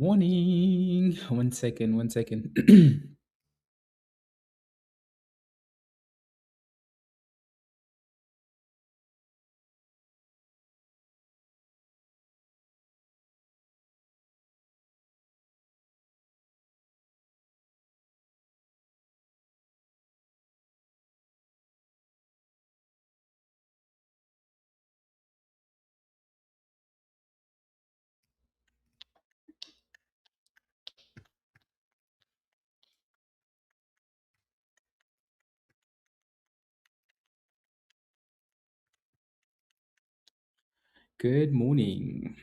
Morning. One second. Good morning.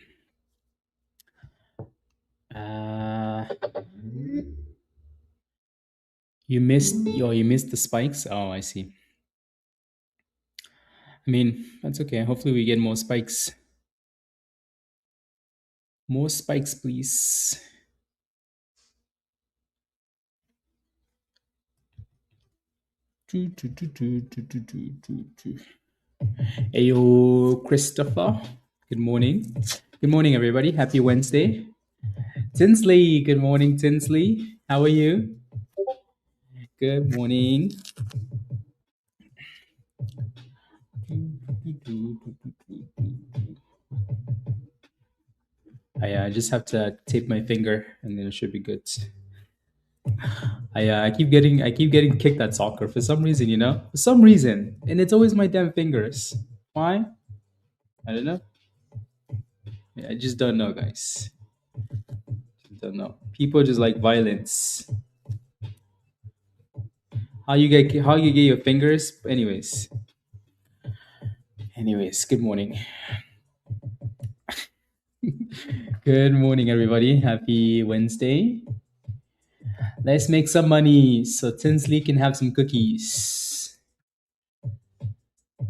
You missed the spikes? Oh, I see. I mean, that's okay. Hopefully we get more spikes. More spikes, please. Ayo, Christopher. Good morning. Good morning, everybody. Happy Wednesday. Tinsley. Good morning, Tinsley. How are you? Good morning. I just have to tape my finger and then it should be good. I keep getting kicked at soccer for some reason, for some reason, and it's always my damn fingers. Why? I don't know. Yeah, I just don't know, guys. Don't know. People just like violence. How you get your fingers? Anyways, good morning. Good morning, everybody. Happy Wednesday. Let's make some money so Tinsley can have some cookies.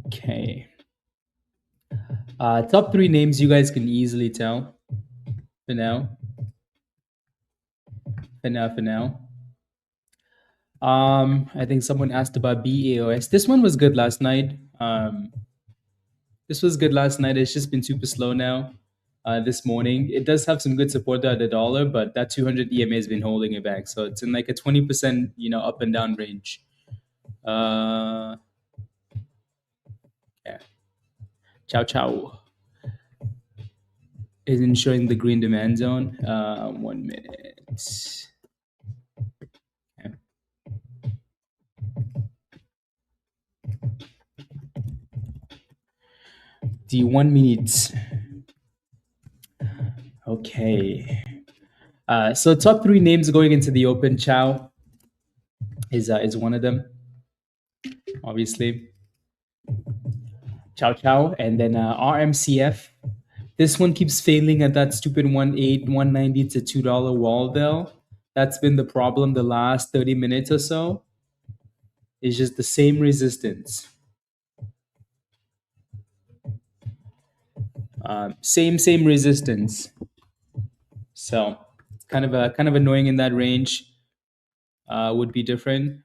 Okay. Top 3 names you guys can easily tell for now. For now. I think someone asked about BAOS. This one was good last night. This was good last night. It's just been super slow now. This morning, it does have some good support at the dollar, but that 200 EMA has been holding it back. So it's in like a 20%, up and down range. Yeah. CHOW isn't showing the green demand zone. 1 minute. Okay. The 1 minute. Okay. So top 3 names going into the open. CHOW is one of them, obviously. CHOW, and then RMCF. This one keeps failing at that stupid 190 to $2 wall though. That's been the problem the last 30 minutes or so. It's just the same resistance. Same resistance. So kind of annoying in that range. Would be different.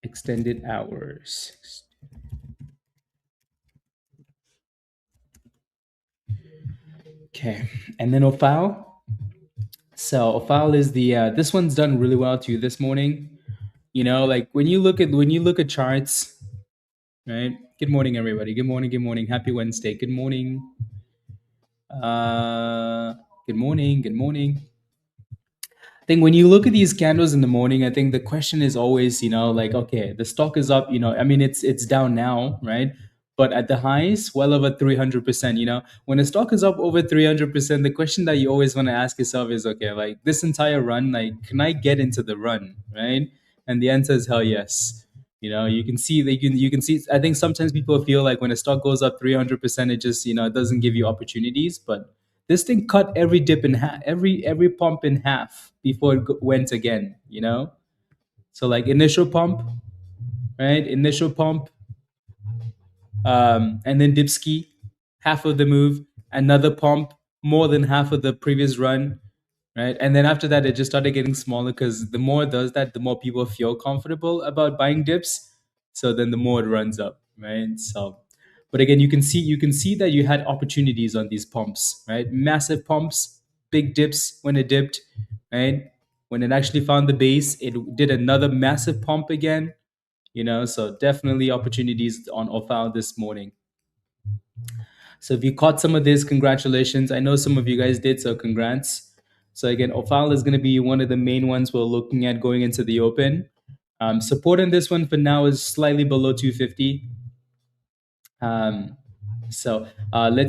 Extended hours. Okay, and then OFAL. So OFAL is the this one's done really well too this morning. Like when you look at charts, right? Good morning, everybody. Good morning. Happy Wednesday. Good morning. Good morning. I think when you look at these candles in the morning, I think the question is always, like, okay, the stock is up, I mean, it's down now, right? But at the highs, well over 300%, when a stock is up over 300%, the question that you always want to ask yourself is, okay, like this entire run, like, can I get into the run, right? And the answer is hell yes. You can see you can see. I think sometimes people feel like when a stock goes up 300%, it just it doesn't give you opportunities. But this thing cut every dip in half, every pump in half before it went again. So like initial pump, right? Initial pump, and then dipski, half of the move, another pump, more than half of the previous run, right? And then after that, it just started getting smaller because the more it does that, the more people feel comfortable about buying dips. So then the more it runs up, right? So, but again, you can see that you had opportunities on these pumps, right? Massive pumps, big dips when it dipped, right? When it actually found the base, it did another massive pump again, so definitely opportunities on OFAL this morning. So if you caught some of this, congratulations. I know some of you guys did, so congrats. So again, OFAL is going to be one of the main ones we're looking at going into the open. Support on this one for now is slightly below 250. Let's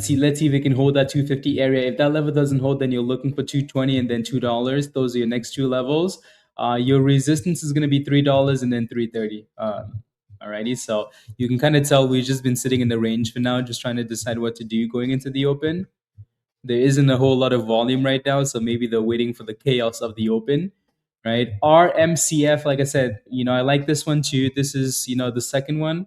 see if we can hold that 250 area. If that level doesn't hold, then you're looking for 220 and then $2. Those are your next two levels. Your resistance is going to be $3 and then 330. Alrighty, so you can kind of tell we've just been sitting in the range for now, just trying to decide what to do going into the open. There isn't a whole lot of volume right now, so maybe they're waiting for the chaos of the open, right? RMCF, like I said, I like this one too. This is the second one.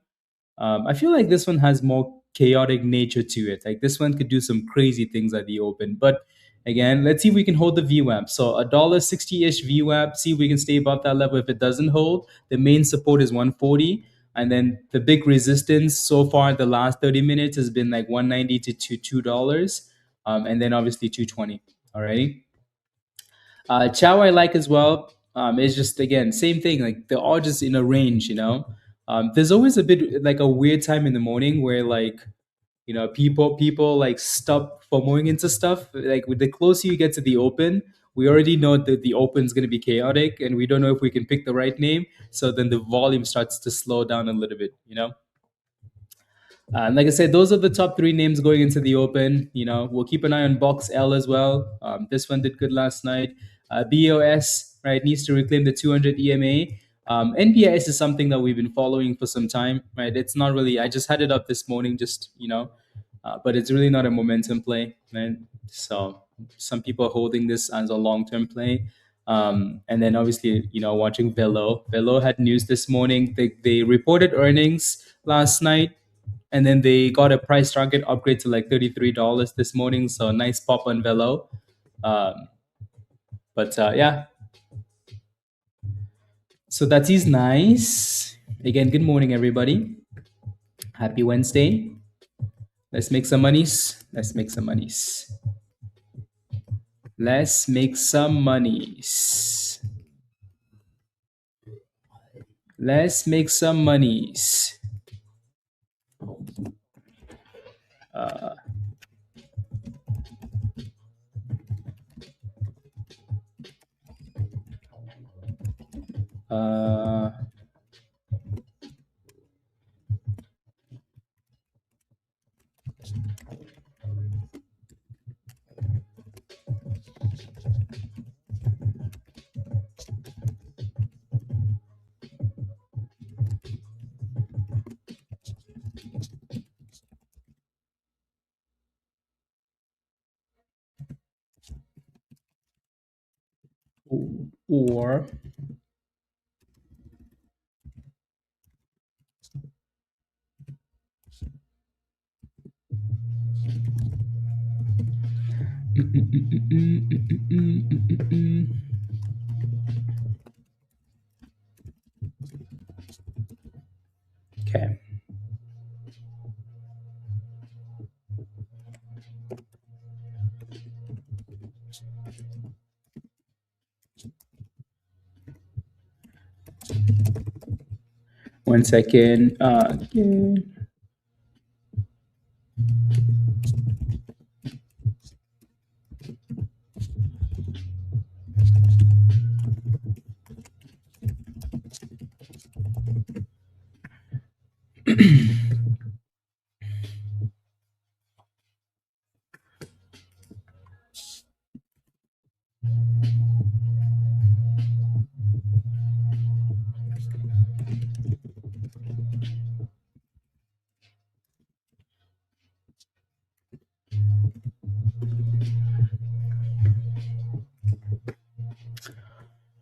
I feel like this one has more chaotic nature to it. Like this one could do some crazy things at the open. But again, let's see if we can hold the VWAP. So $1.60-ish VWAP. See if we can stay above that level. If it doesn't hold, the main support is 140. And then the big resistance so far the last 30 minutes has been like 190 to $2. And then obviously 220. All right. CHOW I like as well. It's just again same thing. Like they're all just in a range. There's always a bit like a weird time in the morning where like people like stop FOMOing into stuff. Like with the closer you get to the open, we already know that the open is going to be chaotic, and we don't know if we can pick the right name. So then the volume starts to slow down a little bit. Like I said, those are the top three names going into the open. We'll keep an eye on BOXL as well. This one did good last night. BOS, right, needs to reclaim the 200 EMA. NBIS is something that we've been following for some time, right? It's not really, I just had it up this morning, but it's really not a momentum play, right? So some people are holding this as a long-term play. And then obviously, watching VELO. VELO had news this morning. They reported earnings last night, and then they got a price target upgrade to like $33 this morning. So a nice pop on VELO. But yeah, so that is nice. Again, good morning, everybody. Happy Wednesday. Let's make some monies. Let's make some monies. Let's make some monies. Let's make some monies. Or okay. One second.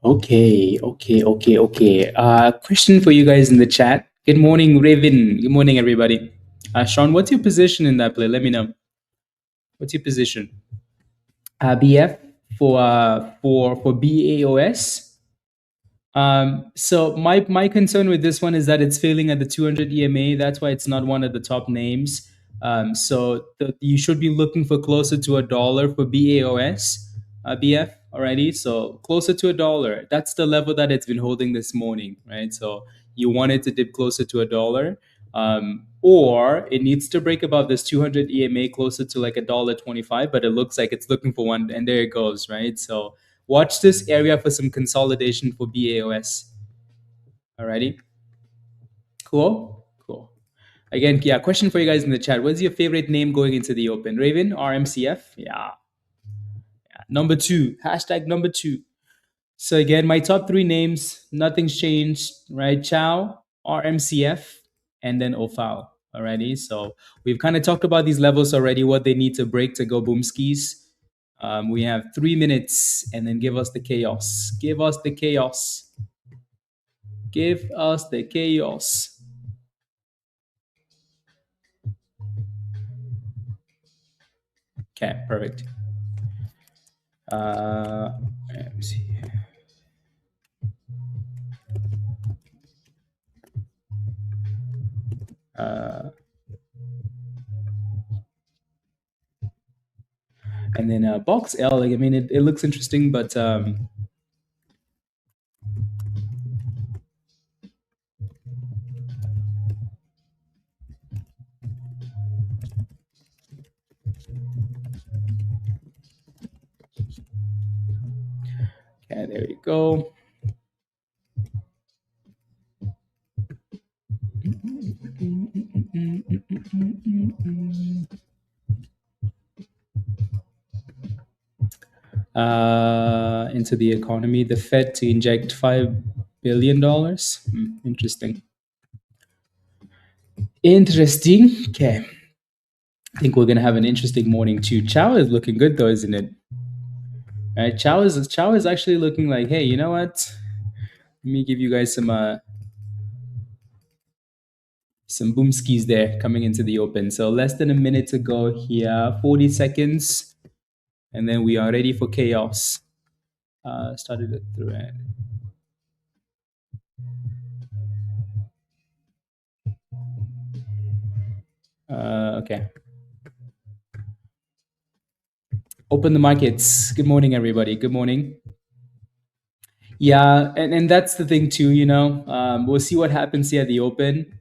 Okay. Question for you guys in the chat. Good morning, Raven. Good morning, everybody. Sean, what's your position in that play? Let me know. What's your position? BF for BAOS. So my concern with this one is that it's failing at the 200 EMA. That's why it's not one of the top names. You should be looking for closer to $1 for BAOS, BF already. So closer to $1. That's the level that it's been holding this morning, right? So you want it to dip closer to $1, or it needs to break above this 200 EMA closer to like $1.25. But it looks like it's looking for one, and there it goes, right? So watch this area for some consolidation for BAOS. Alrighty, cool, cool. Again, yeah, question for you guys in the chat. What's your favorite name going into the open? Raven, RMCF? Yeah. Number two, hashtag number two. So again, my top three names, nothing's changed, right? CHOW, RMCF, and then OFAL. Alrighty. So we've kind of talked about these levels already, what they need to break to go boom skis. We have 3 minutes, and then give us the chaos. Give us the chaos. Give us the chaos. Okay, perfect. Let me see. And then BOXL, like, I mean, it looks interesting, but okay, there you go. Into the economy, the Fed to inject $5 billion. Interesting. Interesting. Okay. I think we're gonna have an interesting morning too. CHOW is looking good though, isn't it? Right? CHOW is actually looking like, hey, you know what? Let me give you guys some boom skis there coming into the open. So less than a minute to go here, 40 seconds, and then we are ready for chaos. Started a thread. Okay. Open the markets. Good morning, everybody. Good morning. Yeah, and that's the thing too, you know. We'll see what happens here at the open.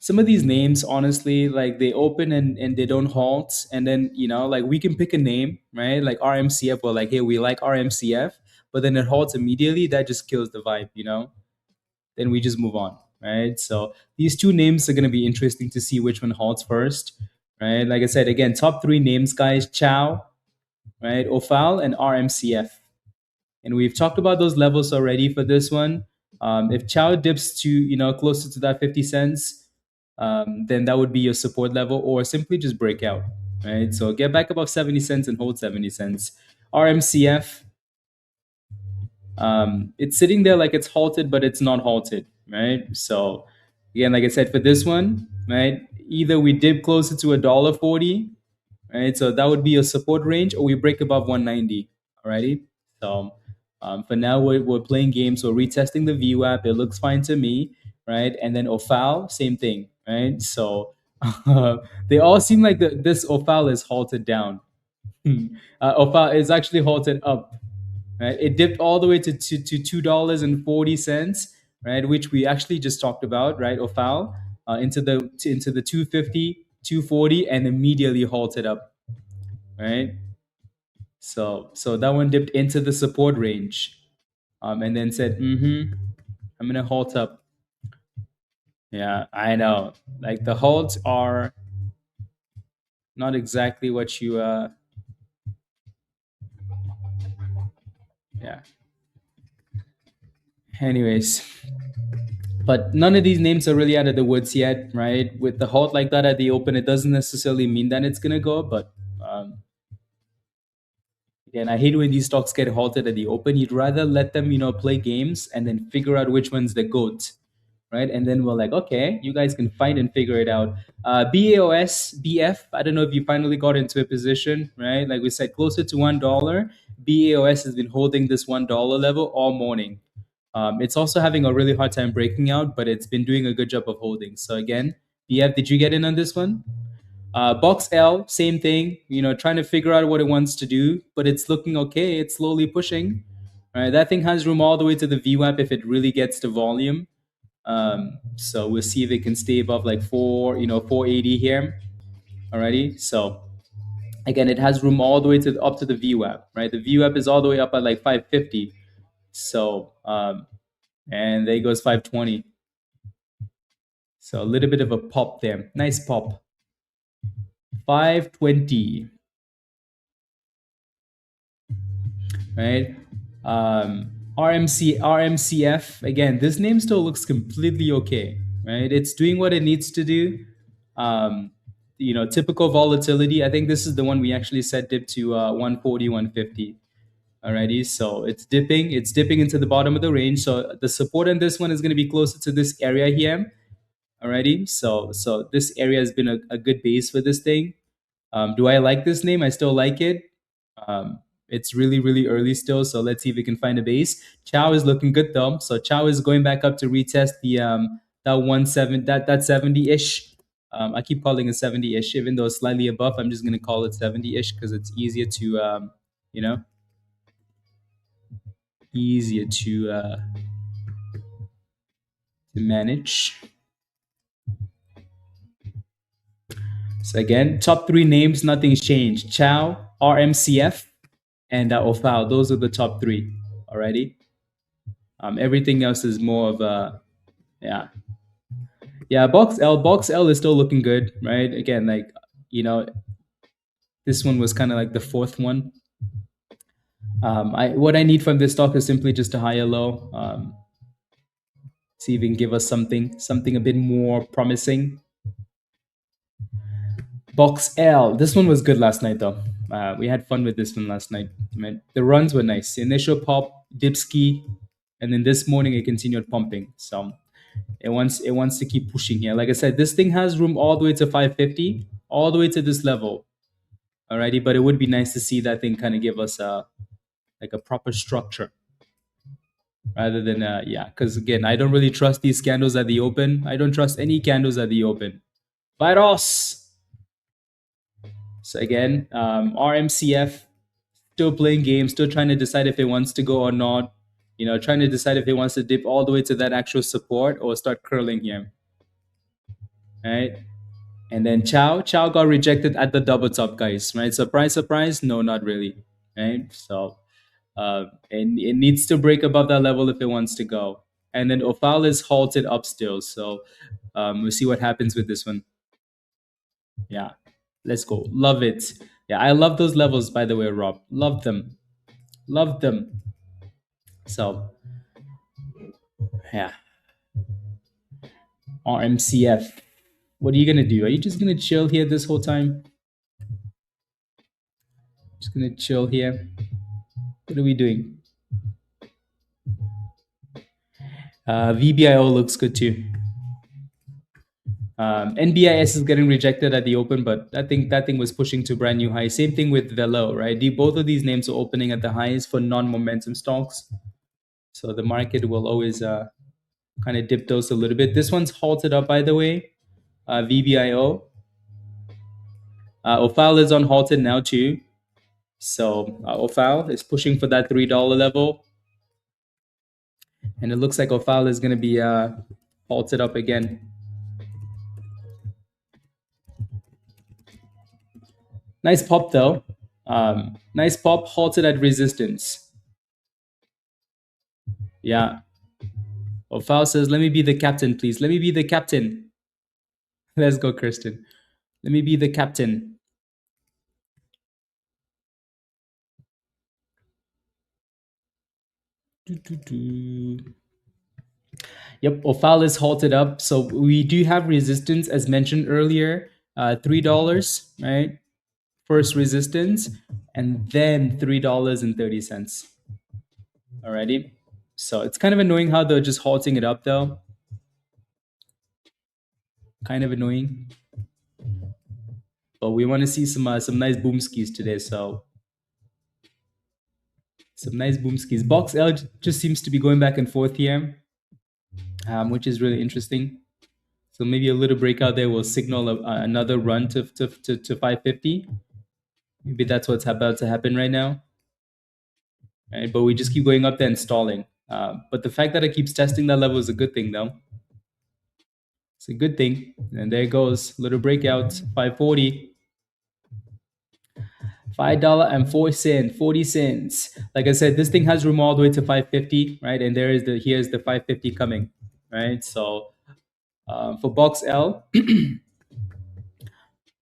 Some of these names, honestly, like they open and they don't halt. And then, you know, like we can pick a name, right? Like RMCF, or like, hey, we like RMCF, but then it halts immediately. That just kills the vibe, you know? Then we just move on, right? So these two names are going to be interesting to see which one halts first, right? Like I said, again, top three names, guys: CHOW, right? OFAL, and RMCF. And we've talked about those levels already for this one. If CHOW dips to, you know, closer to that 50 cents, then that would be your support level, or simply just break out, right? So get back above 70 cents and hold 70 cents. RMCF, it's sitting there like it's halted, but it's not halted, right? So again, like I said, for this one, right, either we dip closer to $1.40, right? So that would be a support range, or we break above 190. Alrighty. So for now, we're playing games. We're retesting the View app. It looks fine to me, right? And then OFAL, same thing, right? So they all seem like this OFAL is halted down. OFAL is actually halted up, right? It dipped all the way to $2.40, right? Which we actually just talked about, right? OFAL into the 250, 240, and immediately halted up, right? So that one dipped into the support range, and then said, I'm gonna halt up. Yeah, I know. Like the halts are not exactly what you yeah. Anyways, but none of these names are really out of the woods yet, right? With the halt like that at the open, it doesn't necessarily mean that it's gonna go, but again, I hate when these stocks get halted at the open. You'd rather let them, you know, play games and then figure out which one's the GOAT, right? And then we're like, okay, you guys can fight and figure it out. BAOS, BF, I don't know if you finally got into a position, right? Like we said, closer to $1. BAOS has been holding this $1 level all morning. It's also having a really hard time breaking out, but it's been doing a good job of holding. So again, BF, did you get in on this one? BOXL, same thing. Trying to figure out what it wants to do, but it's looking okay. It's slowly pushing. All right, that thing has room all the way to the VWAP if it really gets to volume. So we'll see if it can stay above like 480 here. Alrighty. So again, it has room all the way to up to the VWAP. Right, the VWAP is all the way up at like 550. So and there goes 520. So a little bit of a pop there. Nice pop. 520. Right? RMCF, again, this name still looks completely okay, right? It's doing what it needs to do. Typical volatility. I think this is the one we actually set dip to 140, 150. Alrighty, so it's dipping into the bottom of the range. So the support on this one is going to be closer to this area here. Alrighty, so this area has been a good base for this thing. Do I like this name? I still like it. It's really, really early still, so let's see if we can find a base. CHOW is looking good though. So CHOW is going back up to retest the that 70-ish. I keep calling it 70-ish, even though it's slightly above. I'm just gonna call it 70-ish because it's easier to you know easier to manage. So again, top three names, nothing's changed. CHOW, RMCF, and OFAL. Those are the top three already. Everything else is more of a BOXL is still looking good, right? Again, like this one was kind of like the fourth one. What I need from this stock is simply just a higher low. See if it can give us something a bit more promising. BOXL. This one was good last night though. We had fun with this one last night. Right? The runs were nice. Initial pop, dipski, and then this morning it continued pumping. So it wants to keep pushing here. Like I said, this thing has room all the way to 550, all the way to this level. Alrighty, but it would be nice to see that thing kind of give us a proper structure rather than because again, I don't really trust these candles at the open. I don't trust any candles at the open. VELO. So again, RMCF still playing games, still trying to decide if it wants to go or not. Trying to decide if it wants to dip all the way to that actual support or start curling here. Right? And then CHOW got rejected at the double top, guys. Right? Surprise, surprise. No, not really. Right? So and it needs to break above that level if it wants to go. And then OFAL is halted up still. So we'll see what happens with this one. Yeah. Let's go. Love it. Yeah, I love those levels, by the way, Rob. Love them. Love them. So, yeah. RMCF. What are you going to do? Are you just going to chill here this whole time? Just going to chill here. What are we doing? VBIO looks good too. NBIS is getting rejected at the open, but I think that thing was pushing to brand new highs. Same thing with VELO, right? Both of these names are opening at the highs for non-momentum stocks. So the market will always kind of dip those a little bit. This one's halted up, by the way. VBIO. OFAL is on halted now too. So OFAL is pushing for that $3 level. And it looks like OFAL is going to be halted up again. Nice pop though. Nice pop, halted at resistance. Yeah. OFAL says, let me be the captain, please. Let me be the captain. Let's go, Kristen. Let me be the captain. Yep, OFAL is halted up. So we do have resistance, as mentioned earlier, $3, right? First resistance, and then $3.30. Alrighty. So it's kind of annoying how they're just halting it up, though. Kind of annoying. But we want to see some nice boom skis today. So Some nice boom skis. BOXL just seems to be going back and forth here, which is really interesting. So maybe a little breakout there will signal another run to 550. Maybe that's what's about to happen right now. Right? But we just keep going up there and stalling. But the fact that it keeps testing that level is a good thing, though. It's a good thing. And there it goes. Little breakout, 540. $5.04, 40 cents. Like I said, this thing has room all the way to 550, right? And here's the 550 coming, right? So for BOXL,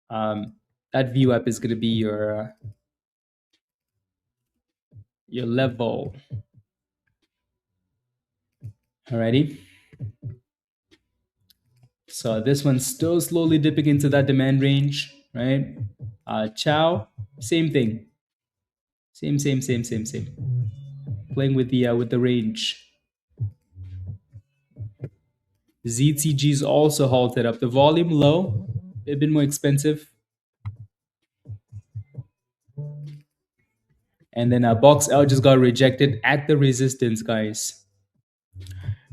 that VWAP is going to be your level. Alrighty. So this one's still slowly dipping into that demand range, right? CHOW, same thing. Same. Playing with the range. ZTG's also halted up. The volume low, a bit more expensive. And then BOXL just got rejected at the resistance, guys.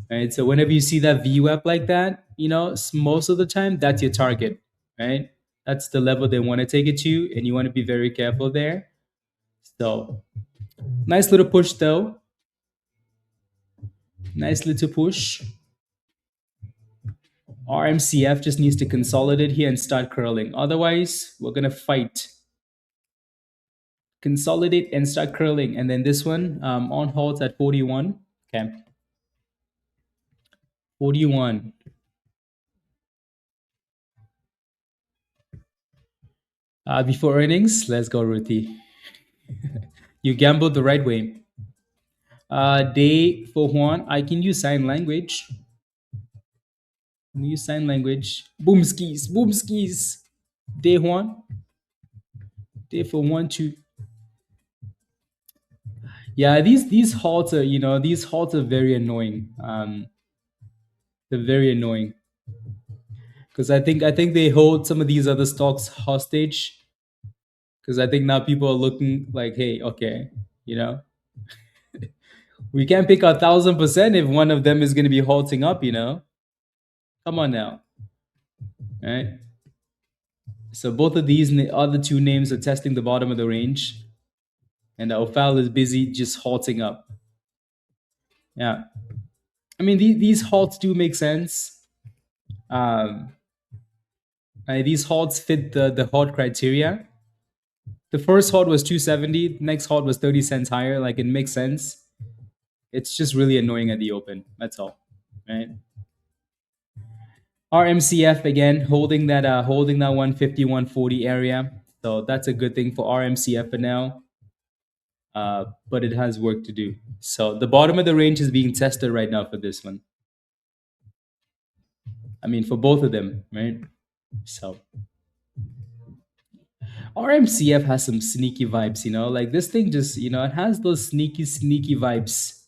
Right, so whenever you see that VWAP like that, most of the time that's your target, right? That's the level they want to take it to, and you want to be very careful there. So, nice little push though. Nice little push. RMCF just needs to consolidate here and start curling. Otherwise, we're going to fight. Consolidate and start curling. And then this one on halt at 41. Okay. 41. Before earnings, let's go, Ruthie. You gambled the right way. Day for Juan, I can use sign language. Use sign language. Boom skis. Day Juan. Day for 1, 2. Yeah, these halts are very annoying. They're very annoying because I think they hold some of these other stocks hostage. Because I think now people are looking like, hey, okay, we can't pick 1,000% if one of them is going to be halting up. Come on now, right? So both of these other two names are testing the bottom of the range, and the OFAL is busy just halting up. Yeah, I mean these halts do make sense. These halts fit the halt criteria. The first halt was 270. Next halt was 30 cents higher. Like it makes sense. It's just really annoying at the open. That's all, right? RMCF again holding that 150 140 area. So that's a good thing for RMCF for now. But it has work to do. So the bottom of the range is being tested right now for this one. I mean, for both of them, right? So RMCF has some sneaky vibes, like this thing just, it has those sneaky vibes.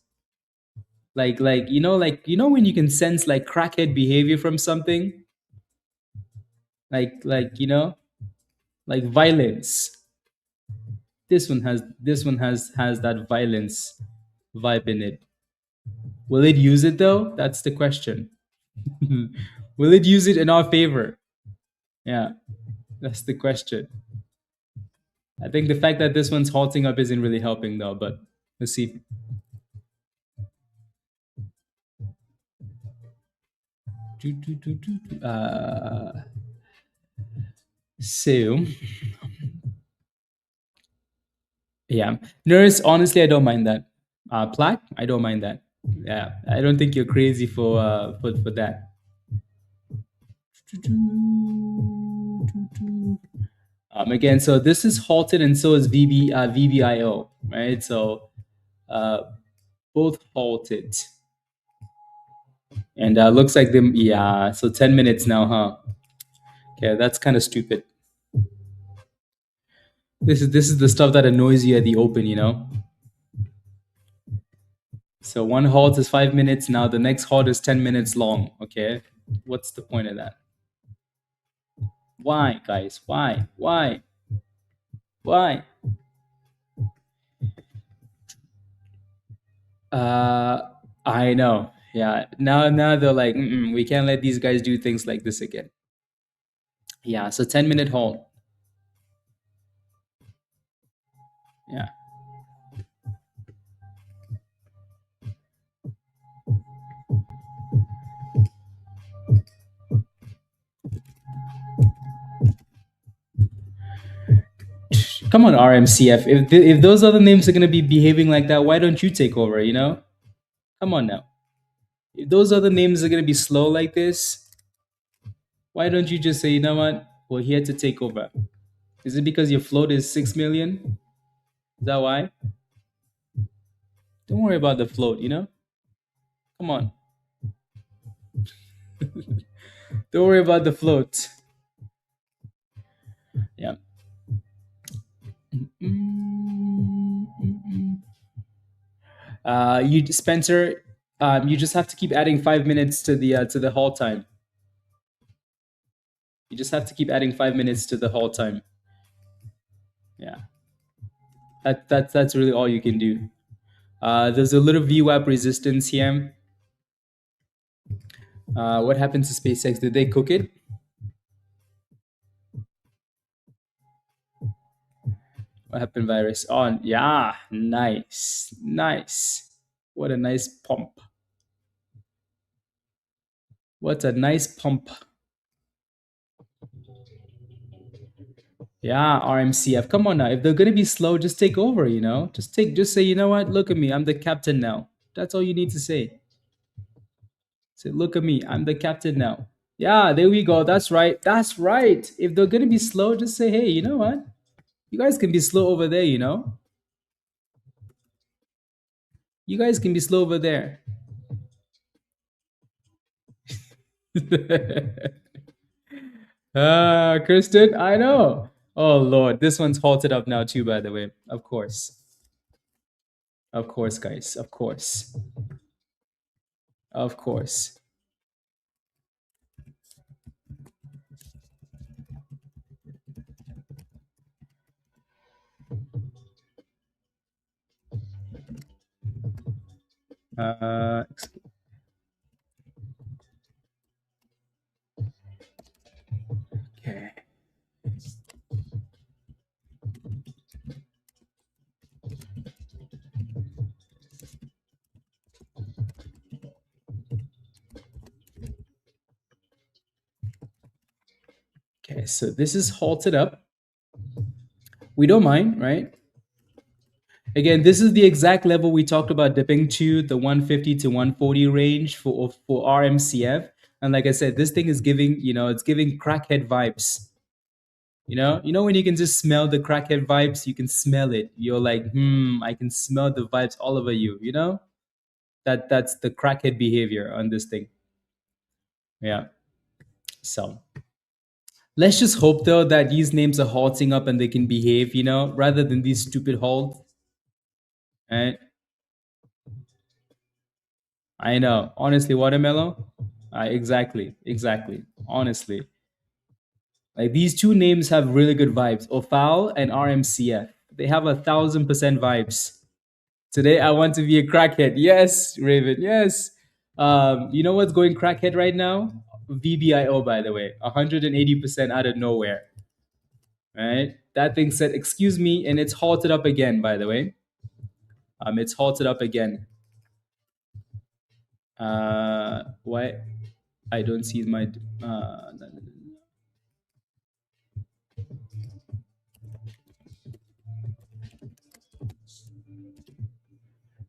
Like when you can sense like crackhead behavior from something, like violence. This one has that violence vibe in it. Will it use it though? That's the question. Will it use it in our favor? Yeah, that's the question. I think the fact that this one's halting up isn't really helping though, but let's see. So, yeah, nurse. Honestly, I don't mind that. Plaque, I don't mind that. Yeah, I don't think you're crazy for that. Again, so this is halted and so is VBIO, right? So both halted. And looks like them, yeah, so 10 minutes now, huh? Okay, that's kind of stupid. This is the stuff that annoys you at the open, So one halt is 5 minutes, now the next halt is 10 minutes long, okay? What's the point of that? Why, guys? Why? Uh, I know. Yeah. Now they're like, we can't let these guys do things like this again. Yeah. So 10-minute hold. Yeah. Come on, RMCF. If those other names are gonna be behaving like that, why don't you take over? Come on now. If those other names are gonna be slow like this, why don't you just say, you know what? We're here to take over. Is it because your float is 6 million? Is that why? Don't worry about the float. Come on. Don't worry about the float. Yeah. You Spencer, you just have to keep adding 5 minutes to the hold time. You just have to keep adding 5 minutes to the hold time. Yeah. That's really all you can do. There's a little VWAP resistance here. What happened to SpaceX? Did they cook it? What happened, virus? On. Yeah, nice. Nice. What a nice pump. What a nice pump. Yeah, RMCF. Come on now. If they're gonna be slow, just take over. Just say, you know what? Look at me. I'm the captain now. That's all you need to say. Say, look at me. I'm the captain now. Yeah, there we go. That's right. That's right. If they're gonna be slow, just say, hey, you know what? You guys can be slow over there. You guys can be slow over there. Kristen, I know. Oh Lord, this one's halted up now too, by the way. Of course. Of course, guys. Of course. Of course. Uh, okay. Okay, so this is halted up. We don't mind, right? Again, this is the exact level we talked about dipping to, the 150 to 140 range for RMCF. And like I said, this thing is it's giving crackhead vibes. When you can just smell the crackhead vibes, you can smell it. You're like, I can smell the vibes all over you. That's the crackhead behavior on this thing. Yeah. So let's just hope though that these names are halting up and they can behave, rather than these stupid halts. Right? I know. Honestly, watermelon. Exactly. Exactly. Honestly. Like these two names have really good vibes. OFAL and RMCF. They have 1,000% vibes. Today I want to be a crackhead. Yes, Raven. Yes. You know what's going crackhead right now? VBIO, by the way, 180% out of nowhere. Right? That thing said, "Excuse me," and it's halted up again. By the way, it's halted up again. Why? I don't see my.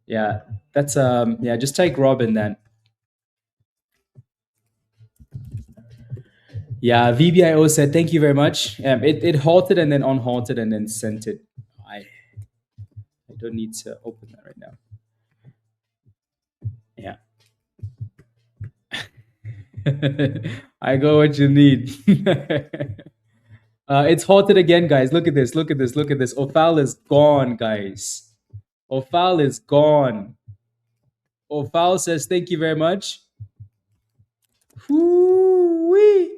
Yeah, that's yeah. Just take Robin then. Yeah, VBIO said thank you very much. It halted and then unhalted and then sent it. I don't need to open that right now. Yeah. I got what you need. It's halted again, guys. Look at this. Look at this. Look at this. OFAL is gone, guys. OFAL is gone. OFAL says thank you very much. Whoo-wee.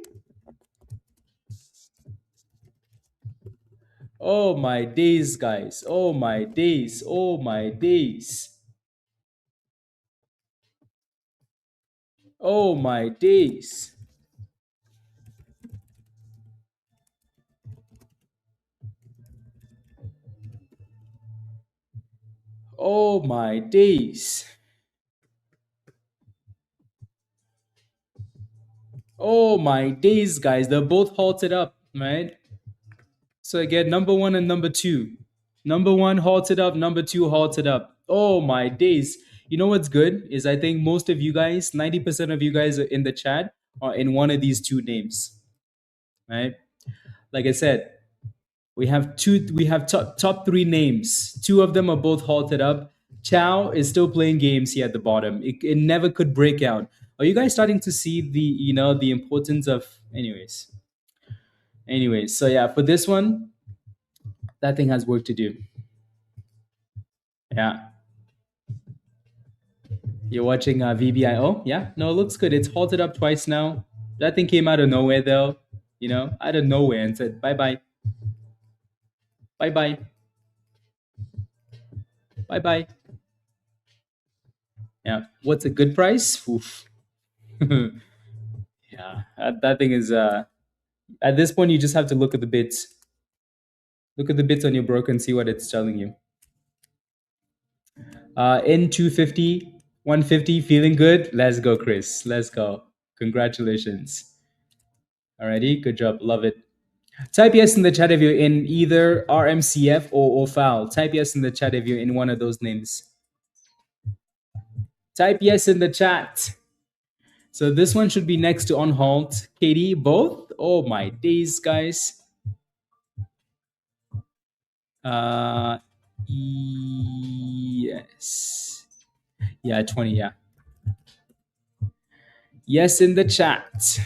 Oh my days, guys. Oh my days. Oh my days. Oh my days. Oh my days. Oh my days, guys. They're both halted up, right? So again, number one and number two. Number one halted up, number two halted up. Oh my days. You know what's good is I think most of you guys, 90% of you guys in the chat are in one of these two names, right? Like I said, we have top three names. Two of them are both halted up. Chow is still playing games here at the bottom. It never could break out. Are you guys starting to see the importance of anyways, so yeah, for this one, that thing has work to do. Yeah. You're watching VBIO? Yeah? No, it looks good. It's halted up twice now. That thing came out of nowhere, though. Out of nowhere and said, bye bye. Bye bye. Bye bye. Yeah. What's a good price? Oof. Yeah. That thing is, at this point, you just have to look at the bits. Look at the bits on your broker and see what it's telling you. In 250, 150, feeling good? Let's go, Chris. Let's go. Congratulations. Alrighty. Good job. Love it. Type yes in the chat if you're in either RMCF or OFAL. Type yes in the chat if you're in one of those names. Type yes in the chat. So this one should be next to on halt. Katie, both? Oh my days, guys. Yes. Yeah, 20, yeah. Yes in the chat.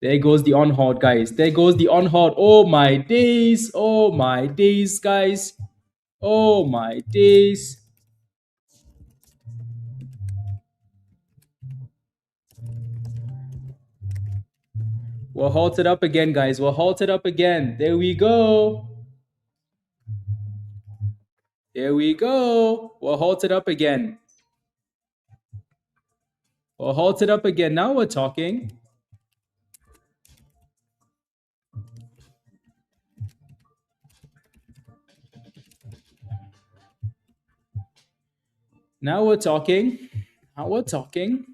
There goes the on halt, guys. There goes the on halt. Oh my days. Oh my days, guys. Oh my days. We're halted up again, guys. We're halted up again. There we go. There we go. We're halted up again. We're halted up again. Now we're talking. Now we're talking. Now we're talking.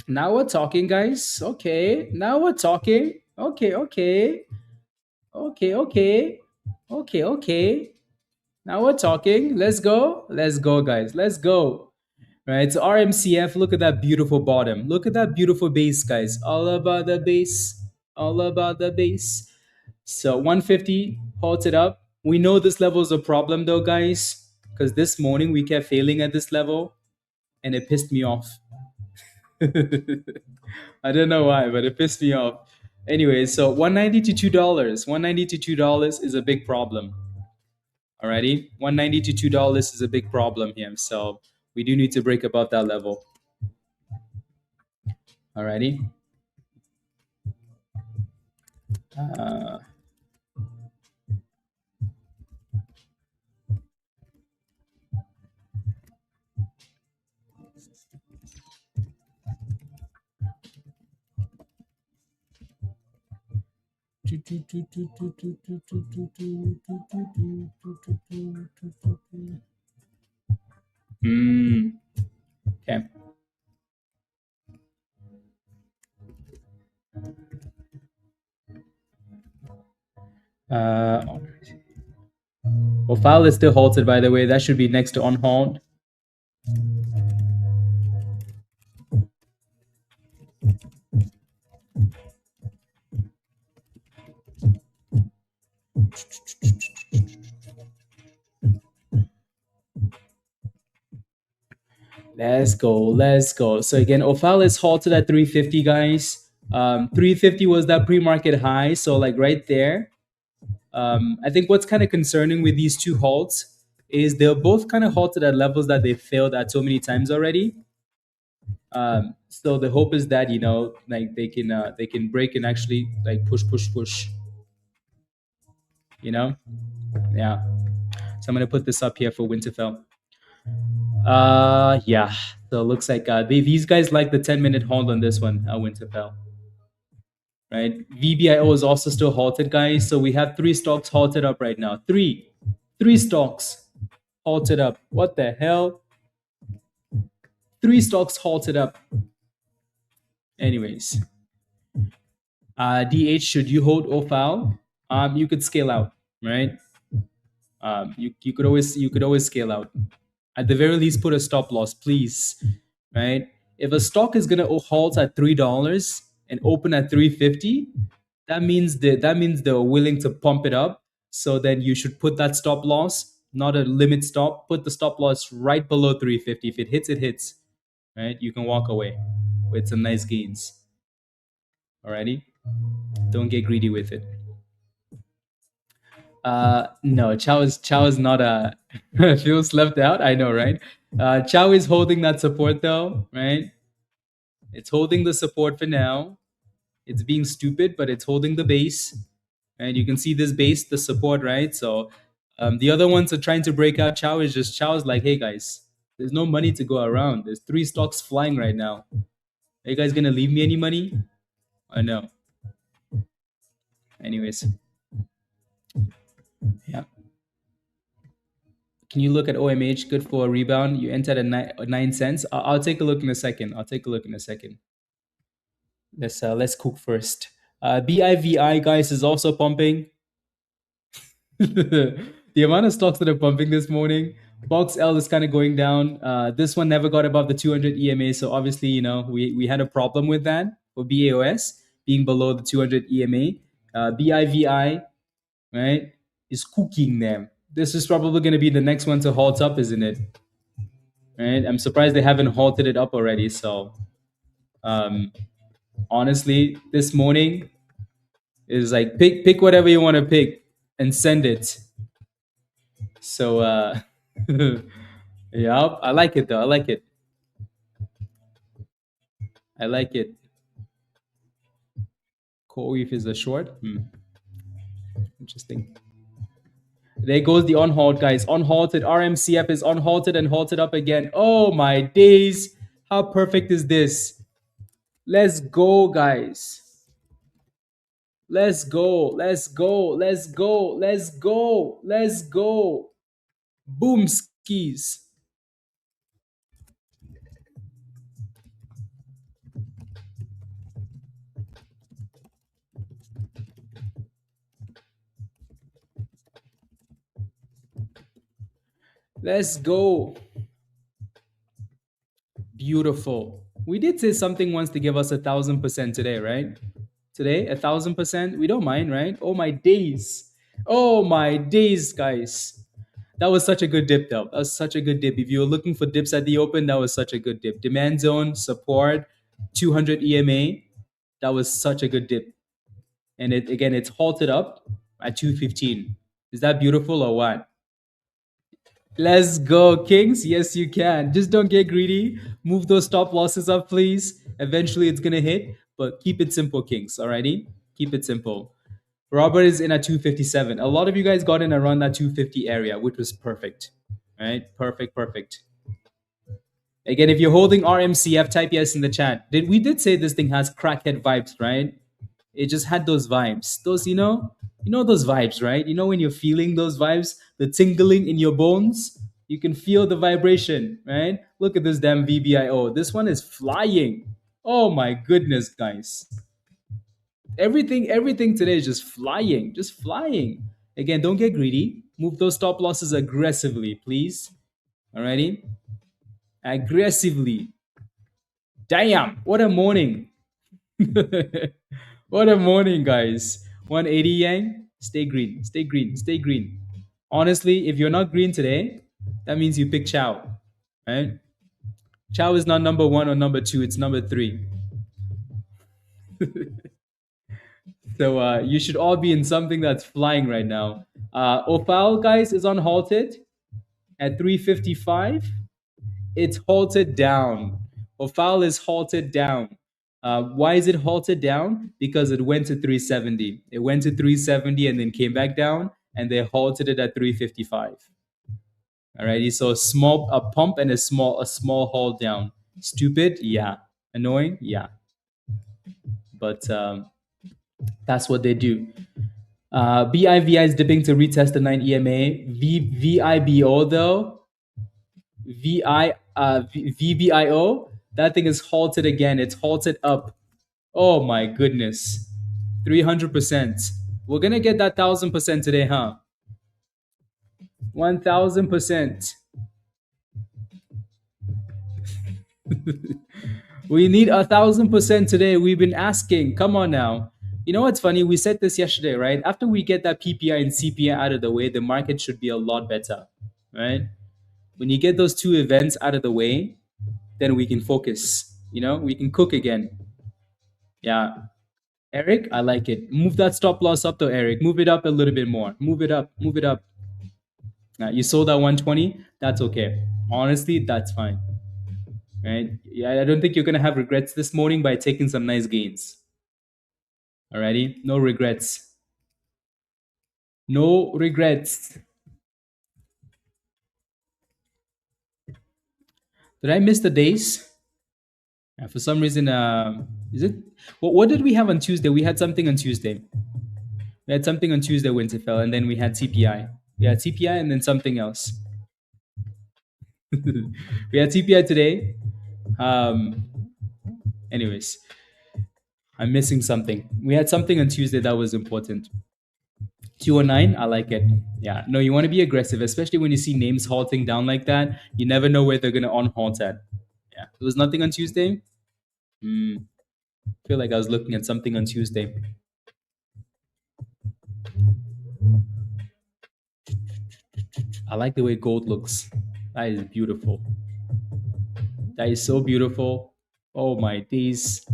Now we're talking, guys. Okay. Now we're talking. Okay, okay. Okay, okay. Okay, okay. Now we're talking. Let's go. Let's go, guys. Let's go. Right. So RMCF, look at that beautiful bottom. Look at that beautiful base, guys. All about the base. All about the base. So 150 halted up. We know this level is a problem though, guys, because this morning we kept failing at this level and it pissed me off. I don't know why, but it pissed me off. Anyway, so 190 to $2. 190 to $2 is a big problem. Alrighty, 190 to $2 is a big problem here. So we do need to break above that level. Alrighty. Okay. OFAL is still halted, by the way. That should be next to on halt. Let's go. Let's go. So again, OFAL is halted at 350, guys. 350 was that pre-market high. So like right there. I think what's kind of concerning with these two halts is they're both kind of halted at levels that they failed at so many times already. So the hope is that like they can break and actually like push. Yeah. So I'm gonna put this up here for Winterfell. Yeah. So it looks like these guys like the 10-minute hold on this one, Winterfell. Right? VBIO is also still halted, guys. So we have three stocks halted up right now. Three stocks halted up. What the hell? Three stocks halted up. Anyways, DH, should you hold OFAL? You could scale out, right? You could always scale out. At the very least, put a stop loss, please. Right? If a stock is gonna halt at $3 and open at 350, that means they're willing to pump it up. So then you should put that stop loss, not a limit stop. Put the stop loss right below 350. If it hits, it hits. Right? You can walk away with some nice gains. Alrighty? Don't get greedy with it. No, Chow is not a feels left out. I know, right? Chow is holding that support though, right? It's holding the support for now. It's being stupid, but it's holding the base. And you can see this base, the support, right? So the other ones are trying to break out. Chow's like, hey guys, there's no money to go around. There's three stocks flying right now. Are you guys gonna leave me any money? Or no? Anyways. Yeah. Can you look at OMH? Good for a rebound. You entered at 9 cents. I'll take a look in a second. Let's cook first. BIVI, guys, is also pumping. The amount of stocks that are pumping this morning. BOXL is kind of going down. This one never got above the 200 EMA, so obviously, we had a problem with that for BAOS being below the 200 EMA. BIVI, right, is cooking them. This is probably going to be the next one to halt up, isn't it? Right? I'm surprised they haven't halted it up already. So, honestly, this morning is like pick whatever you want to pick and send it. So, yeah, I like it though. I like it. CoreWeave is a short. Interesting. There goes the on-halt, guys. Unhalted. RMCF is unhalted and halted up again. Oh my days. How perfect is this? Let's go, guys. Let's go. Boom skis. Let's go. Beautiful. We did say something once to give us 1,000% today, right? Today, 1,000%. We don't mind, right? Oh my days. Oh my days, guys. That was such a good dip, though. That was such a good dip. If you were looking for dips at the open, that was such a good dip. Demand zone, support, 200 EMA. That was such a good dip. And it's halted up at 215. Is that beautiful or what? Let's go, Kings. Yes, you can. Just don't get greedy. Move those stop losses up, please. Eventually, it's going to hit, but keep it simple, Kings. Alrighty? Keep it simple. Robert is in at 257. A lot of you guys got in around that 250 area, which was perfect. Right? Perfect. Again, if you're holding RMCF, type yes in the chat. We did say this thing has crackhead vibes, right? It just had those vibes. Those, those vibes, right? When you're feeling those vibes, the tingling in your bones, you can feel the vibration, right? Look at this damn VBIO. This one is flying. Oh my goodness, guys. Everything today is just flying. Again, don't get greedy. Move those stop losses aggressively, please. Alrighty? Aggressively. Damn, what a morning. What a morning, guys. 180 yang. Stay green. Honestly, if you're not green today, that means you pick Chow. Right? Chow is not number 1 or number 2, it's number 3. So you should all be in something that's flying right now. OFAL, guys, is unhalted at 355. It's halted down. OFAL is halted down. Why is it halted down? Because it went to 370. It went to 370 and then came back down, and they halted it at 355. Alrighty, so a pump and a small hold down. Stupid, yeah. Annoying, yeah. But that's what they do. BIVI is dipping to retest the 9 EMA. VIBO though, VBIO, that thing is halted again. It's halted up. Oh my goodness. 300%. We're gonna get that 1000% today, huh? 1000%. We need 1000% today. We've been asking. Come on now. You know what's funny? We said this yesterday, right? After we get that PPI and CPI out of the way, the market should be a lot better, right? When you get those two events out of the way, then we can focus. We can cook again. Yeah. Eric, I like it. Move that stop loss up though, Eric. Move it up a little bit more. Move it up. Move it up. You sold at 120. That's okay. Honestly, that's fine. Right? Yeah, I don't think you're gonna have regrets this morning by taking some nice gains. Alrighty, no regrets. No regrets. Did I miss the days? Yeah, for some reason, is it? What did we have on Tuesday? We had something on Tuesday. We had something on Tuesday, Winterfell, and then we had CPI. We had CPI and then something else. We had CPI today. Anyways, I'm missing something. We had something on Tuesday that was important. 209, I like it. Yeah, no, you want to be aggressive, especially when you see names halting down like that. You never know where they're going to on halt at. Yeah, there was nothing on Tuesday. I feel like I was looking at something on Tuesday. I like the way gold looks. That is beautiful. That is so beautiful. Oh my days.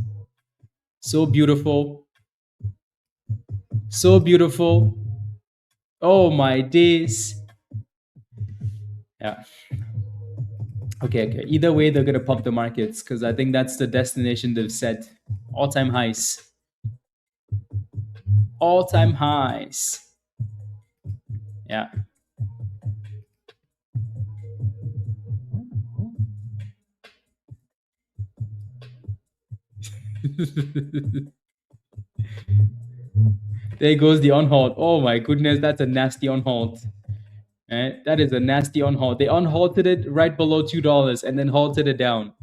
So beautiful. So beautiful. Oh my days. Yeah. Okay. Either way, they're gonna pump the markets because I think that's the destination they've set. All-time highs. All-time highs. Yeah. There goes the on halt. Oh my goodness, that's a nasty on halt. Right? That is a nasty on halt. They unhalted it right below $2 and then halted it down.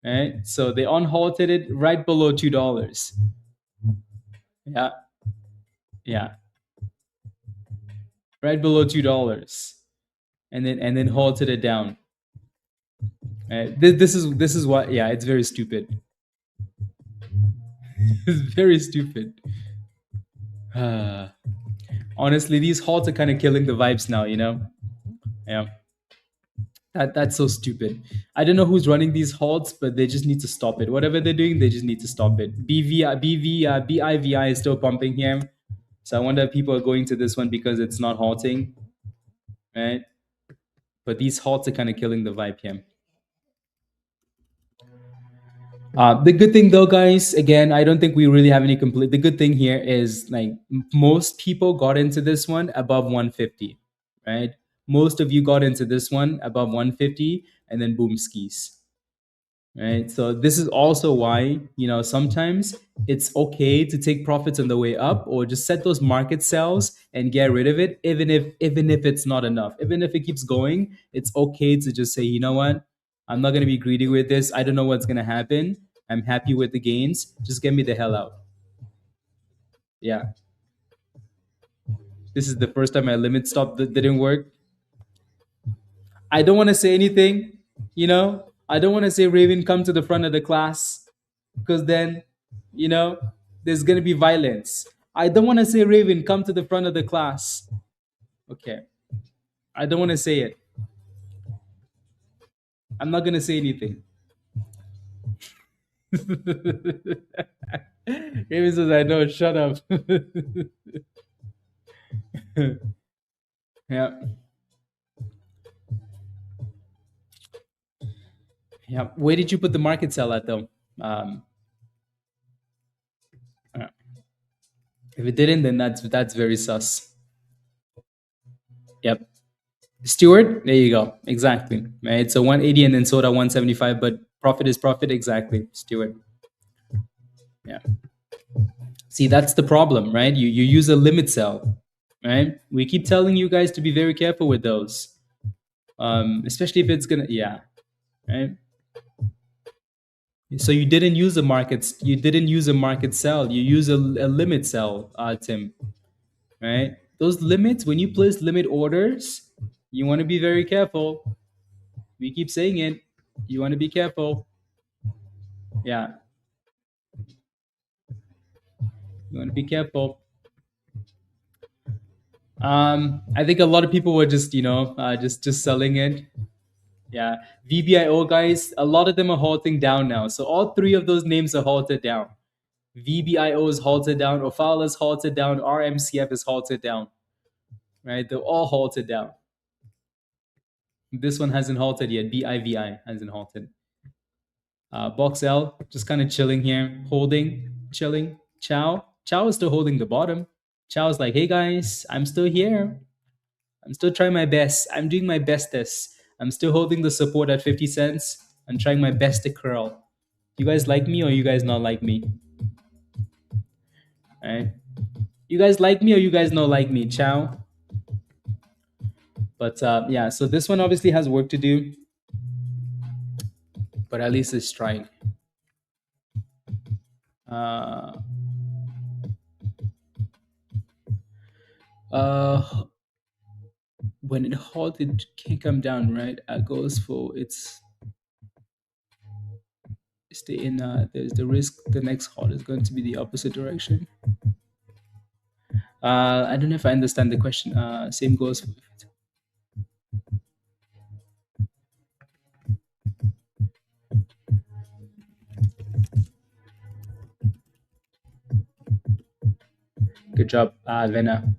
Right? So they unhalted it right below $2. Yeah. Yeah. Right below $2. And then halted it down. Right? This is what, yeah, it's very stupid. It's very stupid. Honestly, these halts are kind of killing the vibes now, Yeah. That's so stupid. I don't know who's running these halts, but they just need to stop it. Whatever they're doing, they just need to stop it. BIVI is still pumping here. So I wonder if people are going to this one because it's not halting, right? But these halts are kind of killing the vibe here. The good thing though, guys, again, I don't think we really have any complete. The good thing here is like most people got into this one above 150, right? Most of you got into this one above 150 and then boom skis. Right. So this is also why, sometimes it's okay to take profits on the way up or just set those market sells and get rid of it, even if it's not enough. Even if it keeps going, it's okay to just say, you know what? I'm not gonna be greedy with this. I don't know what's gonna happen. I'm happy with the gains. Just get me the hell out. Yeah. This is the first time my limit stop didn't work. I don't want to say anything, I don't want to say Raven come to the front of the class because then, there's going to be violence. I don't want to say Raven come to the front of the class. Okay. I don't want to say it. I'm not going to say anything. Raven says, I know, shut up. Yeah. Yeah. Where did you put the market sell at though? If it didn't, then that's very sus. Yep. Stewart, there you go. Exactly. Right. So 180 and then sold at 175, but profit is profit. Exactly. Stewart. Yeah. See, that's the problem, right? You use a limit sell, right? We keep telling you guys to be very careful with those. Especially if it's gonna, yeah, right? So you didn't use a market, you didn't use a market sell, you use a limit sell, Tim, right? Those limits, when you place limit orders, you want to be very careful. We keep saying it. You want to be careful. Yeah, you want to be careful. I think a lot of people were just, just selling it. Yeah, VBIO guys, a lot of them are halting down now. So all three of those names are halted down. VBIO is halted down, OFAL is halted down, RMCF is halted down. Right? They're all halted down. This one hasn't halted yet. BIVI hasn't halted. BOXL just kind of chilling here, holding, chilling. CHOW is still holding the bottom. CHOW is like, hey guys, I'm still here. I'm still trying my best. I'm doing my bestest. I'm still holding the support at 50 cents. I'm trying my best to curl. You guys like me or you guys not like me? All right. You guys like me or you guys not like me? Ciao. But yeah, so this one obviously has work to do, but at least it's trying. When it halted, can come down, right? Goes for its stay in. There's the risk. The next halt is going to be the opposite direction. I don't know if I understand the question. Same goes. Good job, Vena.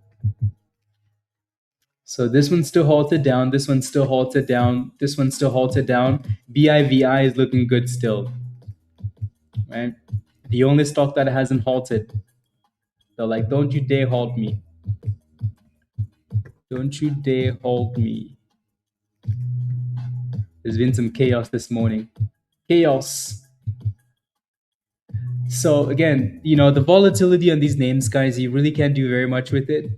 So this one's still halted down. This one's still halted down. This one's still halted down. BIVI is looking good still. Right? The only stock that hasn't halted. They're like, don't you dare halt me. Don't you dare halt me. There's been some chaos this morning. Chaos. So again, the volatility on these names, guys, you really can't do very much with it.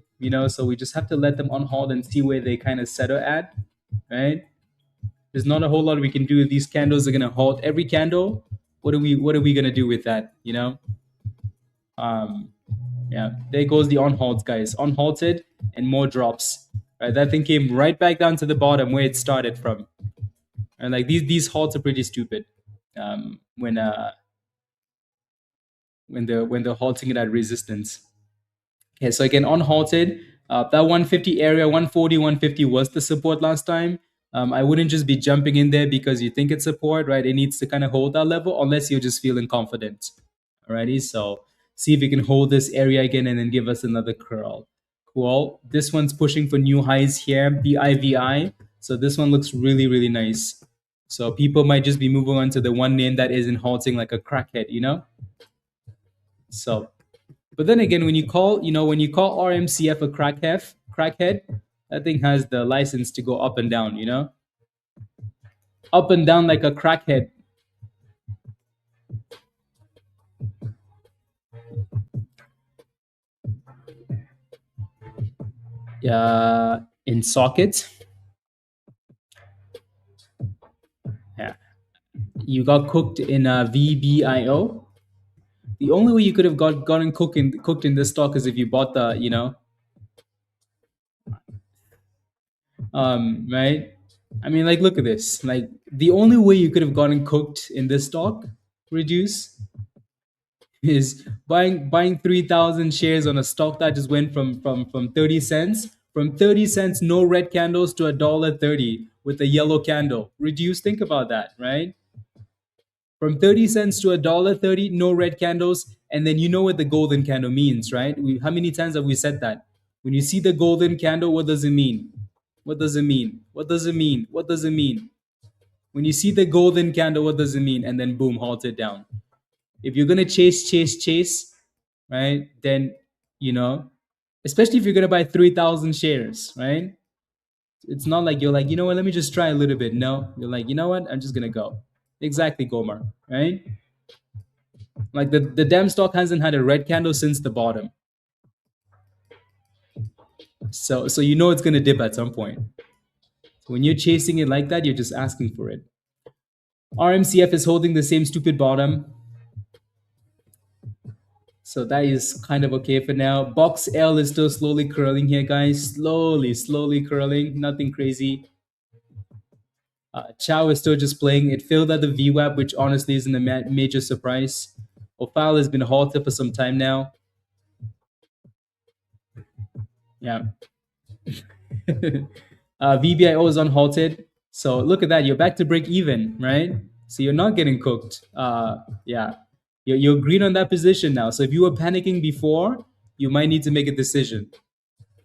So we just have to let them on hold and see where they kind of settle at, right? There's not a whole lot we can do if these candles are gonna halt every candle. What are we gonna do with that? Yeah, there goes the on halts, guys. On halted and more drops. Right, that thing came right back down to the bottom where it started from. And like these halts are pretty stupid. When they're halting it at resistance. Okay, so again, on halted, that 150 area, 140, 150 was the support last time. I wouldn't just be jumping in there because you think it's support, right? It needs to kind of hold that level unless you're just feeling confident. Alrighty, so see if you can hold this area again and then give us another curl. Cool. This one's pushing for new highs here, BIVI. So this one looks really, really nice. So people might just be moving on to the one name that isn't halting like a crackhead, So, but then again, when you call RMCF a crackhead, that thing has the license to go up and down, up and down like a crackhead. In socket. Yeah, you got cooked in VBIO. The only way you could have gotten cooked in this stock is if you bought the, right? I mean, like, look at this. Like, the only way you could have gotten cooked in this stock, reduce, is buying 3,000 shares on a stock that just went from 30 cents, no red candles to $1.30 with a yellow candle. Reduce. Think about that, right? From 30 cents to $1.30, no red candles, and then you know what the golden candle means, right? How many times have we said that? When you see the golden candle, what does it mean? What does it mean? What does it mean? What does it mean? When you see the golden candle, what does it mean? And then boom, halt it down. If you're gonna chase, right? Then especially if you're gonna buy 3,000 shares, right? It's not like you're like, you know what, let me just try a little bit. No, you're like, you know what, I'm just gonna go. Exactly, Gomar, right? Like the damn stock hasn't had a red candle since the bottom. So you know it's gonna dip at some point. When you're chasing it like that, you're just asking for it. RMCF is holding the same stupid bottom. So that is kind of okay for now. BOXL is still slowly curling here, guys. Slowly curling. Nothing crazy. CHOW is still just playing. It failed at the VWAP, which honestly isn't a major surprise. OFAL has been halted for some time now. Yeah. VBIO is unhalted. So look at that. You're back to break even, right? So you're not getting cooked. Yeah. You're green on that position now. So if you were panicking before, you might need to make a decision,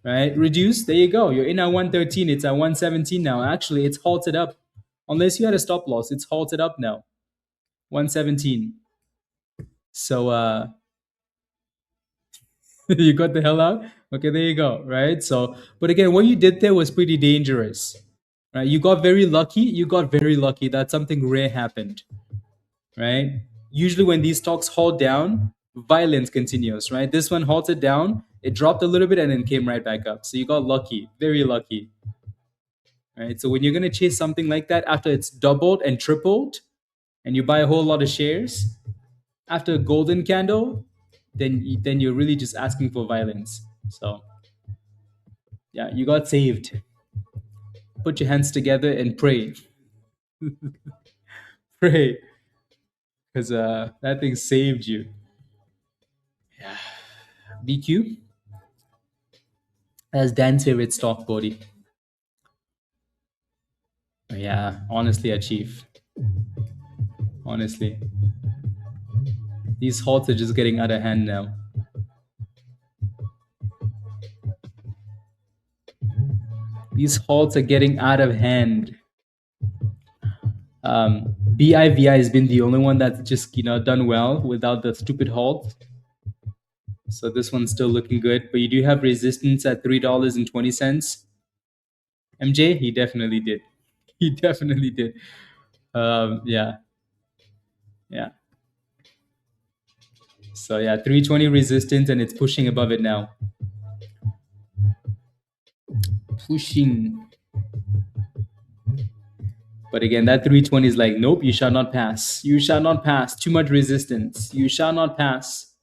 right? Reduce. There you go. You're in at 113. It's at 117 now. Actually, it's halted up. Unless you had a stop loss, it's halted up now. 117. So you got the hell out. Okay, there you go. Right. So, but again, what you did there was pretty dangerous. Right. You got very lucky. You got very lucky that something rare happened. Right. Usually, when these stocks halt down, violence continues. Right. This one halted down. It dropped a little bit and then came right back up. So you got lucky. Very lucky. Right. So when you're gonna chase something like that after it's doubled and tripled, and you buy a whole lot of shares after a golden candle, then you're really just asking for violence. So yeah, you got saved. Put your hands together and pray. Pray, because that thing saved you. Yeah. BQ, that's Dan's favorite stock, body. Yeah, honestly, Chief. Honestly, these halts are just getting out of hand now. These halts are getting out of hand. BIVI has been the only one that's just done well without the stupid halt. So this one's still looking good, but you do have resistance at $3.20. MJ, he definitely did. He definitely did. Yeah, yeah. So yeah, 320 resistance, and it's pushing above it now. Pushing. But again, that 320 is like, nope, you shall not pass. You shall not pass. Too much resistance. You shall not pass.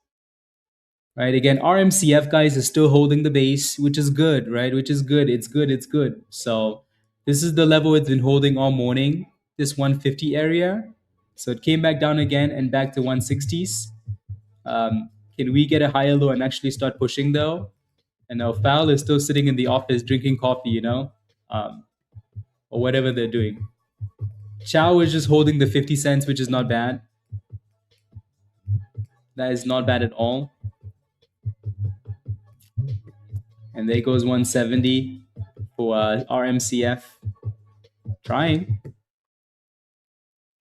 Right? Again, RMCF, guys, is still holding the base, which is good, right? Which is good. It's good. It's good. So this is the level it's been holding all morning, this 150 area. So it came back down again and back to 160s. Can we get a higher low and actually start pushing, though? And now Fowl is still sitting in the office drinking coffee, or whatever they're doing. CHOW is just holding the 50 cents, which is not bad. That is not bad at all. And there goes 170 for RMCF. Trying.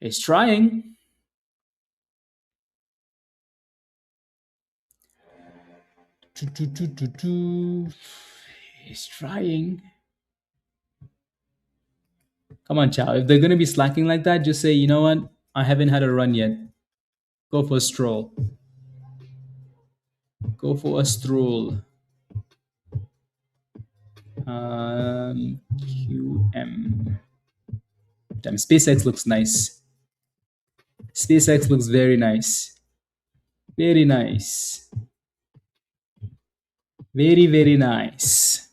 It's trying. It's trying. Come on, CHOW. If they're going to be slacking like that, just say, you know what? I haven't had a run yet. Go for a stroll. Go for a stroll. QM. Damn, SpaceX looks nice. SpaceX looks very nice. Very nice. Very, very nice.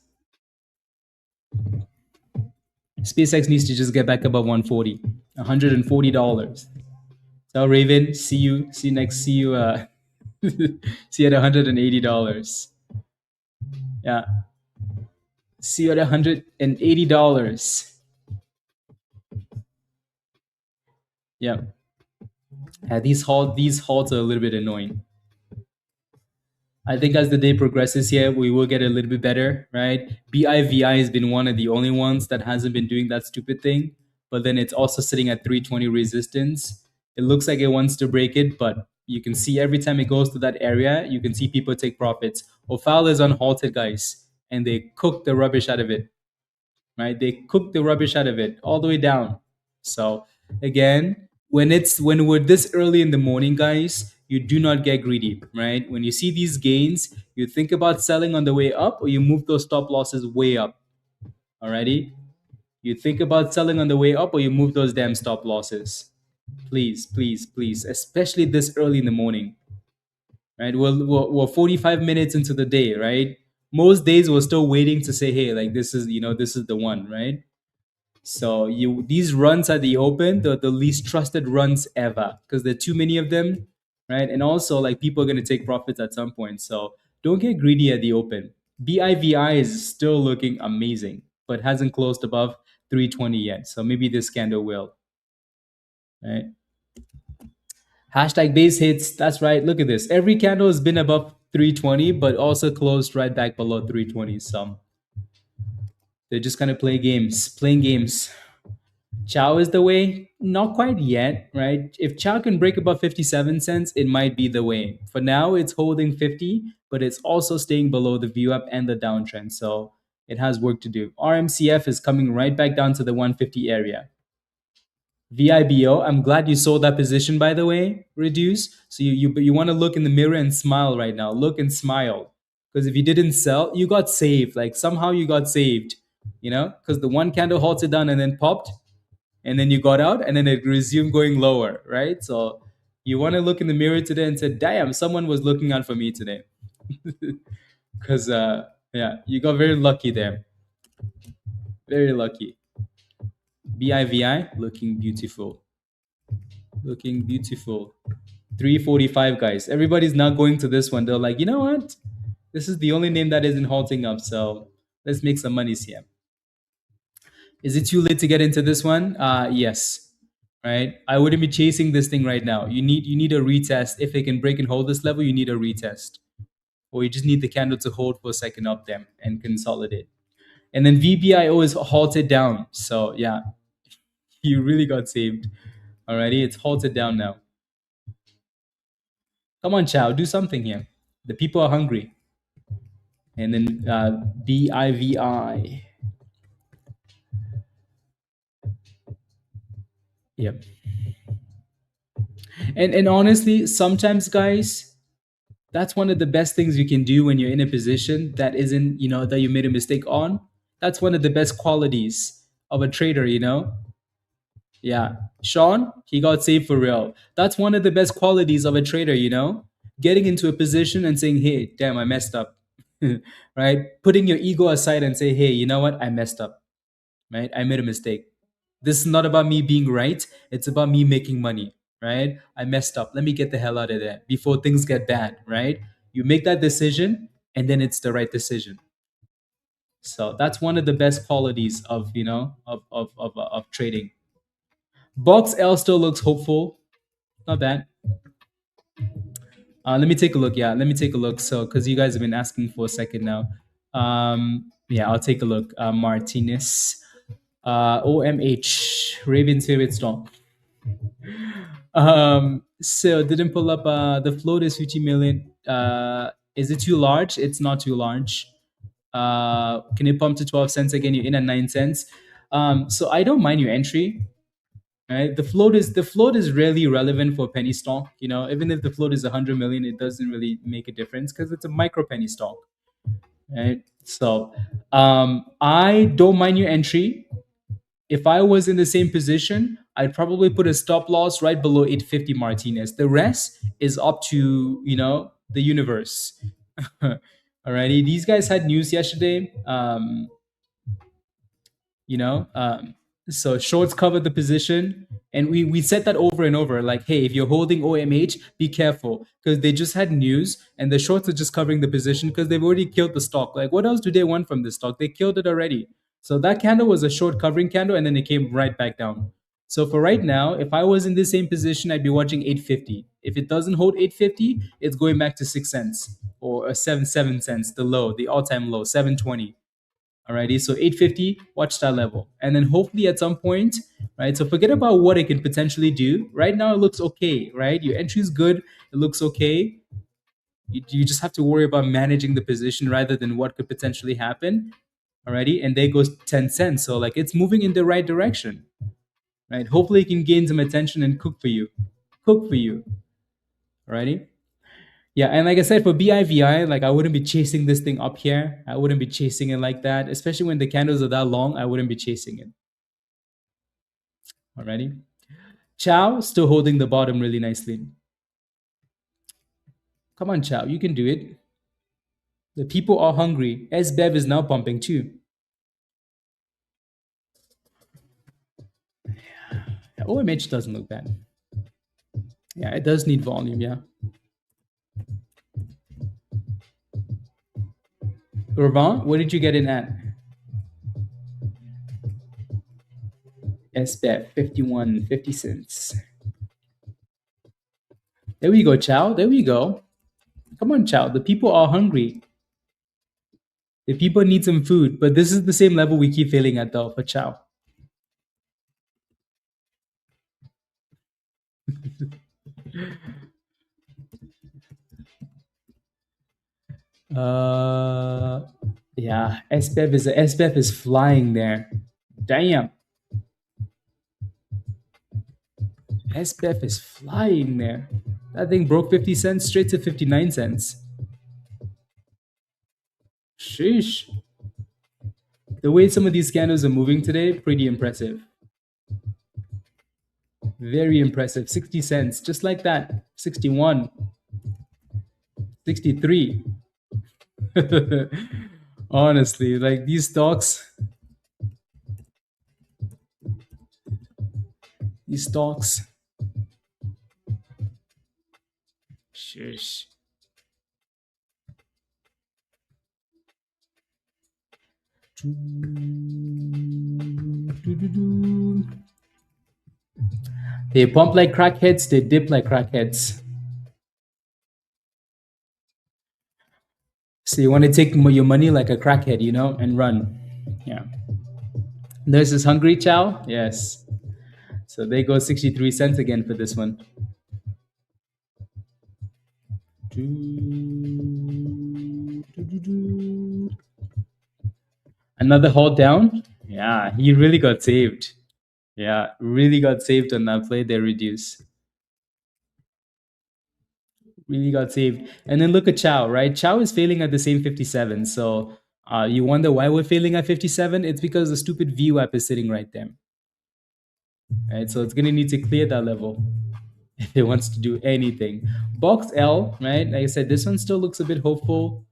SpaceX needs to just get back above 140. $140. So Raven, see you next. See you see you at $180. Yeah. See you at $180. Yeah. These halts are a little bit annoying. I think as the day progresses here, we will get a little bit better, right? BIVI has been one of the only ones that hasn't been doing that stupid thing, but then it's also sitting at 320 resistance. It looks like it wants to break it, but you can see every time it goes to that area, you can see people take profits. OFAL is unhalted, guys, and they cook the rubbish out of it. right? They cook the rubbish out of it all the way down. So again, when we're this early in the morning, guys, you do not get greedy, right? When you see these gains, you think about selling on the way up, or you move those stop losses way up. Alrighty, you think about selling on the way up, or you move those damn stop losses. Please, please, please, especially this early in the morning, right? We're 45 minutes into the day, right? Most days we're still waiting to say, hey, like this is, this is the one, right? So these runs at the open, the least trusted runs ever, because there are too many of them, right? And also, like, people are going to take profits at some point. So don't get greedy at the open. BIVI is still looking amazing, but hasn't closed above 320 yet. So maybe this candle will, right? Hashtag base hits. That's right. Look at this. Every candle has been above 320, but also closed right back below 320. So they're just gonna playing games. CHOW is the way? Not quite yet, right? If CHOW can break above 57 cents, it might be the way. For now, it's holding 50, but it's also staying below the view up and the downtrend. So it has work to do. RMCF is coming right back down to the 150 area. VIBO, I'm glad you sold that position, by the way, reduce. So you want to look in the mirror and smile right now. Look and smile. Because if you didn't sell, you got saved. Like somehow you got saved, because the one candle halted down and then popped, and then you got out and then it resumed going lower, right? So you want to look in the mirror today and say, damn, someone was looking out for me today. Because, yeah, you got very lucky there. Very lucky. BIVI, looking beautiful. Looking beautiful. 345, guys. Everybody's not going to this one. They're like, you know what? This is the only name that isn't halting up. So let's make some monies here. Is it too late to get into this one? Yes. Right. I wouldn't be chasing this thing right now. You need a retest. If it can break and hold this level, you need a retest. Or you just need the candle to hold for a second up there and consolidate. And then VBIO is halted down. So yeah, you really got saved. Alrighty, it's halted down now. Come on, Chow, do something here. The people are hungry. And then BIVI. Yep. And honestly, sometimes, guys, that's one of the best things you can do when you're in a position that isn't, that you made a mistake on. That's one of the best qualities of a trader. Yeah. Sean, he got saved for real. That's one of the best qualities of a trader. Getting into a position and saying, hey, damn, I messed up. Right? Putting your ego aside and say, hey, you know what? I messed up. Right? I made a mistake. This is not about me being right. It's about me making money. Right? I messed up. Let me get the hell out of there before things get bad. Right? You make that decision and then it's the right decision. So that's one of the best qualities of, of trading. BOXL still looks hopeful. Not bad. Let me take a look. Yeah, let me take a look. So, because you guys have been asking for a second now. Yeah, I'll take a look. Martinez, OMH, Ravens favorite stock. So didn't pull up. The float is 50 million. Is it too large? It's not too large. Can you pump to 12 cents again? You're in at 9 cents. So I don't mind your entry. Right? The float is really relevant for penny stock. Even if the float is 100 million, it doesn't really make a difference because it's a micro penny stock. Right? So I don't mind your entry. If I was in the same position, I'd probably put a stop loss right below 850 Martinez. The rest is up to the universe. Alrighty, these guys had news yesterday. So shorts covered the position, and we said that over and over, like, hey, if you're holding OMH, be careful, because they just had news and the shorts are just covering the position because they've already killed the stock. Like, what else do they want from the stock? They killed it already. So that candle was a short covering candle, and then it came right back down. So for right now, if I was in the same position, I'd be watching 850. If it doesn't hold 850, it's going back to 6 cents or 7 cents, the low, the all-time low, 720. Alrighty, so 850, watch that level. And then hopefully at some point, right? So forget about what it can potentially do. Right now it looks okay, right? Your entry is good, it looks okay. You just have to worry about managing the position rather than what could potentially happen. already, and there goes 10 cents. So like it's moving in the right direction, right? Hopefully it can gain some attention and cook for you. Cook for you. Alrighty. Yeah, and like I said, for BIVI, like I wouldn't be chasing this thing up here. I wouldn't be chasing it like that, especially when the candles are that long. I wouldn't be chasing it. Alrighty. Chow still holding the bottom really nicely. Come on, Chow, you can do it. The people are hungry. SBEV is now pumping too. Yeah, OMH doesn't look bad. Yeah, it does need volume, yeah. Ravon, what did you get in at? SBEV, 51, 50 cents. There we go, Chow. There we go. Come on, Chow. The people are hungry. The people need some food, but this is the same level we keep failing at though for Chow. Uh, yeah, SBEF is flying there. Damn, SBEF is flying there. That thing broke 50 cents straight to 59 cents. Sheesh. The way some of these candles are moving today, pretty impressive. Very impressive. 60 cents, just like that. 61, 63. Honestly, like these stocks, sheesh. They pump like crackheads, they dip like crackheads. So you want to take your money like a crackhead, you know, and run. Yeah. Nurse is hungry, Chow? Yes. So they go 63 cents again for this one. Another hold down? Yeah, he really got saved. Yeah, really got saved on that play. They reduce. Really got saved. And then look at Chow, right? Chow is failing at the same 57. So you wonder why we're failing at 57? It's because the stupid VWAP is sitting right there. Right? So it's going to need to clear that level if it wants to do anything. BOXL, right? Like I said, this one still looks a bit hopeful.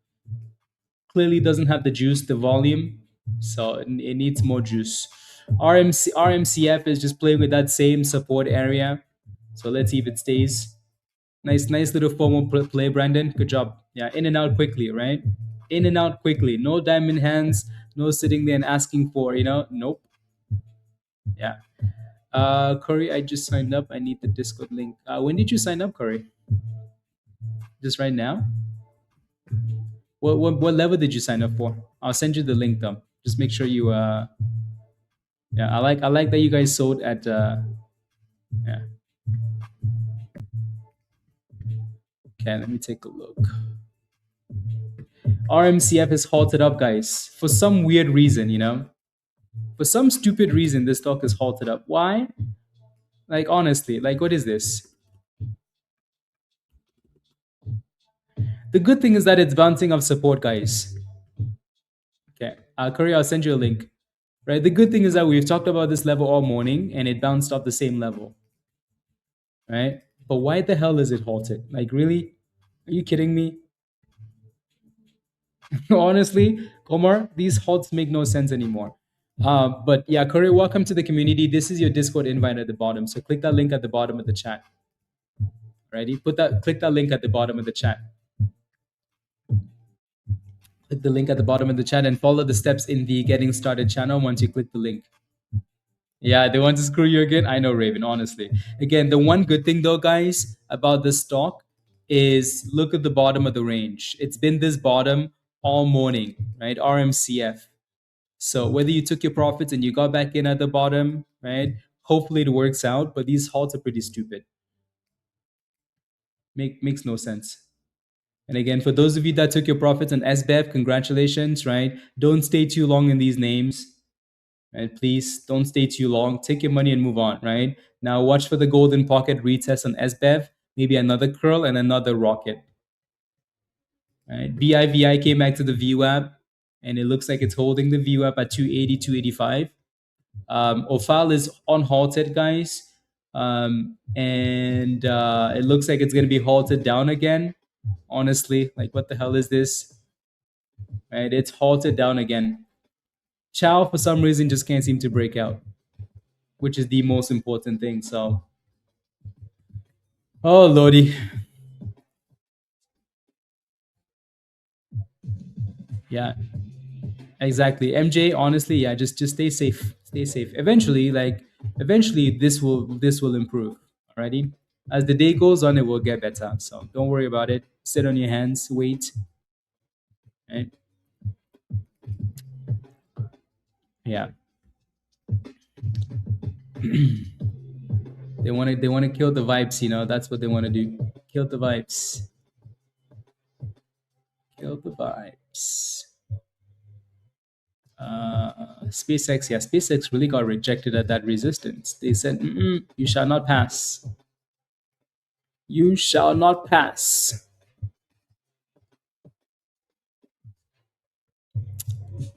Clearly doesn't have the juice, the volume. So it needs more juice. RMCF is just playing with that same support area. So let's see if it stays. Nice little formal play, Brandon. Good job. Yeah, in and out quickly, right? In and out quickly. No diamond hands. No sitting there and asking for, nope. Yeah. Corey, I just signed up. I need the Discord link. When did you sign up, Corey? Just right now? What level did you sign up for? I'll send you the link though. Just make sure you yeah, I like that you guys sold at yeah. Okay, let me take a look. RMCF is halted up, guys, for some weird reason, For some stupid reason, this stock is halted up. Why? Like, honestly, like, what is this? The good thing is that it's bouncing off support, guys. Okay, Curry, I'll send you a link. Right, the good thing is that we've talked about this level all morning, and it bounced off the same level. Right? But why the hell is it halted? Like, really? Are you kidding me? Honestly, Komar, these halts make no sense anymore. But yeah, Curry, welcome to the community. This is your Discord invite at the bottom. So click that link at the bottom of the chat. Ready? Click that link at the bottom of the chat. Click the link at the bottom of the chat and follow the steps in the getting started channel once you click the link. Yeah, they want to screw you again. I know, Raven, honestly. Again, the one good thing though, guys, about this stock is look at the bottom of the range. It's been this bottom all morning, right? RMCF. So whether you took your profits and you got back in at the bottom, right? Hopefully it works out, but these halts are pretty stupid. Makes no sense. And again, for those of you that took your profits on SBEV, congratulations, right? Don't stay too long in these names, right? Please don't stay too long. Take your money and move on, right? Now watch for the golden pocket retest on SBEV, maybe another curl and another rocket, right? BIVI came back to the VWAP, and it looks like it's holding the VWAP at 280, 285. OFAL is on halted, guys. And it looks like it's going to be halted down again. Honestly, like, what the hell is this? Right? It's halted down again. CHOW, for some reason, just can't seem to break out, which is the most important thing. So, oh, Lordy. Yeah, exactly. MJ, honestly, yeah, just stay safe. Stay safe. Eventually this will improve. Alrighty. As the day goes on, it will get better. So don't worry about it. Sit on your hands, wait. Right? Yeah. They wanna kill the vibes, that's what they wanna do. Kill the vibes. Kill the vibes. SpaceX, yeah, SpaceX really got rejected at that resistance. They said, you shall not pass. You shall not pass.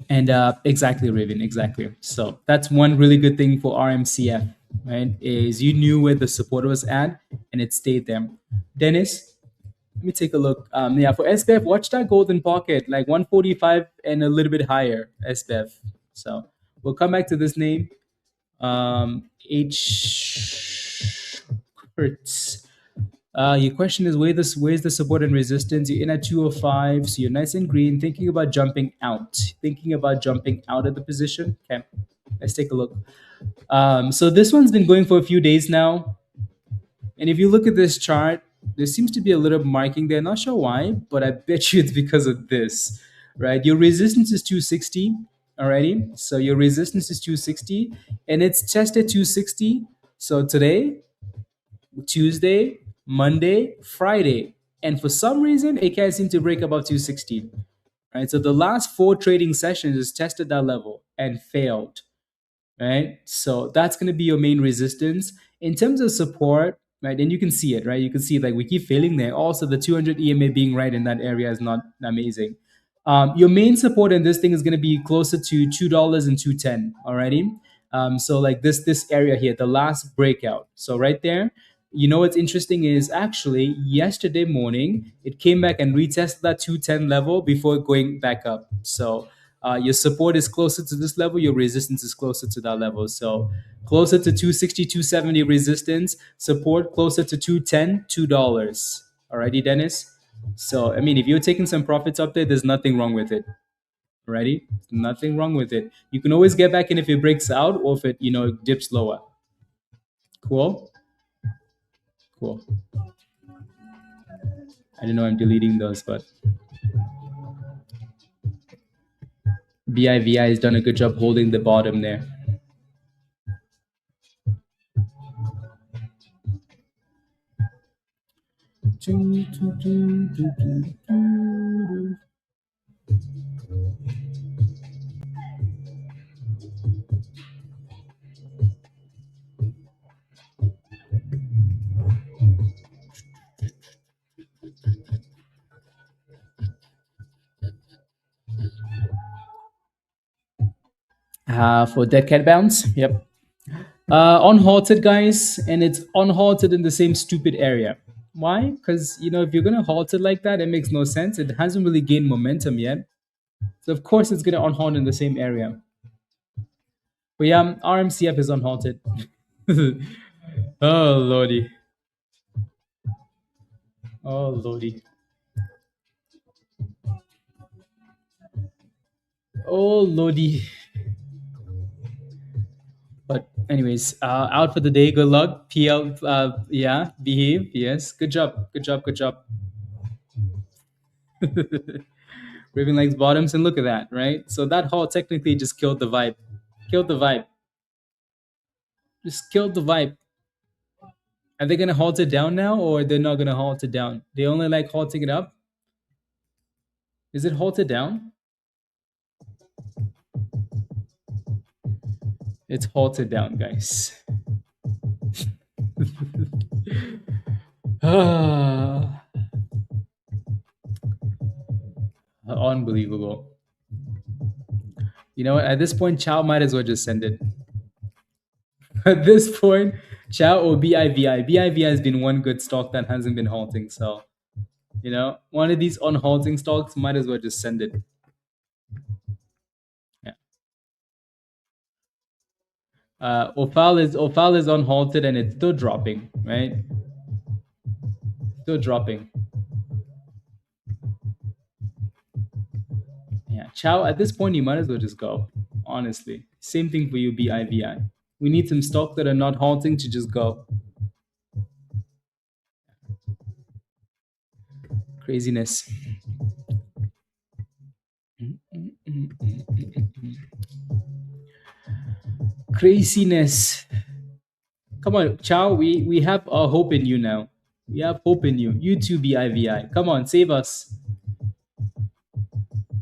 And exactly, Raven, exactly. So that's one really good thing for RMCF, right? Is you knew where the support was at and it stayed there. Dennis, let me take a look. Yeah, for SBEF, watch that golden pocket, like 145 and a little bit higher, SBEF. So we'll come back to this name. H. Kurtz. Your question is where's the support and resistance? You're in at 205, so you're nice and green, thinking about jumping out. Thinking about jumping out of the position. Okay, let's take a look. So this one's been going for a few days now. And if you look at this chart, there seems to be a little marking there. Not sure why, but I bet you it's because of this, right? Your resistance is 260 already. So your resistance is 260 and it's tested 260. So today, Tuesday, Monday, Friday. And for some reason, it can't seem to break above 260. Right. So the last 4 trading sessions has tested that level and failed. Right. So that's going to be your main resistance. In terms of support, right, and you can see it, right? You can see like we keep failing there. Also, the 200 EMA being right in that area is not amazing. Your main support in this thing is going to be closer to $2 and 210 already. So like this area here, the last breakout. So right there, what's interesting is actually yesterday morning it came back and retested that 210 level before going back up. So your support is closer to this level, your resistance is closer to that level. So closer to 260, 270 resistance, support closer to 210, $2. Alrighty, Dennis. So I mean, if you're taking some profits up there, there's nothing wrong with it. Alrighty, nothing wrong with it. You can always get back in if it breaks out or if it dips lower. Cool. Cool. I don't know. I'm deleting those, but BIVI has done a good job holding the bottom there. For dead cat bounce, yep. Unhalted, guys, and it's unhalted in the same stupid area. Why? Because if you're gonna halt it like that, it makes no sense. It hasn't really gained momentum yet, so of course it's gonna unhalt in the same area. But yeah, RMCF is unhalted. Oh lordy. Oh lordy. Oh lordy. But anyways, out for the day. Good luck. PL, yeah, behave. Yes, good job. Good job. Good job. Raven likes bottoms, and look at that, right? So that haul technically just killed the vibe. Killed the vibe. Just killed the vibe. Are they gonna halt it down now, or they're not gonna halt it down? They only like halting it up. Is it halted down? It's halted down, guys. Ah, unbelievable. You know what? At this point, Chow might as well just send it. At this point, Chow or BIVI. BIVI has been one good stock that hasn't been halting. So, one of these unhalting stocks might as well just send it. Yeah. OFAL is unhalted and it's still dropping, right? Still dropping. Yeah. Chow, at this point, you might as well just go. Honestly. Same thing for you, BIVI. We need some stock that are not halting to just go. Craziness. Craziness. Come on, Chow, we have a hope in you now. We have hope in you. You too, BIVI. Come on, save us.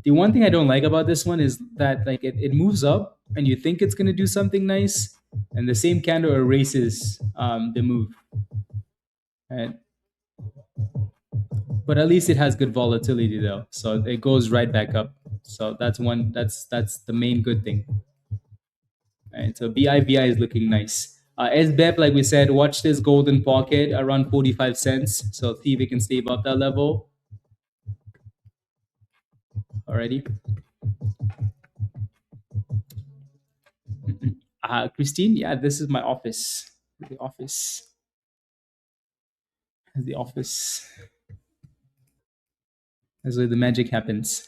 The one thing I don't like about this one is that like it moves up and you think it's gonna do something nice, and the same candle erases the move. Right? But at least it has good volatility though. So it goes right back up. So that's the main good thing. Right? So BIVI is looking nice. SBEP, like we said, watch this golden pocket around 45 cents. So see if it can stay above that level. Alrighty. Christine, yeah, this is my office. The office. The office. That's where the magic happens.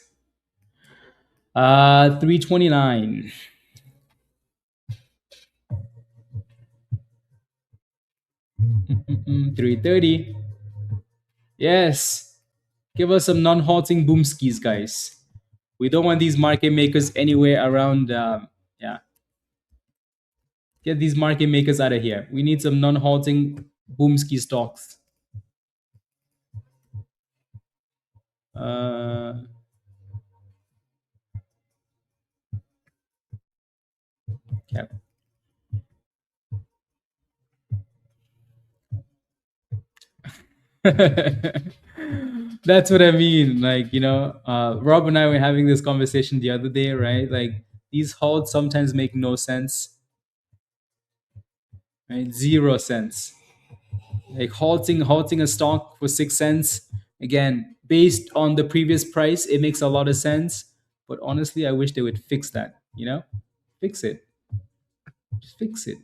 329. 330. Yes. Give us some non-halting boom skis, guys. We don't want these market makers anywhere around. Yeah. Get these market makers out of here. We need some non-halting boom ski stocks. Okay. That's what I mean. Like, Rob and I were having this conversation the other day, right? Like, these halts sometimes make no sense, right? 0 cents. Like halting a stock for 6 cents. Again, based on the previous price, it makes a lot of sense. But honestly, I wish they would fix that. Fix it. Just fix it.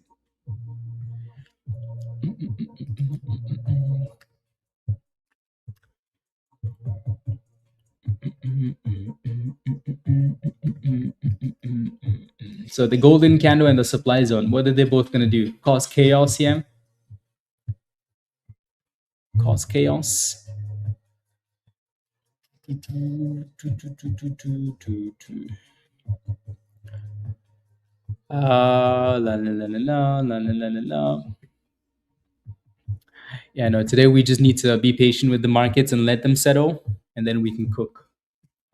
So the golden candle and the supply zone, what are they both going to do? Cause chaos here? Cause chaos? Yeah, no, today we just need to be patient with the markets and let them settle, and then we can cook.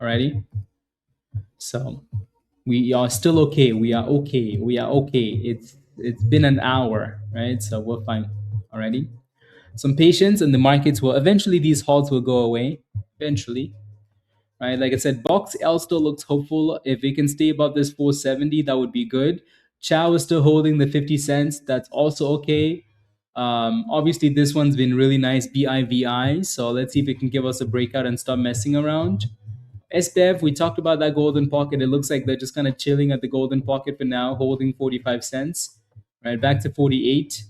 Alrighty? So we are still okay. We are okay. We are okay. It's been an hour, right? So we're fine. Alrighty? Some patience, and the markets will eventually, these halts will go away. Eventually. Right? Like I said, BOXL still looks hopeful. If it can stay above this 470, that would be good. CHOW is still holding the 50 cents. That's also okay. Obviously, this one's been really nice, BIVI. So let's see if it can give us a breakout and stop messing around. SPF, we talked about that golden pocket. It looks like they're just kind of chilling at the golden pocket for now, holding 45 cents. Right, back to 48.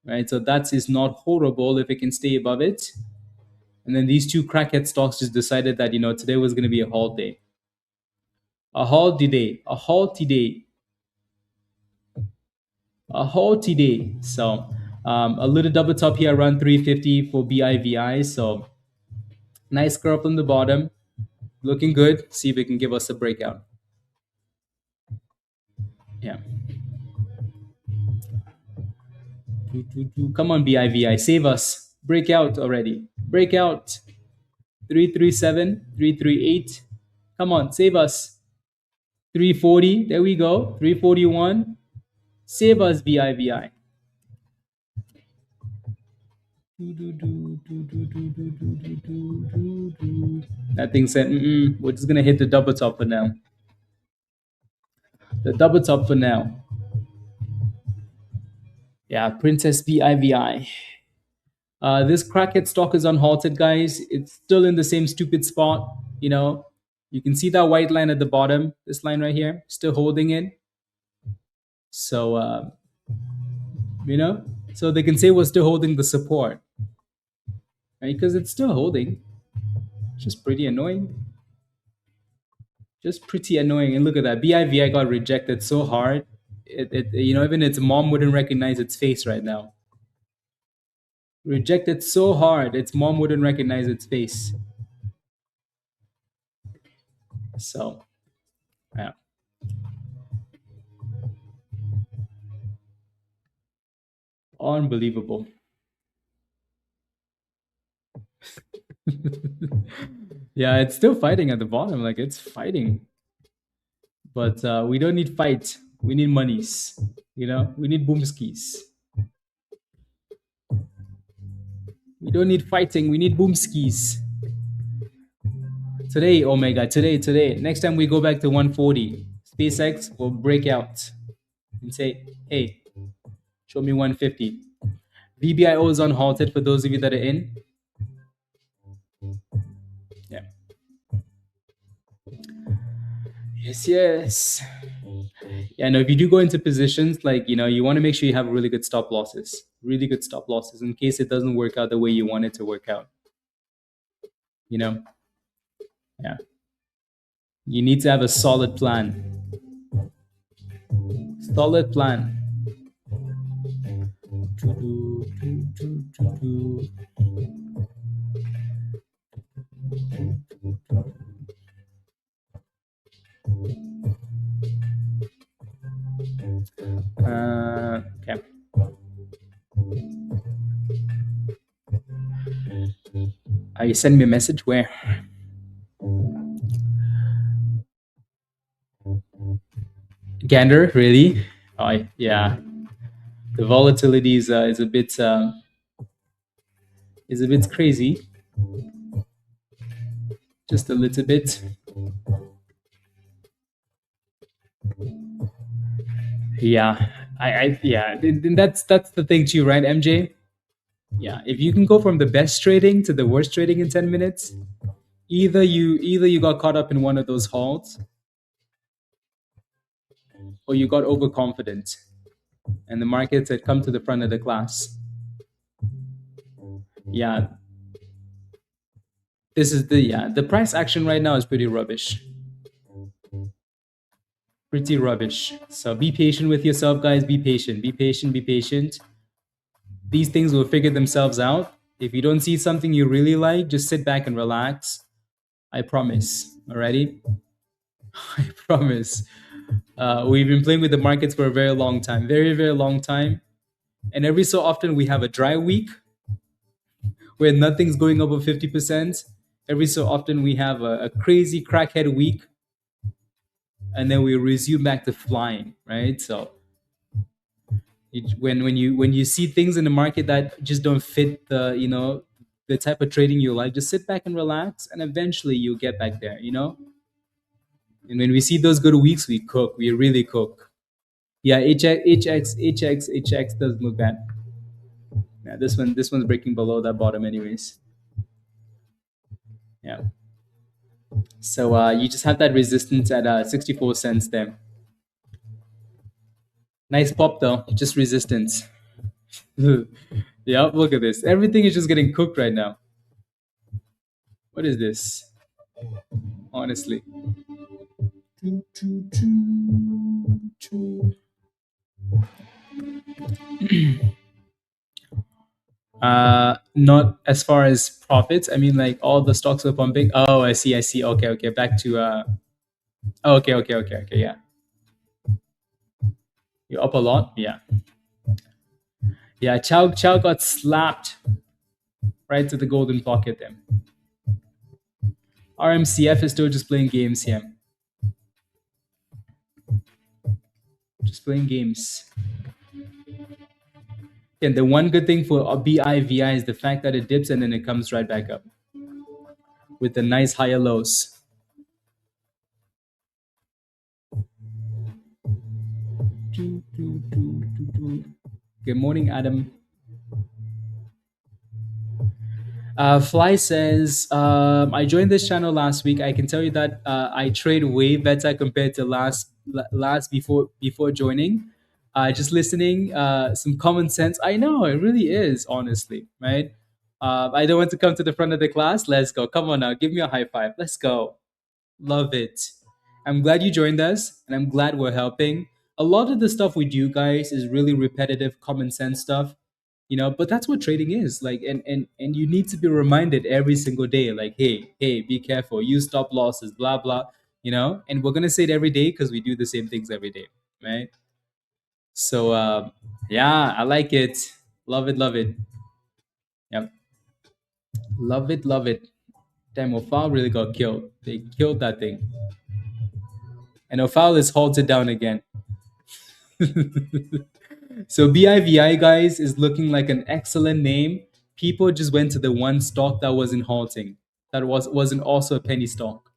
Right, so that is not horrible if it can stay above it. And then these two crackhead stocks just decided that, today was going to be a halt day. A halt day. A halt day. A halt day. So a little double top here around 350 for BIVI. So nice curve from the bottom. Looking good. See if it can give us a breakout. Yeah. Come on, BIVI. Save us. Break out already. Break out. 337, 338. Come on, save us. 340. There we go. 341. Save us, VIVI. That thing said, we're just gonna hit the double top for now. The double top for now. Yeah, Princess VIVI. This crackhead stock is unhalted, guys. It's still in the same stupid spot. You know, you can see that white line at the bottom. This line right here, still holding it. So, you know, so they can say we're still holding the support, right? Because it's still holding. Just pretty annoying. Just pretty annoying. And look at that. BIVI got rejected so hard. You know, even its mom wouldn't recognize its face right now. Rejected so hard, its mom wouldn't recognize its face. So, yeah. Unbelievable. Yeah, it's still fighting at the bottom. Like, it's fighting. But we don't need fight. We need monies. You know, we need boomskis. We don't need fighting. We need boomskis. Today, oh my God, today. Next time we go back to 140, SpaceX will break out and say, hey, show me 150. VBIO is unhalted for those of you that are in. Yeah. Yes. Yeah, no, if you do go into positions, like, you know, you want to make sure you have really good stop losses. Really good stop losses in case it doesn't work out the way you want it to work out. You know? Yeah. You need to have a solid plan. Solid plan. Okay. You send me a message where? Gander, really? Oh, yeah. The volatility is a bit crazy. Just a little bit. Yeah, yeah. That's the thing too, right, MJ? Yeah, if you can go from the best trading to the worst trading in 10 minutes, either you got caught up in one of those halts, or you got overconfident, and the markets had come to the front of the class. Yeah, this is the price action right now is pretty rubbish. Pretty rubbish. So be patient with yourself, guys. Be patient. Be patient. Be patient. These things will figure themselves out. If you don't see something you really like, just sit back and relax. I promise. Alrighty? I promise. We've been playing with the markets for a very long time. Very, very long time. And every so often we have a dry week where nothing's going over 50%. Every so often we have a crazy crackhead week. And then we resume back to flying, right? So when you see things in the market that just don't fit the type of trading you like, just sit back and relax, and eventually you'll get back there, you know. And when we see those good weeks, we cook. We really cook. Yeah, HX doesn't look bad. Yeah, this one's breaking below that bottom, anyways. Yeah. So you just have that resistance at 64 cents there. Nice pop though, just resistance. Yeah, look at this. Everything is just getting cooked right now. What is this? Honestly. Not as far as profits. I mean, like all the stocks are pumping. Oh, I see. Okay. Back to okay. Yeah. You're up a lot. Yeah. Yeah. CHOW got slapped right to the golden pocket there. RMCF is still just playing games here. Just playing games. And the one good thing for BIVI is the fact that it dips and then it comes right back up with the nice higher lows. Good morning, Adam. Fly says, I joined this channel last week. I can tell you that I trade way better compared to last before joining. Just listening, some common sense. I know it really is, honestly, right? I don't want to come to the front of the class. Let's go. Come on now, give me a high five. Let's go. Love it. I'm glad you joined us, and I'm glad we're helping. A lot of the stuff we do, guys, is really repetitive, common sense stuff, but that's what trading is like. And you need to be reminded every single day, like, hey, be careful, use stop losses, blah blah. And we're gonna say it every day because we do the same things every day, right? So yeah, I like it. Love it, love it. Yep. Love it. Damn, OFAL really got killed. They killed that thing. And OFAL is halted down again. So BIVI, guys, is looking like an excellent name. People just went to the one stock that wasn't halting, that wasn't also a penny stock,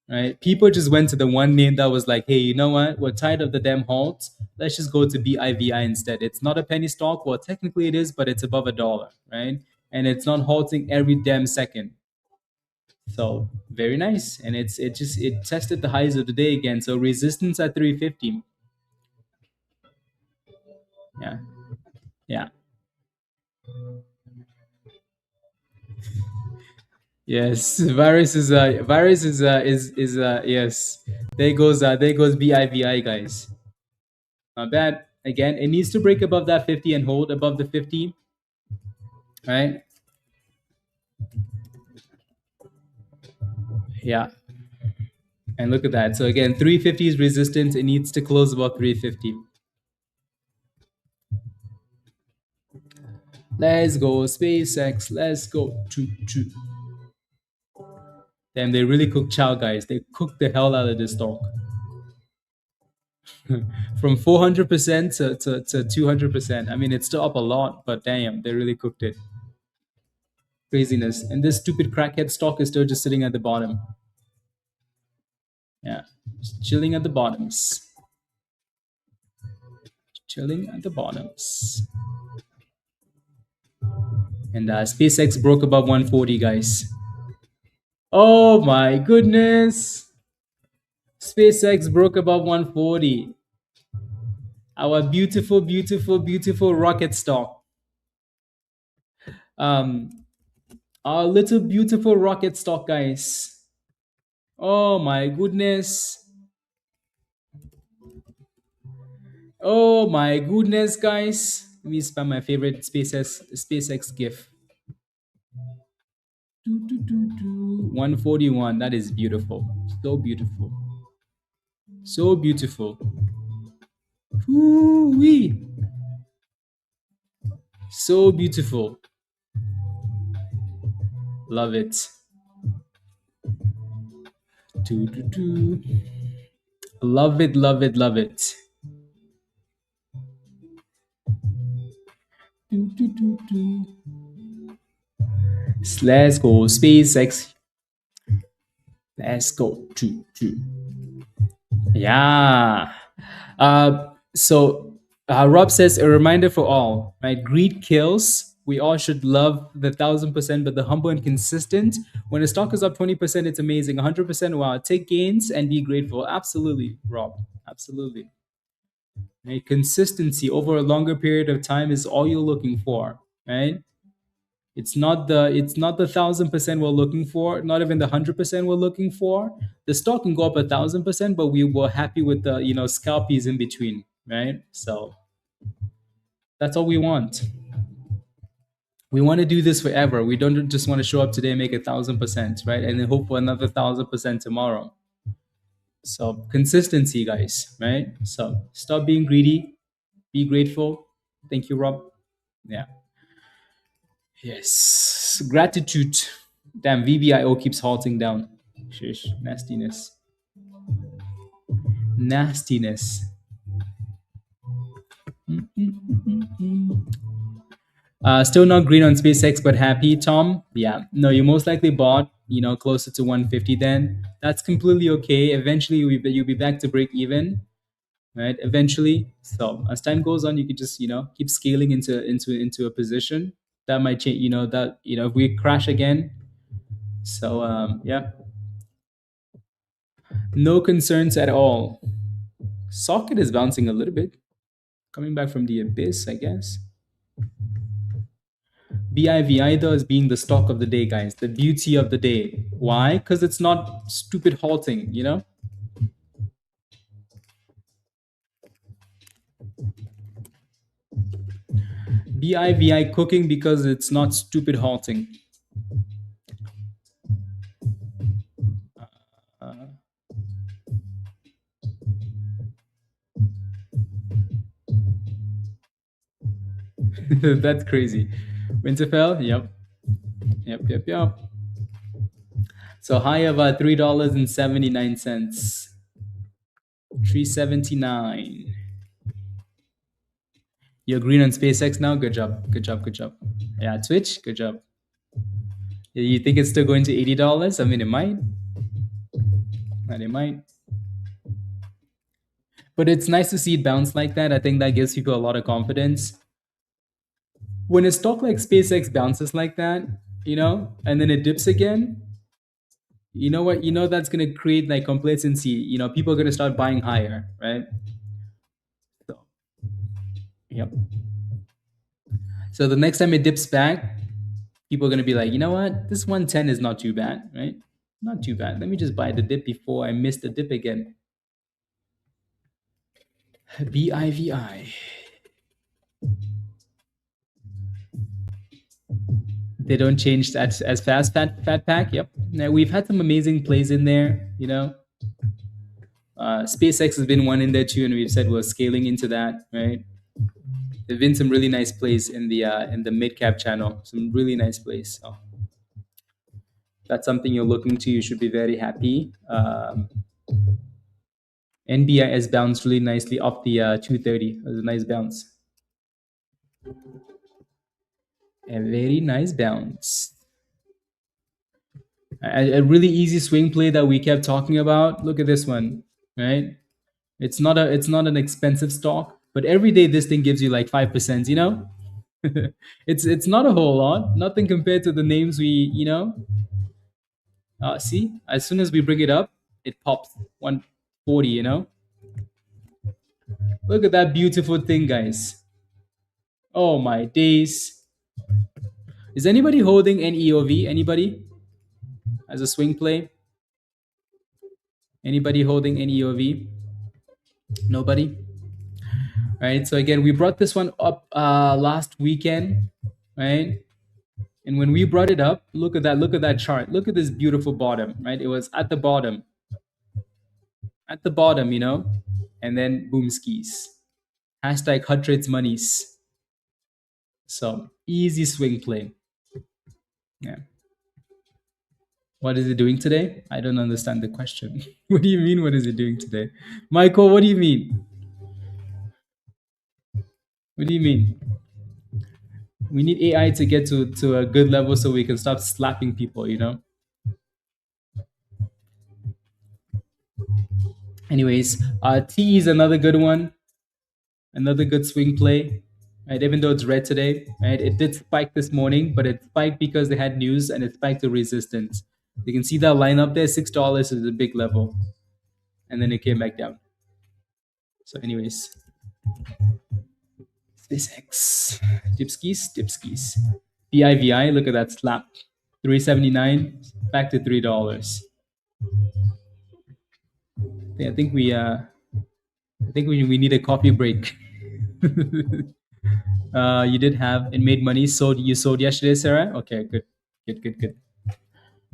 right? People just went to the one name that was like, hey, you know what? We're tired of the damn halts. Let's just go to BIVI instead. It's not a penny stock. Well, technically it is, but it's above $1, right? And it's not halting every damn second. So very nice. And it tested the highs of the day again. So resistance at 350. Yeah. Yeah. Yes, yes. There goes BIVI, guys. Not bad. Again, it needs to break above that 50 and hold above the 50, right? Yeah. And look at that. So again, 350 is resistance. It needs to close above 350. Let's go, SpaceX. Let's go. Choo. Damn, they really cooked CHOW, guys. They cooked the hell out of this stock. From 400% to 200%. I mean, it's still up a lot, but damn, they really cooked it. Craziness. And this stupid crackhead stock is still just sitting at the bottom. Yeah, just chilling at the bottoms. Chilling at the bottoms. And SpaceX broke above 140, guys. Oh my goodness. SpaceX broke above 140. Our beautiful, beautiful, beautiful rocket stock. Our little beautiful rocket stock, guys. Oh my goodness. Oh my goodness, guys. Let me spam my favorite SpaceX GIF. 141. That is beautiful. So beautiful. So beautiful. Woo-wee. So beautiful. Love it. Love it, love it, love it. Let's go, SpaceX. Let's go. Yeah. So Rob says, a reminder for all, right? Greed kills. We all should love the 1,000%, but the humble and consistent. When a stock is up 20%, it's amazing. 100%, wow. Take gains and be grateful. Absolutely, Rob. Absolutely. Right? Consistency over a longer period of time is all you're looking for, right? It's not the 1,000% we're looking for, not even the 100% we're looking for. The stock can go up 1,000%, but we were happy with the scalpies in between, right? So that's all we want. We want to do this forever. We don't just want to show up today and make 1,000%, right? And then hope for another 1,000% tomorrow. So consistency, guys, right? So stop being greedy, be grateful. Thank you, Rob. Yeah. Yes. Gratitude. Damn, VBIO keeps halting down. Shish, nastiness. Nastiness. Still not green on SpaceX, but happy, Tom. Yeah, no, you most likely bought, closer to 150. Then that's completely okay. Eventually, you'll be back to break even, right? Eventually. So as time goes on, you could just keep scaling into a position that might change. If we crash again. So yeah, no concerns at all. Socket is bouncing a little bit, coming back from the abyss, I guess. BIVI though is being the stock of the day, guys. The beauty of the day. Why? Because it's not stupid halting. BIVI cooking because it's not stupid halting. Uh, that's crazy. Winterfell, yep. Yep. So high of $3.79. 379. You're green on SpaceX now? Good job. Good job. Good job. Yeah, Twitch, good job. You think it's still going to $80? I mean, it might. And it might. But it's nice to see it bounce like that. I think that gives people a lot of confidence. When a stock like SpaceX bounces like that, and then it dips again, you know what? That's going to create like complacency. People are going to start buying higher, right? So, yep. So the next time it dips back, people are going to be like, you know what? This 110 is not too bad, right? Not too bad. Let me just buy the dip before I miss the dip again. BIVI. They don't change that as fast. Fat pack. Yep. Now we've had some amazing plays in there. SpaceX has been one in there too, and we've said we're scaling into that. Right. There've been some really nice plays in the mid cap channel. Some really nice plays. So that's something you're looking to. You should be very happy. NBIS bounced really nicely off the 230. It was a nice bounce. A very nice bounce. A really easy swing play that we kept talking about. Look at this one, right? It's not an expensive stock, but every day this thing gives you like 5%. It's not a whole lot, nothing compared to the names see. As soon as we bring it up, it pops 140. Look at that beautiful thing, guys. Oh my days. Is anybody holding NEOV? Anybody as a swing play? Anybody holding NEOV? Nobody. Right. So again, we brought this one up last weekend, right? And when we brought it up, look at that. Look at that chart. Look at this beautiful bottom, right? It was at the bottom, and then boom skis. Hashtag hot trades monies. So easy swing play. Yeah. What is it doing today? I don't understand the question. What do you mean? What is it doing today, Michael? What do you mean? What do you mean? We need AI to get to a good level so we can stop slapping people. Anyways, T is another good one, another good swing play. Right, even though it's red today, right? It did spike this morning, but it spiked because they had news and it spiked to resistance. You can see that line up there. $6 is a big level, and then it came back down. So, anyways, SpaceX, dipskis. BIVI. Look at that slap. 379 back to $3. I think we need a coffee break. You did have it made money. You sold yesterday, Sarah. Okay, good.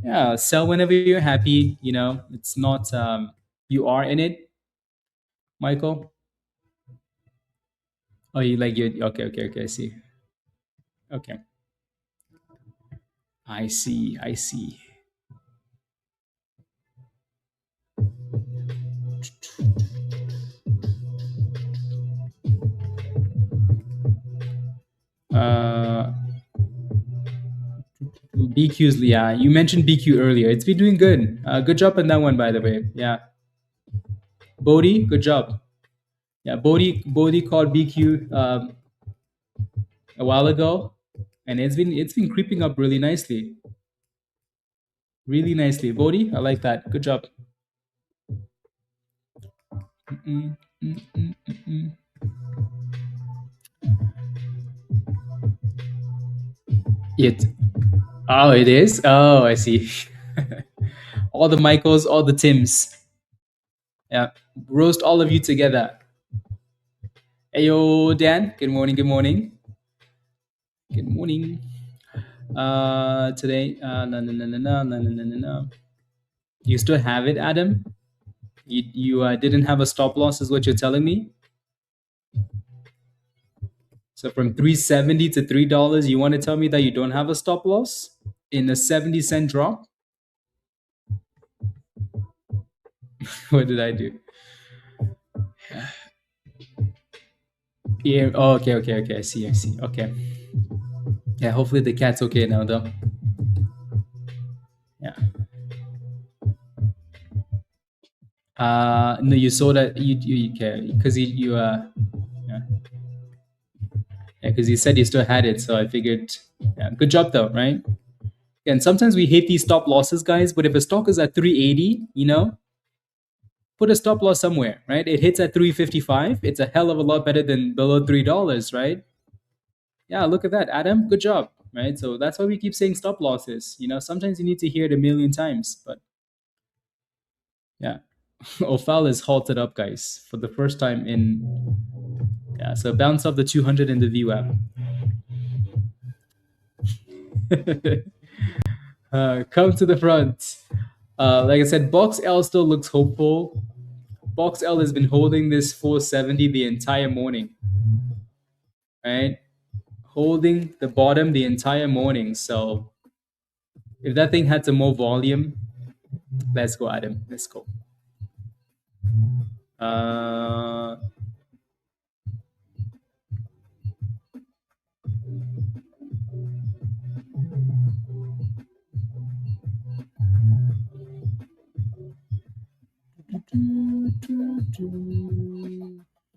Yeah, sell whenever you're happy. It's not you are in it, Michael. Oh, you okay. I see. Okay. I see. I see. Uh, BQ's, yeah. You mentioned BQ earlier. It's been doing good. Good job on that one, by the way. Yeah. Bodhi, good job. Yeah, Bodhi called BQ a while ago, and it's been creeping up really nicely, really nicely. Bodhi, I like that. Good job. Mm, mm, mm, mm, mm. It. Oh, it is. Oh, I see. All the Michaels, all the Tims. Yeah, roast all of you together. Hey, yo, Dan. Good morning. Good morning. Good morning. Today, no, no, no, no, no, no, no, no, no, no. You still have it, Adam? You didn't have a stop loss, is what you're telling me? So from 370 to $3, you want to tell me that you don't have a stop loss in a 70-cent drop? What did I do? Yeah. Oh, okay, okay, okay. I see. I see. Okay. Yeah. Hopefully the cat's okay now, though. Yeah. No, you saw that you okay because yeah, because you said you still had it, so I figured. Yeah. Good job, though, right? And sometimes we hate these stop losses, guys. But if a stock is at 380, put a stop loss somewhere, right? It hits at 355. It's a hell of a lot better than below $3, right? Yeah, look at that, Adam. Good job, right? So that's why we keep saying stop losses. Sometimes you need to hear it a million times, but yeah, OFAL is halted up, guys, for the first time in. Yeah, so bounce off the 200 in the VWAP. Come to the front. Like I said, BOXL still looks hopeful. BOXL has been holding this 470 the entire morning, right? Holding the bottom the entire morning. So if that thing had some more volume, let's go, Adam. Let's go. Uh,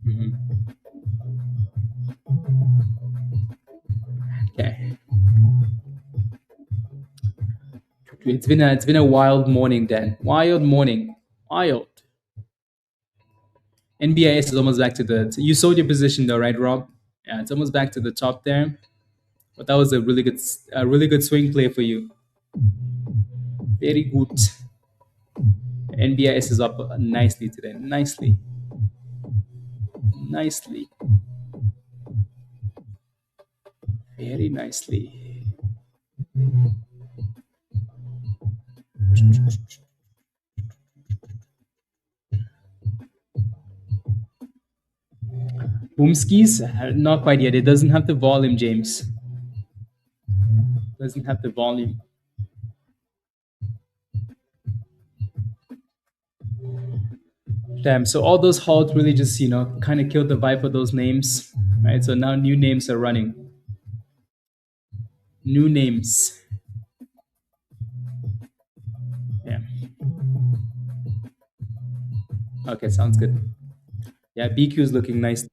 mhm. Okay. It's been a wild morning, Dan. Wild morning. Wild. NBIS is almost back to the. You sold your position though, right, Rob? Yeah, it's almost back to the top there. But that was a really good swing play for you. Very good. NBIS is up nicely today. Nicely. Nicely. Very nicely. Boomskis? Not quite yet. It doesn't have the volume, James. Doesn't have the volume. Damn. So all those halts really just, kind of killed the vibe for those names, right? So now new names are running. New names. Yeah. Okay, sounds good. Yeah, BQ is looking nice.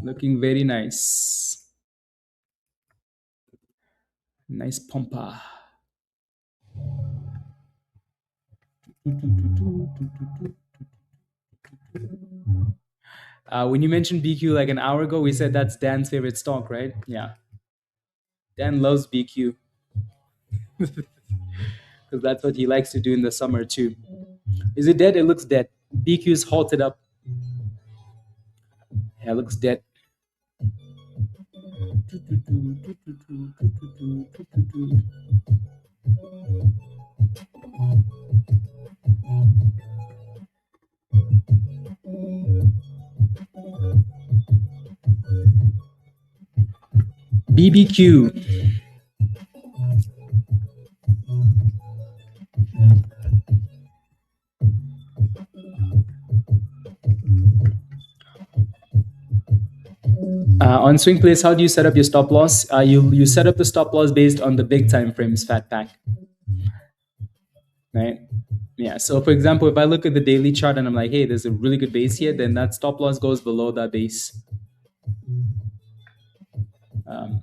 Looking very nice. Nice pumper. When you mentioned BQ like an hour ago, we said that's Dan's favorite stock, right? Yeah. Dan loves BQ because that's what he likes to do in the summer too. Is it dead? It looks dead. BQ's halted up. Yeah, it looks dead. BBQ. On swing plays, how do you set up your stop loss? You set up the stop loss based on the big time frames fat pack, right? Yeah. So for example, if I look at the daily chart and I'm like, hey, there's a really good base here, then that stop loss goes below that base. Um,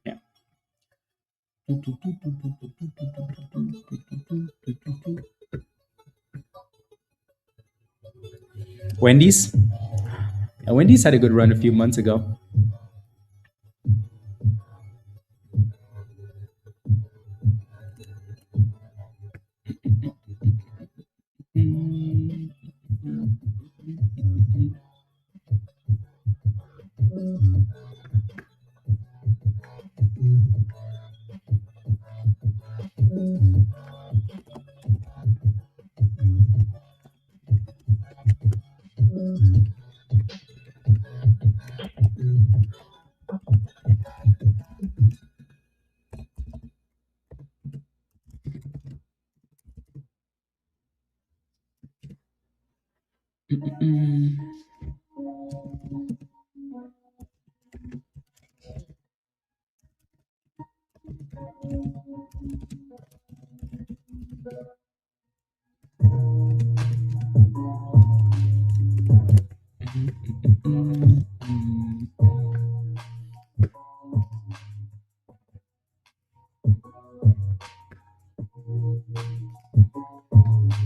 yeah. Wendy's. Yeah, Wendy's had a good run a few months ago.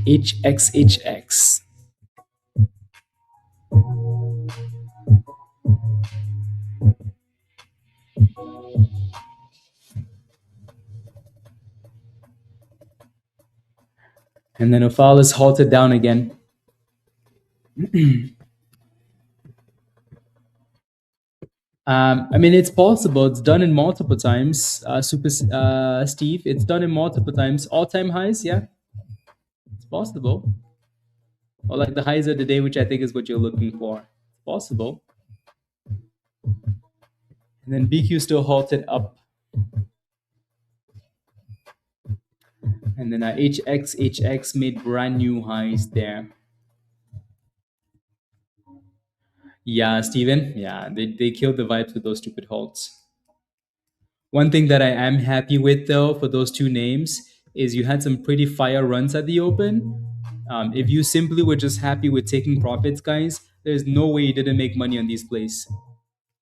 HXHX. And then OFAL is halted down again. I mean, it's possible. It's done in multiple times. Steve, it's done in multiple times. All-time highs, yeah, it's possible. Or like the highs of the day, which I think is what you're looking for. It's possible. And then BQ still halted up. And then HXHX made brand new highs there. Yeah, Steven. Yeah, they killed the vibes with those stupid halts. One thing that I am happy with, though, for those two names is you had some pretty fire runs at the open. If you simply were just happy with taking profits, guys, there's no way you didn't make money on these plays,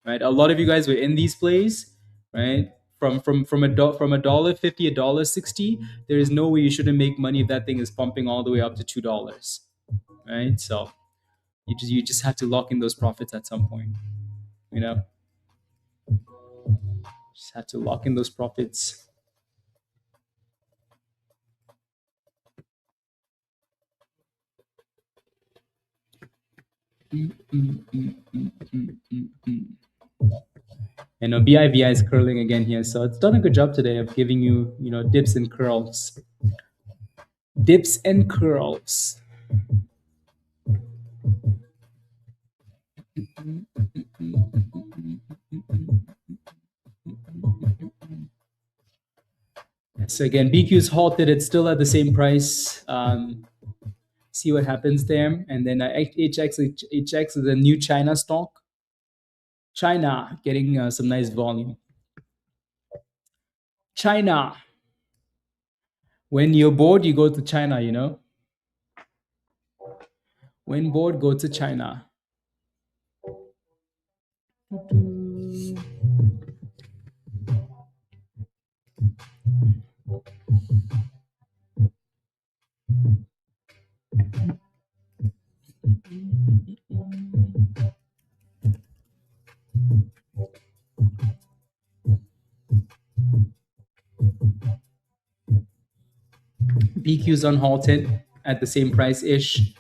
right? A lot of you guys were in these plays, right? From $1.50, $1.60, there is no way you shouldn't make money if that thing is pumping all the way up to $2, right? So you just have to lock in those profits at some point, you know. Just have to lock in those profits. And BIVI is curling again here, so it's done a good job today of giving you, dips and curls. Dips and curls. So again, BQ is halted. It's still at the same price. See what happens there. And then HX is a new China stock. China getting some nice volume. China. When you're bored, you go to China, When bored, go to China. BQ's unhalted at the same price ish.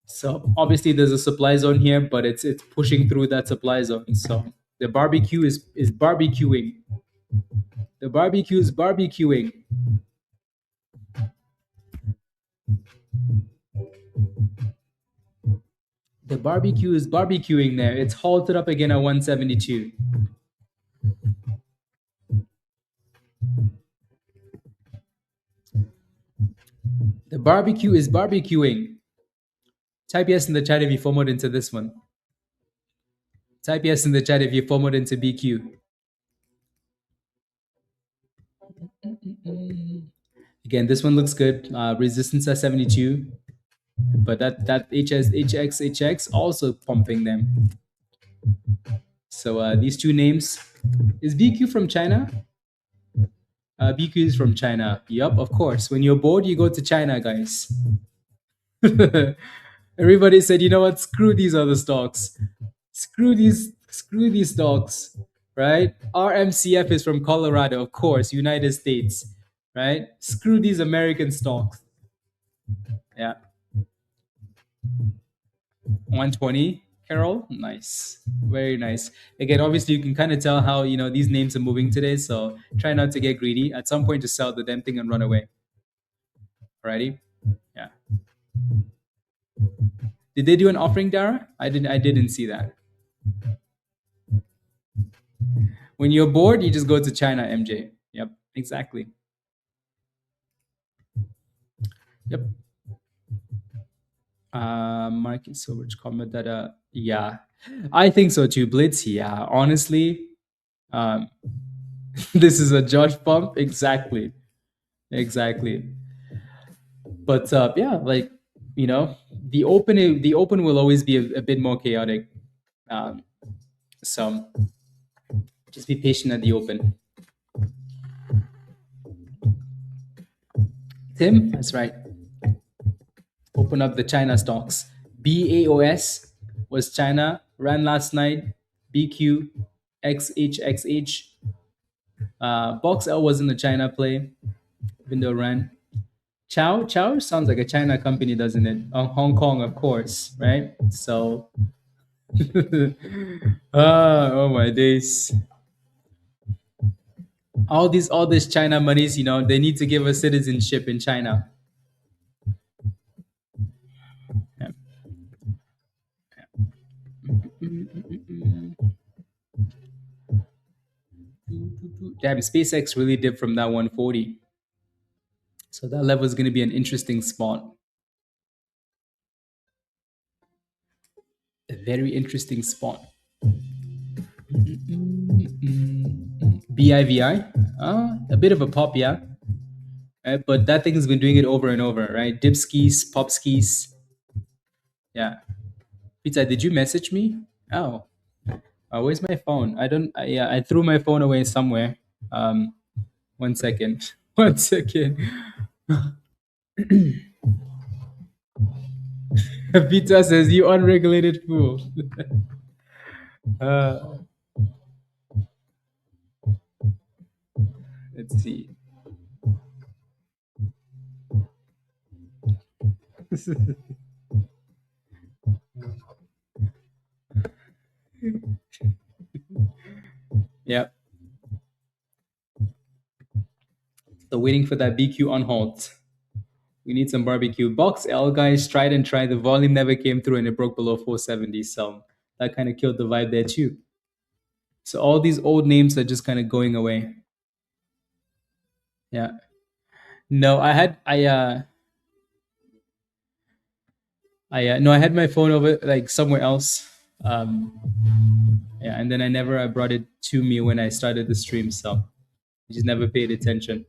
So obviously there's a supply zone here, but it's pushing through that supply zone. So the barbecue is barbecuing. The barbecue is barbecuing. The barbecue is barbecuing there. It's halted up again at 172. The barbecue is barbecuing. Type yes in the chat if you forward into this one. Type yes in the chat if you forward into BQ. Again, this one looks good. Resistance at 72. But that HX also pumping them. So these two names. Is BQ from China? BQ is from China. Yup, of course. When you're bored, you go to China, guys. Everybody said, you know what? Screw these other stocks. Screw these stocks, right? RMCF is from Colorado, of course, United States, right? Screw these American stocks. Yeah. 120, Carol. Nice. Very nice. Again, obviously you can kind of tell how, these names are moving today, so try not to get greedy. At some point, just sell the damn thing and run away. Alrighty? Yeah. Did they do an offering, Dara? I didn't see that. When you're bored, you just go to China, MJ. Yep, exactly. Yep. Market so which comment that yeah. I think so too, Blitz. Yeah, honestly. This is a Josh pump. Exactly. But yeah, like, the open will always be a bit more chaotic. So just be patient at the open. Tim, that's right. Open up the China stocks. BAOS was China, ran last night. BQ, XHXH. BOXL wasn't a China play, even though it ran. CHOW sounds like a China company, doesn't it? Hong Kong, of course, right? So, oh my days. All this China monies, they need to give us citizenship in China. Yeah. Damn, SpaceX really dipped from that 140. So that level is going to be an interesting spot. A very interesting spot. BIVI, a bit of a pop, yeah. But that thing has been doing it over and over, right? Dip skis, pop skis. Yeah. Pizza, did you message me? Oh, where's my phone? I threw my phone away somewhere. 1 second. 1 second. Pizza says, you unregulated fool. Let's see. Yep. So waiting for that BQ on halt. We need some barbecue. BOXL, guys, tried and tried. The volume never came through and it broke below 470. So that kind of killed the vibe there too. So all these old names are just kind of going away. Yeah. No, I had my phone over like somewhere else. Yeah, and then I brought it to me when I started the stream, so I just never paid attention.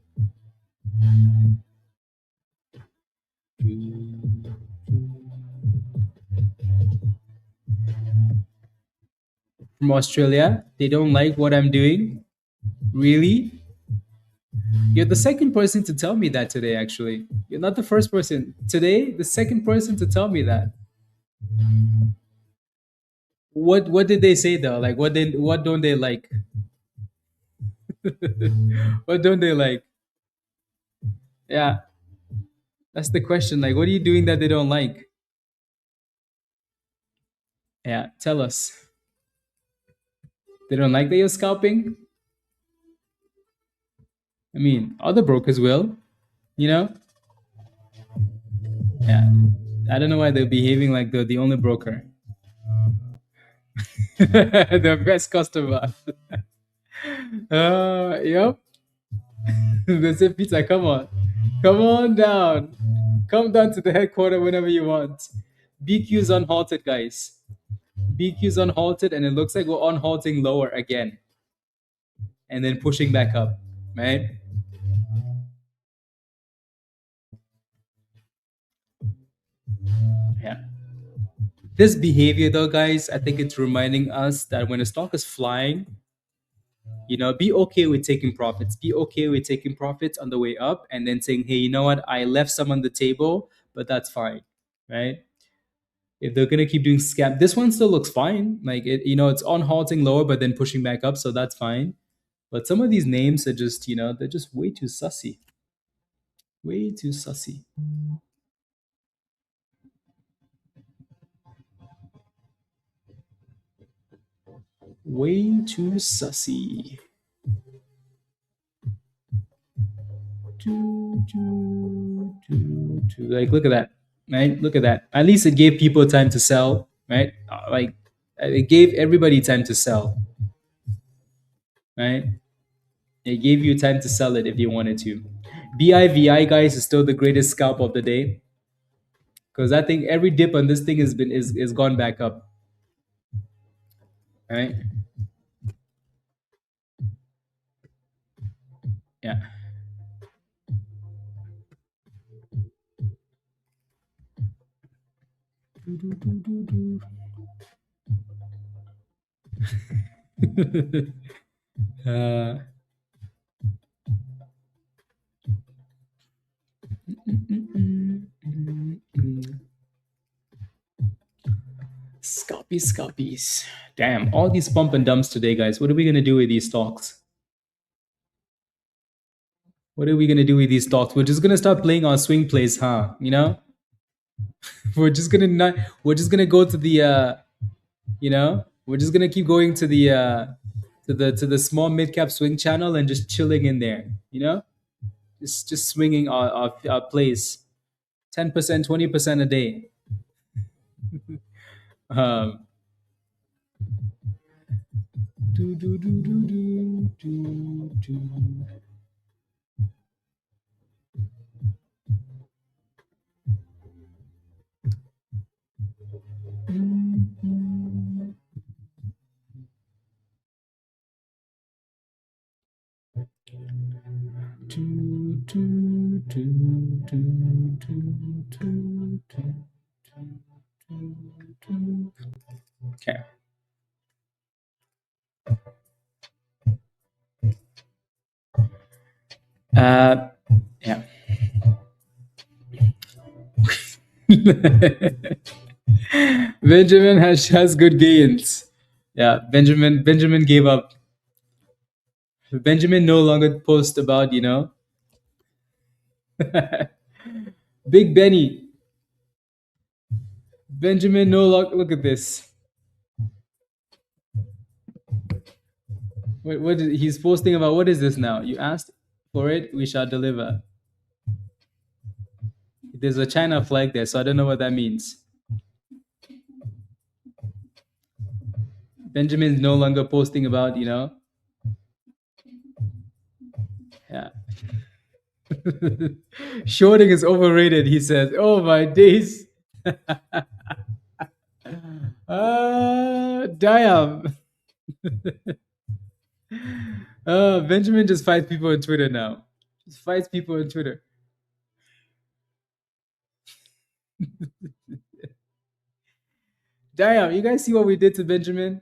From Australia, they don't like what I'm doing. Really? You're the second person to tell me that today, actually. You're not the first person. Today, the second person to tell me that. What did they say though? Like what don't they like? What don't they like? Yeah. That's the question. Like, what are you doing that they don't like? Yeah, tell us. They don't like that you're scalping? I mean, other brokers will, you know? Yeah. I don't know why they're behaving like they're the only broker. The best customer. Yep. They say, Peter, come on. Come on down. Come down to the headquarters whenever you want. BQ's unhalted, guys. BQ's unhalted, and it looks like we're unhalting lower again. And then pushing back up. Right? Yeah. This behavior, though, guys, I think it's reminding us that when a stock is flying, be okay with taking profits. Be okay with taking profits on the way up and then saying, hey, you know what? I left some on the table, but that's fine, right? If they're gonna keep doing scam, this one still looks fine. Like it's on halting lower, but then pushing back up, so that's fine. But some of these names are just, they're just way too sussy. Way too sussy. Way too sussy. Like, look at that, right? Look at that. At least it gave people time to sell, right? Like, it gave everybody time to sell, right? It gave you time to sell it if you wanted to. BIVI, guys, is still the greatest scalp of the day because I think every dip on this thing is gone back up, right? Yeah. uh, Scalpies. Damn, all these pump and dumps today, guys. What are we gonna do with these stocks? What are we gonna do with these stocks? We're just gonna start playing our swing plays, huh? We're just gonna not. We're just gonna go to the. We're just gonna keep going to the to the small mid cap swing channel and just chilling in there. Just swinging our plays, 10%, 20% a day. Um, do, do, do, do, do, do, do. Okay. Yeah. Benjamin has good gains. Yeah, Benjamin gave up. Benjamin no longer posts about Big Benny. Benjamin no longer look at this. He's posting about? What is this now? You asked for it, we shall deliver. There's a China flag there, so I don't know what that means. Benjamin's no longer posting about, yeah. Shorting is overrated, he says. Oh my days. Damn. Benjamin just fights people on Twitter now. Just fights people on Twitter. Damn, you guys see what we did to Benjamin?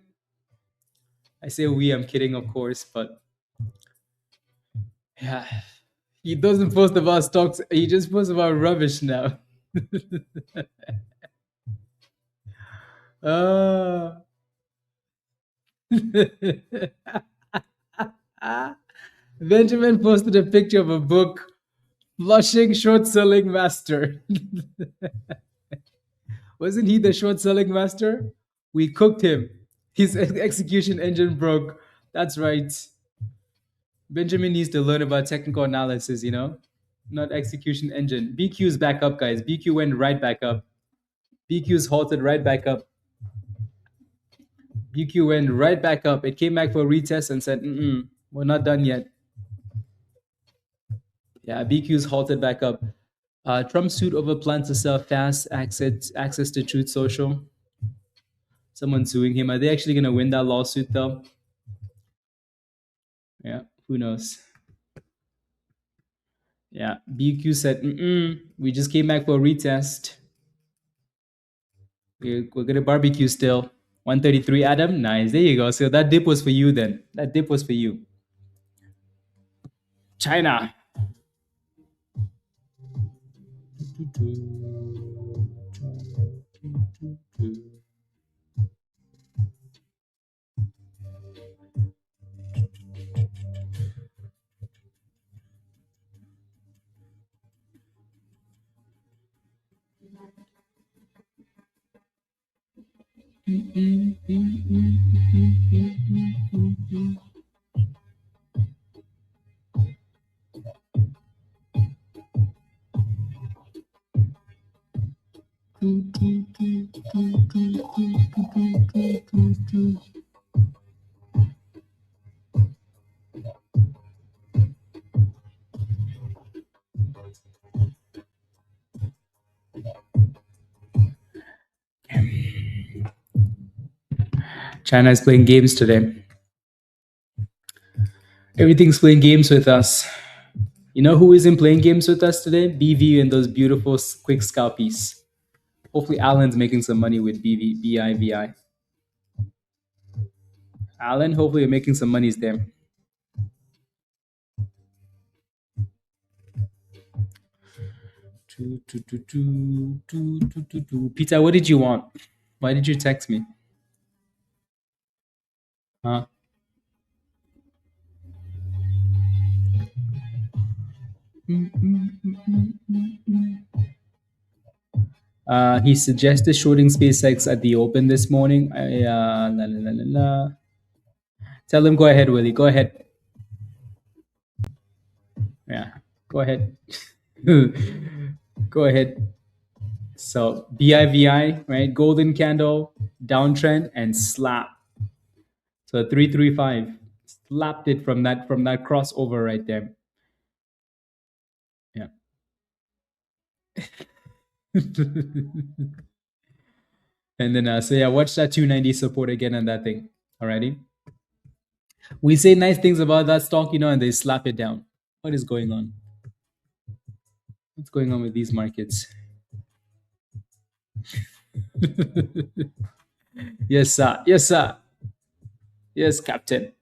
I say we, I'm kidding, of course, but yeah. He doesn't post about stocks, he just posts about rubbish now. Benjamin posted a picture of a book, Flushing Short Selling Master. Wasn't he the short selling master? We cooked him. His execution engine broke. That's right. Benjamin needs to learn about technical analysis, not execution engine. BQ's back up, guys. BQ went right back up. BQ's halted right back up. BQ went right back up. It came back for a retest and said, we're not done yet. Yeah, BQ's halted back up. Trump sued over plan to sell fast access to Truth Social. Someone suing him. Are they actually going to win that lawsuit though? Yeah, who knows? Yeah, BQ said, we just came back for a retest. We're going to barbecue still. 133, Adam. Nice. There you go. So that dip was for you then. That dip was for you. China. China is playing games today. Everything's playing games with us. You know who isn't playing games with us today? BV and those beautiful quick scalpies. Hopefully Alan's making some money with BIVI. Alan, hopefully you're making some monies there. Peter, what did you want? Why did you text me? Huh? He suggested shorting SpaceX at the open this morning. Tell him go ahead, Willie. Go ahead. Yeah, go ahead. Go ahead. So BIVI, right? Golden candle, downtrend, and slap. So 335 slapped it from that crossover right there. Yeah. And then so yeah, watch that 290 support again on that thing. Alrighty. We say nice things about that stock, and they slap it down. What is going on? What's going on with these markets? Yes, sir. Yes, sir. Yes, Captain.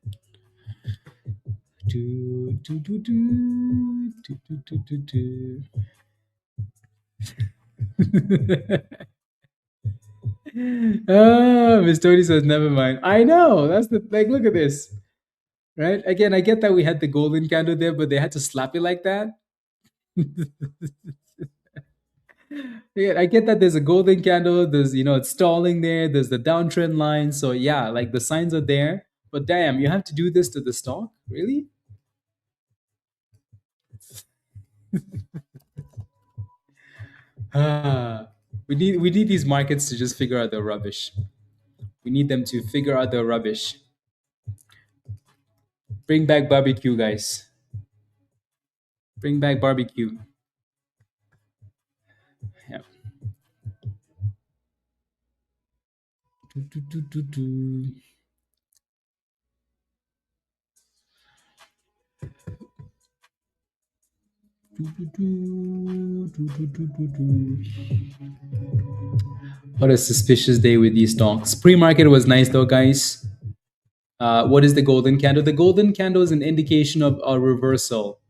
Miss Tony says, never mind. I know. That's look at this. Right? Again, I get that we had the golden candle there, but they had to slap it like that. Yeah, I get that there's a golden candle, there's it's stalling there, there's the downtrend line. So yeah, like the signs are there. But damn, you have to do this to the stock? Really? We need these markets to just figure out their rubbish. We need them to figure out their rubbish. Bring back barbecue, guys. Bring back barbecue. Yeah. What a suspicious day with these stocks. Pre-market was nice though, guys. What is the golden candle? The golden candle is an indication of a reversal.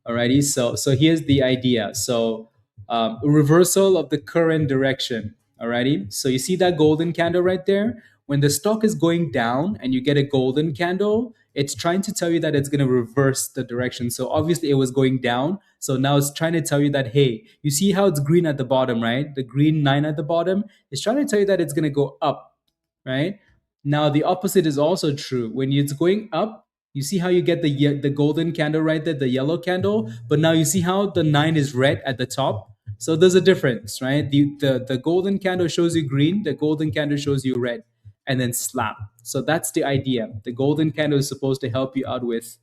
Alrighty, so here's the idea. So a reversal of the current direction. Alrighty, so you see that golden candle right there? When the stock is going down and you get a golden candle, it's trying to tell you that it's going to reverse the direction. So obviously it was going down. So now it's trying to tell you that, hey, you see how it's green at the bottom, right? The green 9 at the bottom is trying to tell you that it's going to go up, right? Now the opposite is also true. When it's going up, you see how you get the golden candle right there, the yellow candle, but now you see how the 9 is red at the top. So there's a difference, right? The golden candle shows you green, the golden candle shows you red. and then slap. So that's the idea. The golden candle is supposed to help you out with,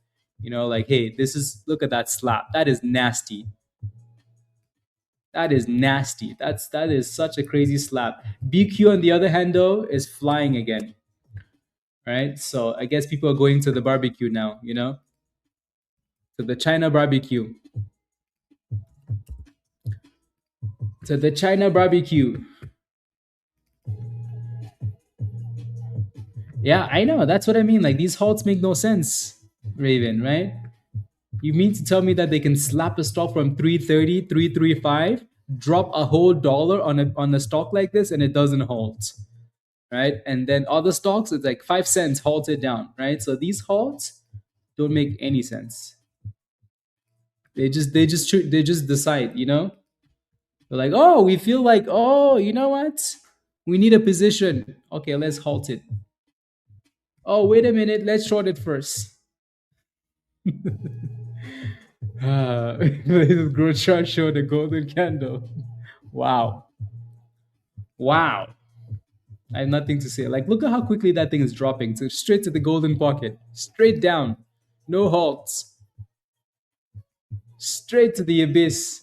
like, hey, this is, look at that slap. That is nasty. That is nasty. That is such a crazy slap. BQ on the other hand though is flying again. Right? So I guess people are going to the barbecue now, To the China barbecue. To the China barbecue. Yeah, I know. That's what I mean. Like these halts make no sense, Raven, right? You mean to tell me that they can slap a stock from 330, 335, drop a whole dollar on a stock like this and it doesn't halt, right? And then other stocks, it's like 5 cents halted down, right? So these halts don't make any sense. They just decide, They're like, oh, we feel like, oh, you know what? We need a position. Okay, let's halt it. Oh, wait a minute, let's short it first. This growth chart showed a golden candle. Wow. Wow. I have nothing to say. Like, look at how quickly that thing is dropping. So straight to the golden pocket. Straight down. No halts. Straight to the abyss.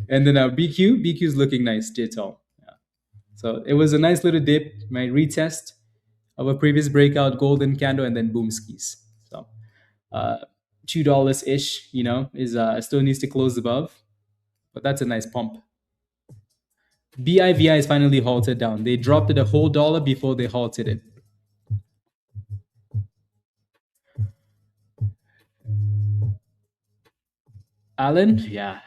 And then our BQ is looking nice, digital. Yeah. So it was a nice little dip, my retest of a previous breakout golden candle, and then boom skis. So uh, $2 ish, is still needs to close above, but that's a nice pump. BIVI is finally halted down. They dropped it a whole dollar before they halted it. Alan, yeah.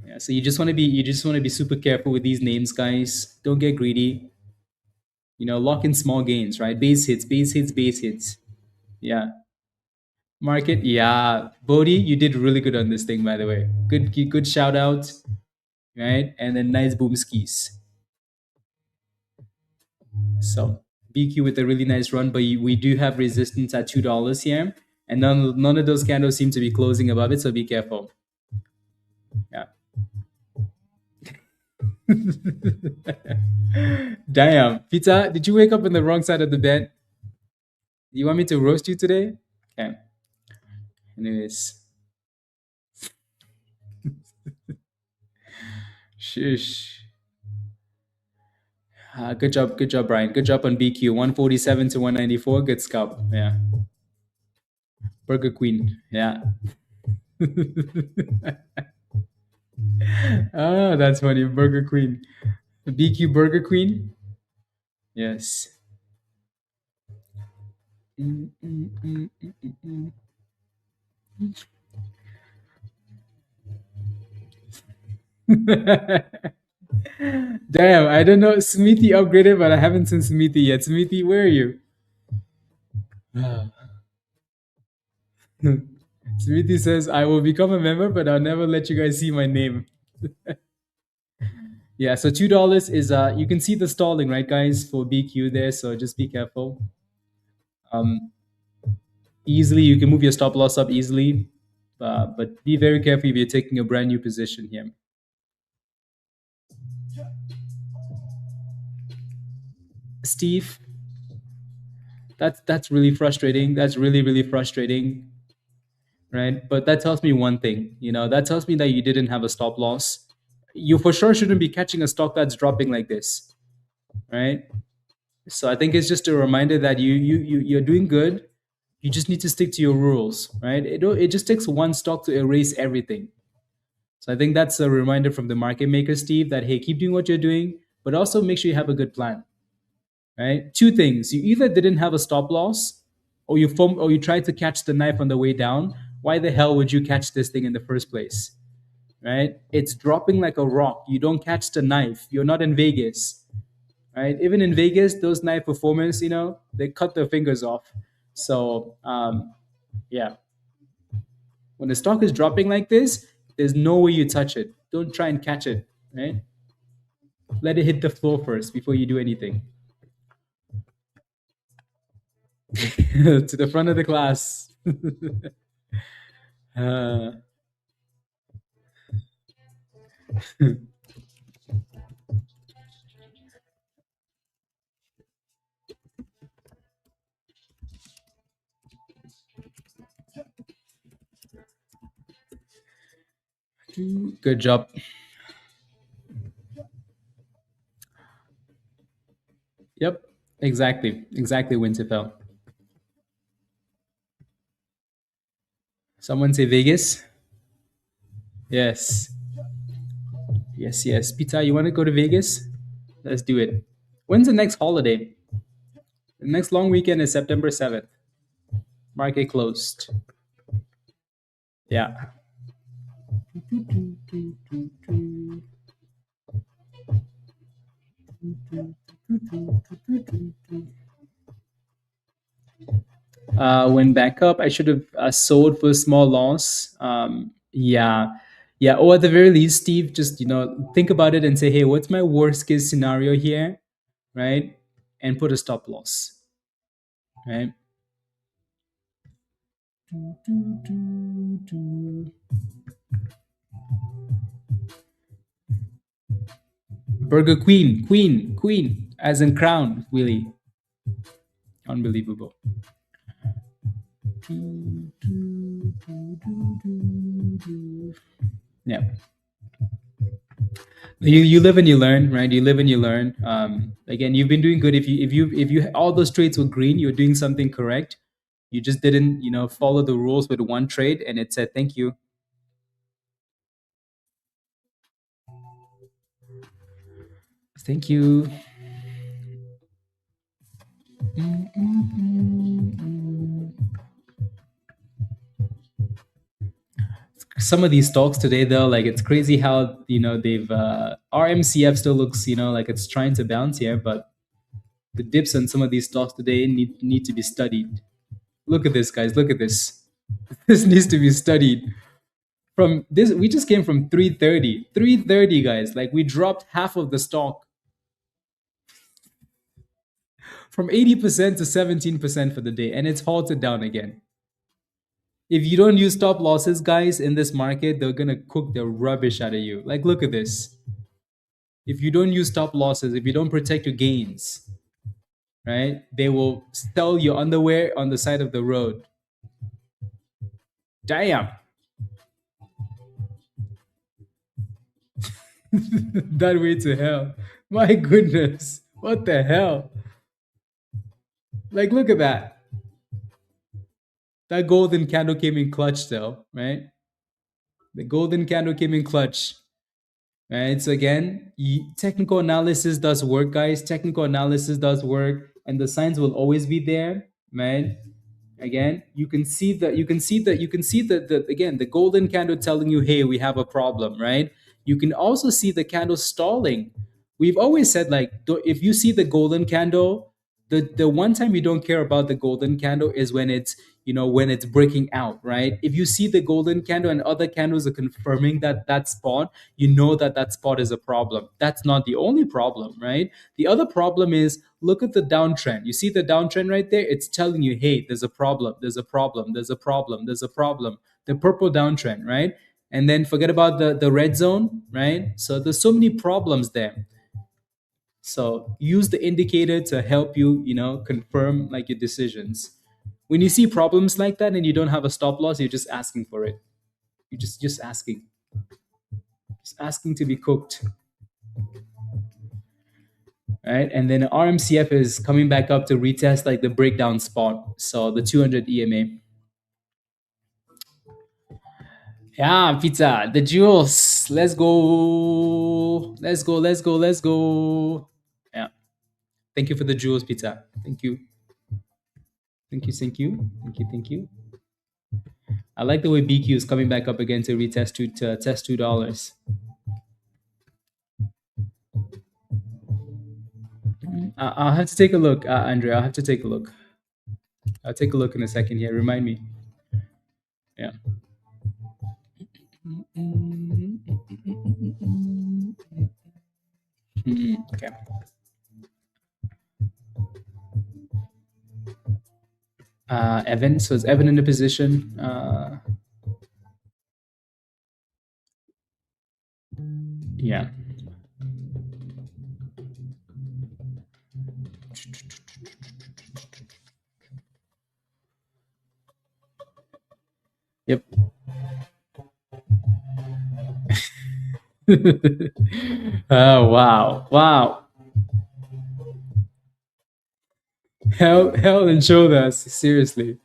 Yeah, so you just want to be super careful with these names, guys. Don't get greedy. Lock in small gains, right? Base hits, base hits, base hits. Yeah. Market, yeah. Bodhi, you did really good on this thing, by the way. Good shout out, right? And then nice boom skis. So BQ with a really nice run, but we do have resistance at $2 here, and none of those candles seem to be closing above it. So be careful. Yeah. Damn, Pizza, did you wake up on the wrong side of the bed? You want me to roast you today? Okay. Anyways, shush. Good job, Brian. Good job on BQ. 147 to 194. Good scalp. Yeah. Burger Queen. Yeah. Ah, that's funny. Burger Queen. BQ Burger Queen. Yes. Damn, I don't know. Smithy upgraded, but I haven't seen Smithy yet. Smithy, where are you? Smithy says, I will become a member, but I'll never let you guys see my name. Yeah, so $2 is you can see the stalling, right, guys, for BQ there, so just be careful. Easily you can move your stop loss up easily, but be very careful if you're taking a brand new position here. Steve, that's really frustrating. That's really frustrating, right? But that tells me one thing, that tells me that you didn't have a stop loss. You for sure shouldn't be catching a stock that's dropping like this, right? So I think it's just a reminder that you're doing good. You just need to stick to your rules, right? It just takes one stock to erase everything. So I think that's a reminder from the market maker, Steve, that hey, keep doing what you're doing, but also make sure you have a good plan. Right? Two things: you either didn't have a stop loss, or you tried to catch the knife on the way down. Why the hell would you catch this thing in the first place? Right? It's dropping like a rock. You don't catch the knife. You're not in Vegas. Right? Even in Vegas, those knife performers, they cut their fingers off. So yeah. When the stock is dropping like this, there's no way you touch it. Don't try and catch it, right? Let it hit the floor first before you do anything. To the front of the class. Good job. Yep. Exactly. Exactly, Winterfell. Someone say Vegas? Yes. Yes, yes. Peter, you want to go to Vegas? Let's do it. When's the next holiday? The next long weekend is September 7th. Market closed. Yeah. Went back up. I should have sold for a small loss. Yeah. Yeah. Or at the very least, Steve, just, think about it and say, hey, what's my worst case scenario here? Right. And put a stop loss. Right. Burger Queen, Queen, Queen, as in crown, really. Unbelievable. Yeah. You live and you learn, right? You live and you learn. Again, you've been doing good. If you all those trades were green, you're doing something correct. You just didn't, follow the rules with one trade, and it said thank you. Thank you. Some of these stocks today, though, like it's crazy how they've RMCF still looks like it's trying to bounce here, but the dips on some of these stocks today need to be studied. Look at this, guys. Look at this. This needs to be studied. From this, we just came from 330, guys. Like we dropped half of the stock from 80% to 17% for the day, and it's halted down again. If you don't use stop losses, guys, in this market, they're gonna cook the rubbish out of you. Like, look at this. If you don't use stop losses, if you don't protect your gains, right, they will sell your underwear on the side of the road. Damn. That way to hell. My goodness. What the hell? Like, look at that. That golden candle came in clutch, though, right? The golden candle came in clutch. Right. So again, technical analysis does work, guys. Technical analysis does work, and the signs will always be there, right? Again, you can see that again, the golden candle telling you, hey, we have a problem, right? You can also see the candle stalling. We've always said, like, if you see the golden candle, the one time you don't care about the golden candle is when it's breaking out, right? If you see the golden candle and other candles are confirming that spot, you know that spot is a problem. That's not the only problem, right? The other problem is, look at the downtrend. You see the downtrend right there? It's telling you, hey, there's a problem, there's a problem, there's a problem, there's a problem. The purple downtrend, right? And then forget about the red zone, right? So there's so many problems there. So use the indicator to help you, confirm like your decisions. When you see problems like that and you don't have a stop loss, you're just asking for it. You're just asking. Just asking to be cooked. Right? And then RMCF is coming back up to retest like the breakdown spot. So the 200 EMA. Yeah, pizza, the jewels. Let's go. Let's go. Let's go. Let's go. Yeah. Thank you for the jewels, pizza. Thank you. Thank you. Thank you. Thank you. Thank you. I like the way BQ is coming back up again to retest to test $2. I'll have to take a look, Andrea. I'll have to take a look. I'll take a look in a second here. Remind me. Yeah. Okay. Evan. So is Evan in a position? Yeah. Yep. Oh wow, wow. Hell and shoulders. Seriously,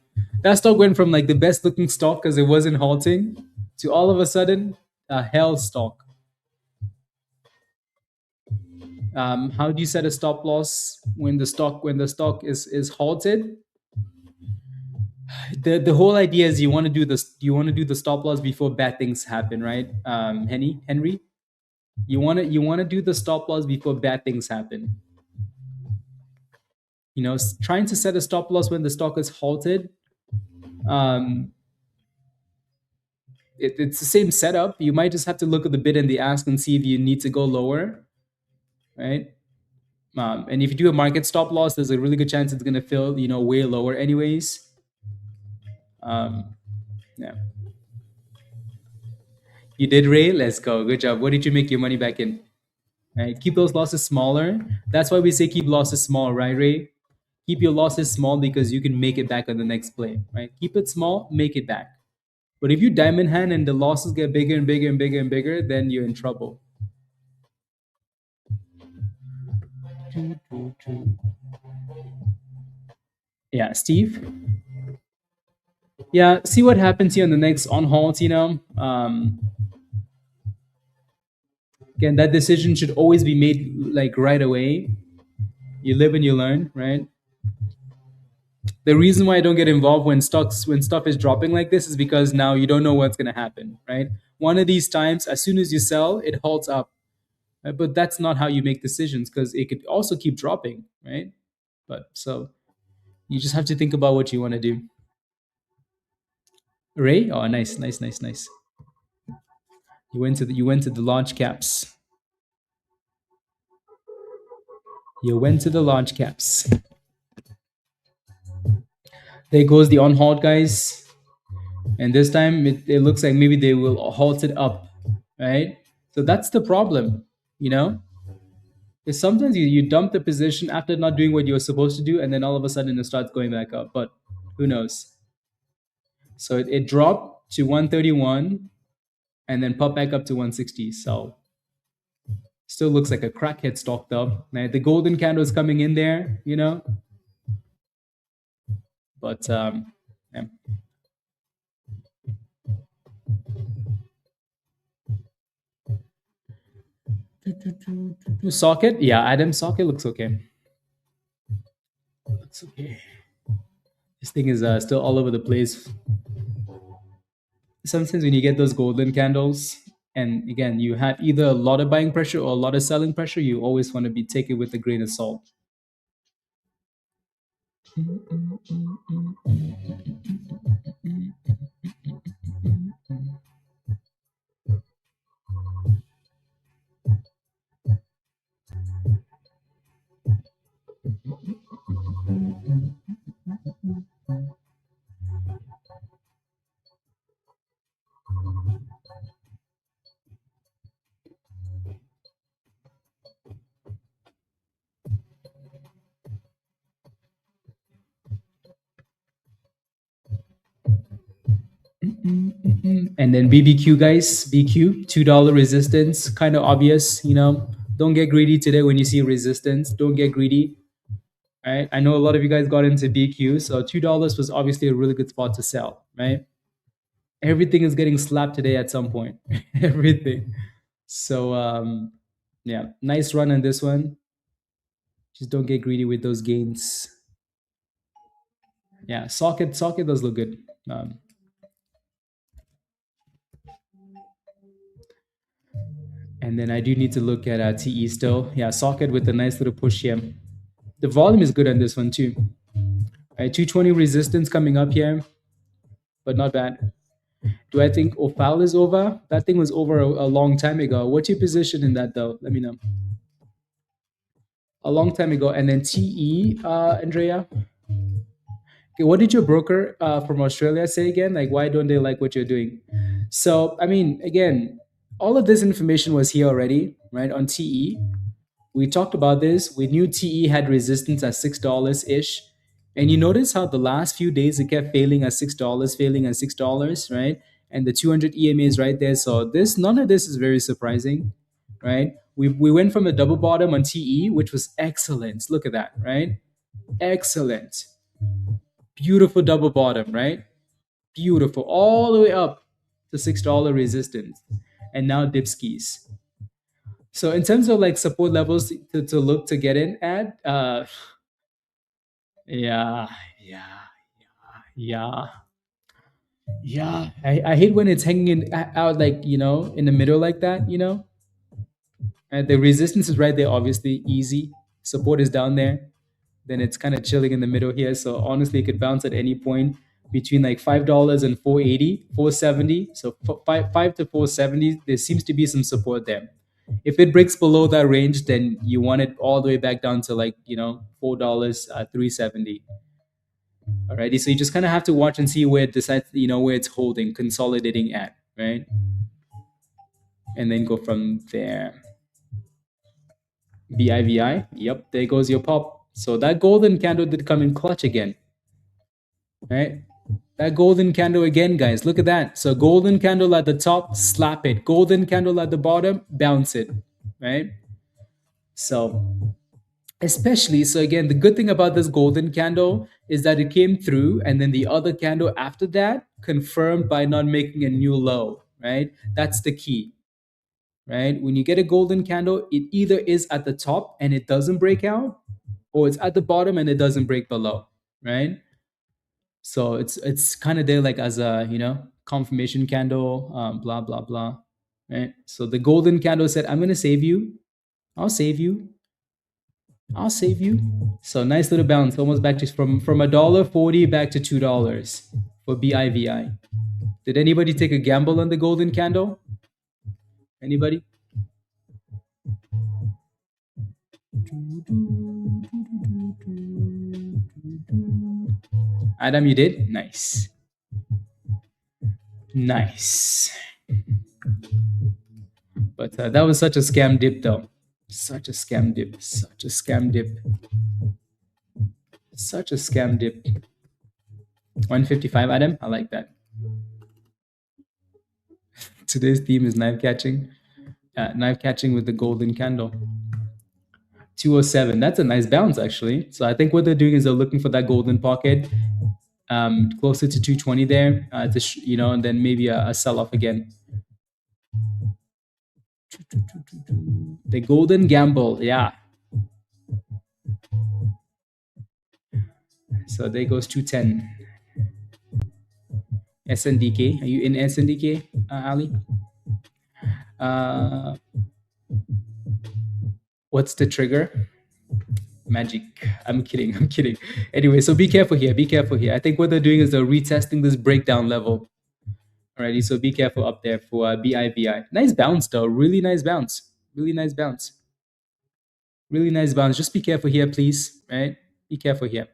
that stock went from like the best looking stock because it wasn't halting to all of a sudden a hell stock. How do you set a stop loss when the stock is halted? The whole idea is you want to do the stop loss before bad things happen, right? Henry, you want to do the stop loss before bad things happen. Trying to set a stop loss when the stock is halted. Um, it's the same setup. You might just have to look at the bid and the ask and see if you need to go lower, right? And if you do a market stop loss, there's a really good chance it's going to fill, way lower anyways. Um, yeah. You did, Ray. Let's go. Good job. What did you make your money back in? Right. Keep those losses smaller. That's why we say keep losses small, right, Ray? Keep your losses small because you can make it back on the next play, right? Keep it small, make it back. But if you diamond hand and the losses get bigger and bigger and bigger and bigger, then you're in trouble. Yeah, Steve. Yeah, see what happens here on the next on halt. Again, that decision should always be made like right away. You live and you learn, right? The reason why I don't get involved when stuff is dropping like this is because now you don't know what's going to happen, right? One of these times, as soon as you sell, it halts up. Right? But that's not how you make decisions because it could also keep dropping, right? But so you just have to think about what you want to do. Ray, oh, nice, nice, nice, nice. You went to the launch caps. You went to the launch caps. There goes the on halt guys. And this time it looks like maybe they will halt it up, right? So that's the problem, you know? Is sometimes you dump the position after not doing what you were supposed to do, and then all of a sudden it starts going back up. But who knows? So it dropped to 131 and then popped back up to 160. So still looks like a crackhead stock though. Right? The golden candle is coming in there, but yeah. Socket, yeah, Adam socket looks okay. Looks okay. This thing is still all over the place. Sometimes when you get those golden candles, and again, you have either a lot of buying pressure or a lot of selling pressure, you always want to be taken with a grain of salt. And then BBQ guys, BQ, $2 resistance, kind of obvious, Don't get greedy today when you see resistance. Don't get greedy. Right? I know a lot of you guys got into BQ, so $2 was obviously a really good spot to sell, right? Everything is getting slapped today at some point. Everything. So yeah, nice run on this one. Just don't get greedy with those gains. Yeah, socket does look good. And then I do need to look at TE still. Yeah, socket with a nice little push here. The volume is good on this one too. Right, 220 resistance coming up here, but not bad. Do I think OFAL is over? That thing was over a long time ago. What's your position in that though? Let me know. A long time ago. And then TE, Andrea. Okay, what did your broker from Australia say again? Like, why don't they like what you're doing? So, I mean, again, All of this information was here already, right? On TE, we talked about this. We knew TE had resistance at $6 ish. And you notice how the last few days it kept failing at $6, failing at $6, right? And the 200 EMA is right there. So this, none of this is very surprising, right? We went from a double bottom on TE, which was excellent. Look at that, right? Excellent. Beautiful double bottom, right? Beautiful. All the way up to $6 resistance. And now dip skis. So in terms of like support levels to look to get in at, yeah, yeah, yeah, yeah. I hate when it's hanging out like, in the middle like that, And the resistance is right there, obviously easy. Support is down there. Then it's kind of chilling in the middle here. So honestly, it could bounce at any point between like $5 and 480, 470. So five to 470, there seems to be some support there. If it breaks below that range, then you want it all the way back down to like, $4, 370. Alrighty. So you just kind of have to watch and see where it decides, where it's holding, consolidating at, right? And then go from there. BIVI. Yep, there goes your pop. So that golden candle did come in clutch again, right? That golden candle again, guys. Look at that. So golden candle at the top, slap it. Golden candle at the bottom, bounce it, right? So especially, so again, the good thing about this golden candle is that it came through and then the other candle after that confirmed by not making a new low, right? That's the key, right? When you get a golden candle, it either is at the top and it doesn't break out, or it's at the bottom and it doesn't break below, right? So it's kind of there like as a confirmation candle, blah blah blah, right? So the golden candle said, "I'm gonna save you. I'll save you. I'll save you." So nice little bounce, almost back to from $1.40 back to $2 for BIVI. Did anybody take a gamble on the golden candle? Anybody? Adam, you did? Nice. Nice. But that was such a scam dip, though. Such a scam dip. Such a scam dip. Such a scam dip. 155, Adam. I like that. Today's theme is knife catching. Knife catching with the golden candle. 207. That's a nice bounce, actually. So I think what they're doing is they're looking for that golden pocket, closer to 220 there, and then maybe a sell off again. The golden gamble, yeah. So there goes 210. SNDK. Are you in SNDK, Ali? What's the trigger? Magic. I'm kidding. I'm kidding. Anyway, so be careful here. Be careful here. I think what they're doing is they're retesting this breakdown level. Alrighty, so be careful up there for BIVI. Nice bounce though. Really nice bounce. Really nice bounce. Really nice bounce. Just be careful here, please. Right? Be careful here.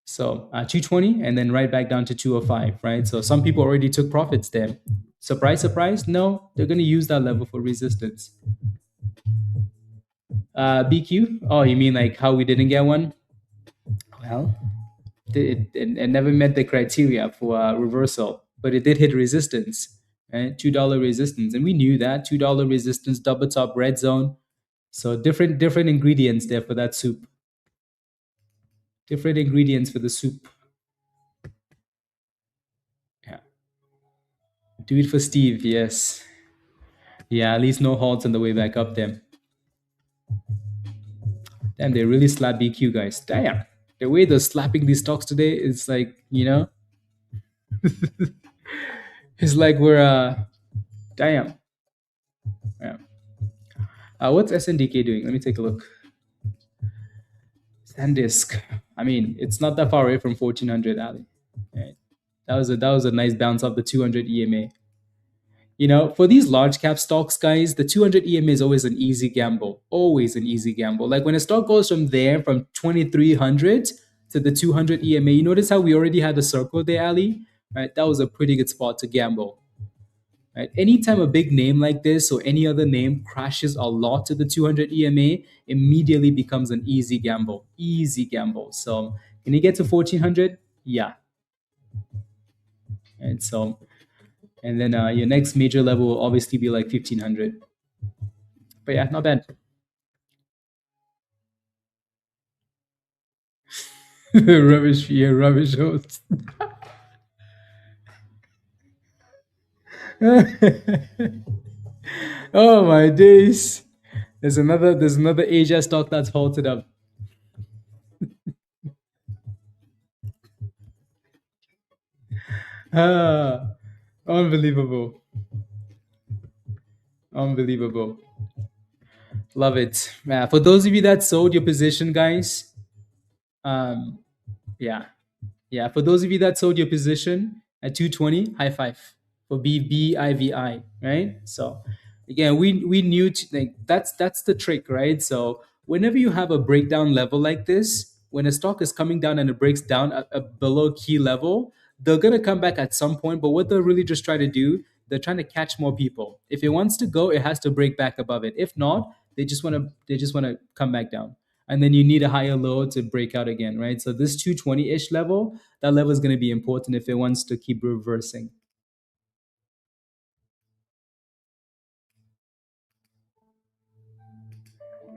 So 220 and then right back down to 205, right? So some people already took profits there. Surprise, surprise? No, they're going to use that level for resistance. BQ? Oh, you mean like how we didn't get one? Well, it never met the criteria for reversal, but it did hit resistance, right? $2 resistance. And we knew that $2 resistance, double top red zone. So different ingredients there for that soup. Different ingredients for the soup. Yeah. Do it for Steve, yes. Yeah, at least no halts on the way back up there. Damn, they really slap BQ, guys. Damn. The way they're slapping these stocks today is like, it's like we're damn. Yeah. What's SNDK doing? Let me take a look. SanDisk. I mean, it's not that far away from 1400, Ali. Right. That was a nice bounce off the 200 EMA. For these large cap stocks, guys, the 200 EMA is always an easy gamble. Always an easy gamble. Like when a stock goes from there, from 2300 to the 200 EMA, you notice how we already had a circle there, Ali? Right? That was a pretty good spot to gamble. right? Anytime a big name like this or any other name crashes a lot to the 200 EMA, immediately becomes an easy gamble. Easy gamble. So can you get to 1400? Yeah. And so, and then your next major level will obviously be like 1500. But yeah, not bad. Rubbish, yeah, rubbish host. Oh my days. There's another Asia stock that's halted up. Ah, unbelievable. Unbelievable. Love it. Yeah, for those of you that sold your position, guys, um, yeah, yeah. For those of you that sold your position at 220, high five for BBIVI, right? So again, we knew like that's the trick, right? So whenever you have a breakdown level like this, when a stock is coming down and it breaks down a below key level, they're gonna come back at some point. But what they're really just trying to do, they're trying to catch more people. If it wants to go, it has to break back above it. If not, they just wanna come back down, and then you need a higher low to break out again, right? So this 220-ish level, that level is going to be important if it wants to keep reversing.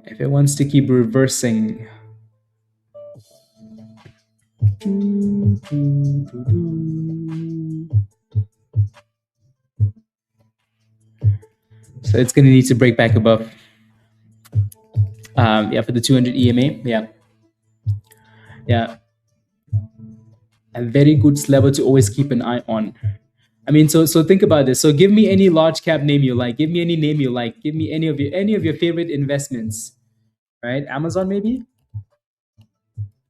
If it wants to keep reversing. So it's going to need to break back above. Yeah, for the 200 EMA. Yeah. Yeah. A very good level to always keep an eye on. I mean, so think about this. So give me any large cap name you like. Give me any name you like. Give me any of your favorite investments. Right? Amazon maybe?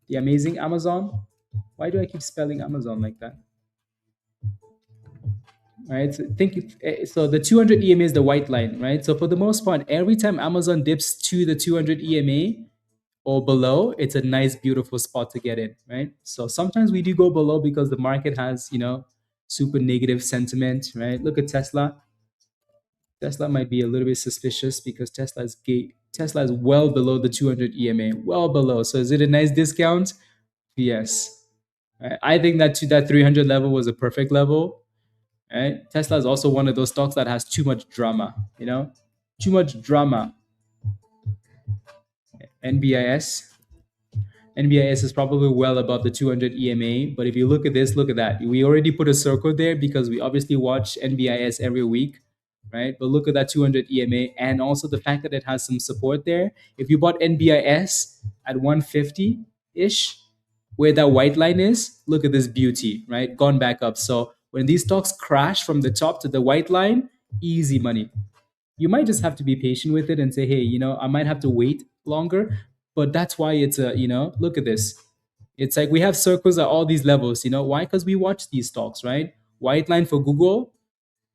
The amazing Amazon. Why do I keep spelling Amazon like that? Right? So so the 200 EMA is the white line, right? So for the most part, every time Amazon dips to the 200 EMA or below, it's a nice, beautiful spot to get in, right? So sometimes we do go below because the market has, super negative sentiment, right? Look at Tesla. Tesla might be a little bit suspicious because Tesla is well below the 200 EMA, well below. So is it a nice discount? Yes. Right? I think that 300 level was a perfect level. Right? Tesla is also one of those stocks that has too much drama. Too much drama. NBIS. NBIS is probably well above the 200 EMA, but if you look at this, look at that. We already put a circle there because we obviously watch NBIS every week, right? But look at that 200 EMA and also the fact that it has some support there. If you bought NBIS at 150 ish, where that white line is, look at this beauty, right? Gone back up. So when these stocks crash from the top to the white line, easy money. You might just have to be patient with it and say, hey, I might have to wait longer. But that's why look at this. It's like we have circles at all these levels. Why? Because we watch these stocks, right? White line for Google,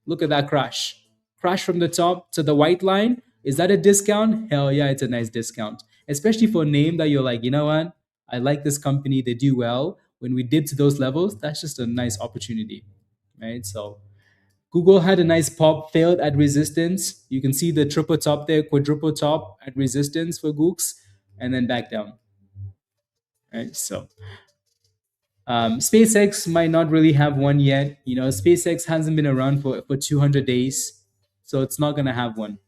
look at that crash. Crash from the top to the white line. Is that a discount? Hell yeah, it's a nice discount. Especially for a name that you're like, you know what? I like this company, they do well. When we dip to those levels, that's just a nice opportunity, right? So Google had a nice pop, failed at resistance. You can see the triple top there, quadruple top at resistance for Gooks, and then back down. Right. So SpaceX might not really have one yet. SpaceX hasn't been around for 200 days, so it's not gonna have one.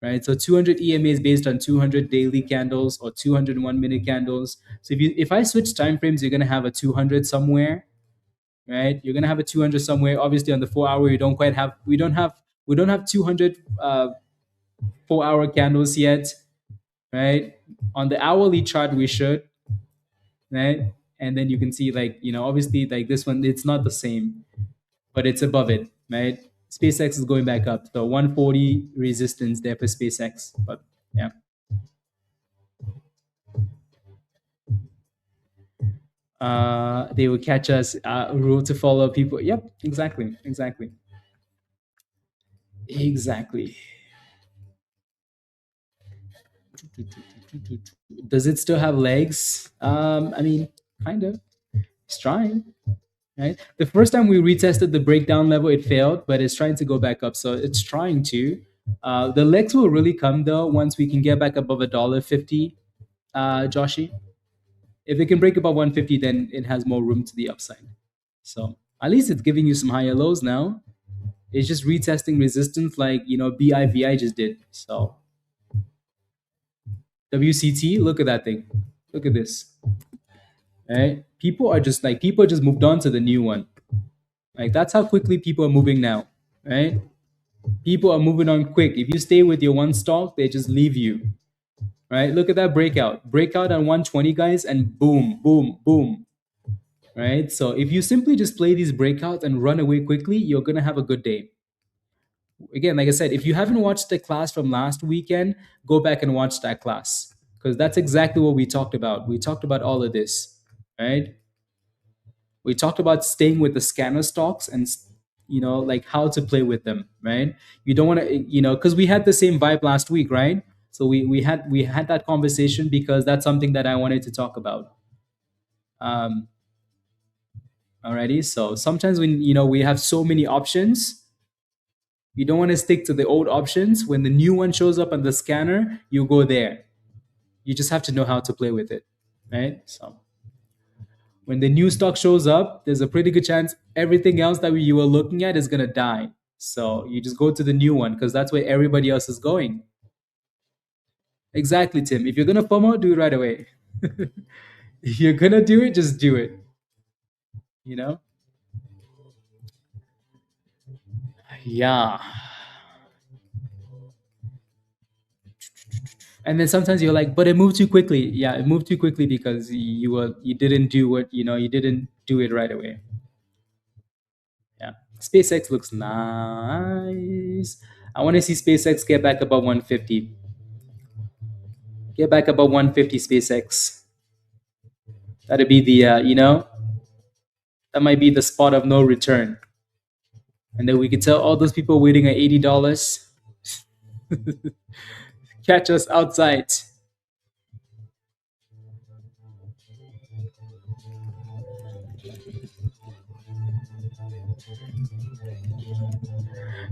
Right. So 200 EMA is based on 200 daily candles or 201 minute candles. So if I switch time frames, you're gonna have a 200 somewhere, right? You're gonna have a 200 somewhere. Obviously, on the 4 hour, we don't have 200 4 hour candles yet, right? On the hourly chart, we should, right? And then you can see obviously like this one, it's not the same, but it's above it, right? SpaceX is going back up, so 140 resistance there for SpaceX, but yeah. They will catch us. Rule to follow people. Yep, exactly, exactly, exactly. Does it still have legs? I mean, kind of. It's trying. right? The first time we retested the breakdown level, it failed, but it's trying to go back up. So it's trying to. The legs will really come though once we can get back above $1.50, Joshi. If it can break above 150, then it has more room to the upside. So at least it's giving you some higher lows now. It's just retesting resistance like BIVI just did. So WCT, look at that thing. Look at this. Right? People just moved on to the new one. Like that's how quickly people are moving now. Right? People are moving on quick. If you stay with your one stock, they just leave you. Right? Look at that breakout. Breakout on 120, guys, and boom, boom, boom. Right? So if you simply just play these breakouts and run away quickly, you're gonna have a good day. Again, like I said, if you haven't watched the class from last weekend, go back and watch that class because that's exactly what we talked about. We talked about all of this, right? We talked about staying with the scanner stocks and like how to play with them, right? You don't want to, because we had the same vibe last week, right? So we had that conversation because that's something that I wanted to talk about. Um, Alrighty. So sometimes when we have so many options, you don't want to stick to the old options. When the new one shows up on the scanner, you go there. You just have to know how to play with it, right? So when the new stock shows up, there's a pretty good chance everything else that you were looking at is gonna die. So you just go to the new one because that's where everybody else is going. Exactly, Tim. If you're gonna FOMO, do it right away. If you're gonna do it, just do it. You know? Yeah. And then sometimes you're like, but it moved too quickly. Yeah, it moved too quickly because you didn't do what you didn't do it right away. Yeah. SpaceX looks nice. I want to see SpaceX get back above 150. Get back above 150 SpaceX. That'd be that might be the spot of no return. And then we could tell all those people waiting at $80, catch us outside.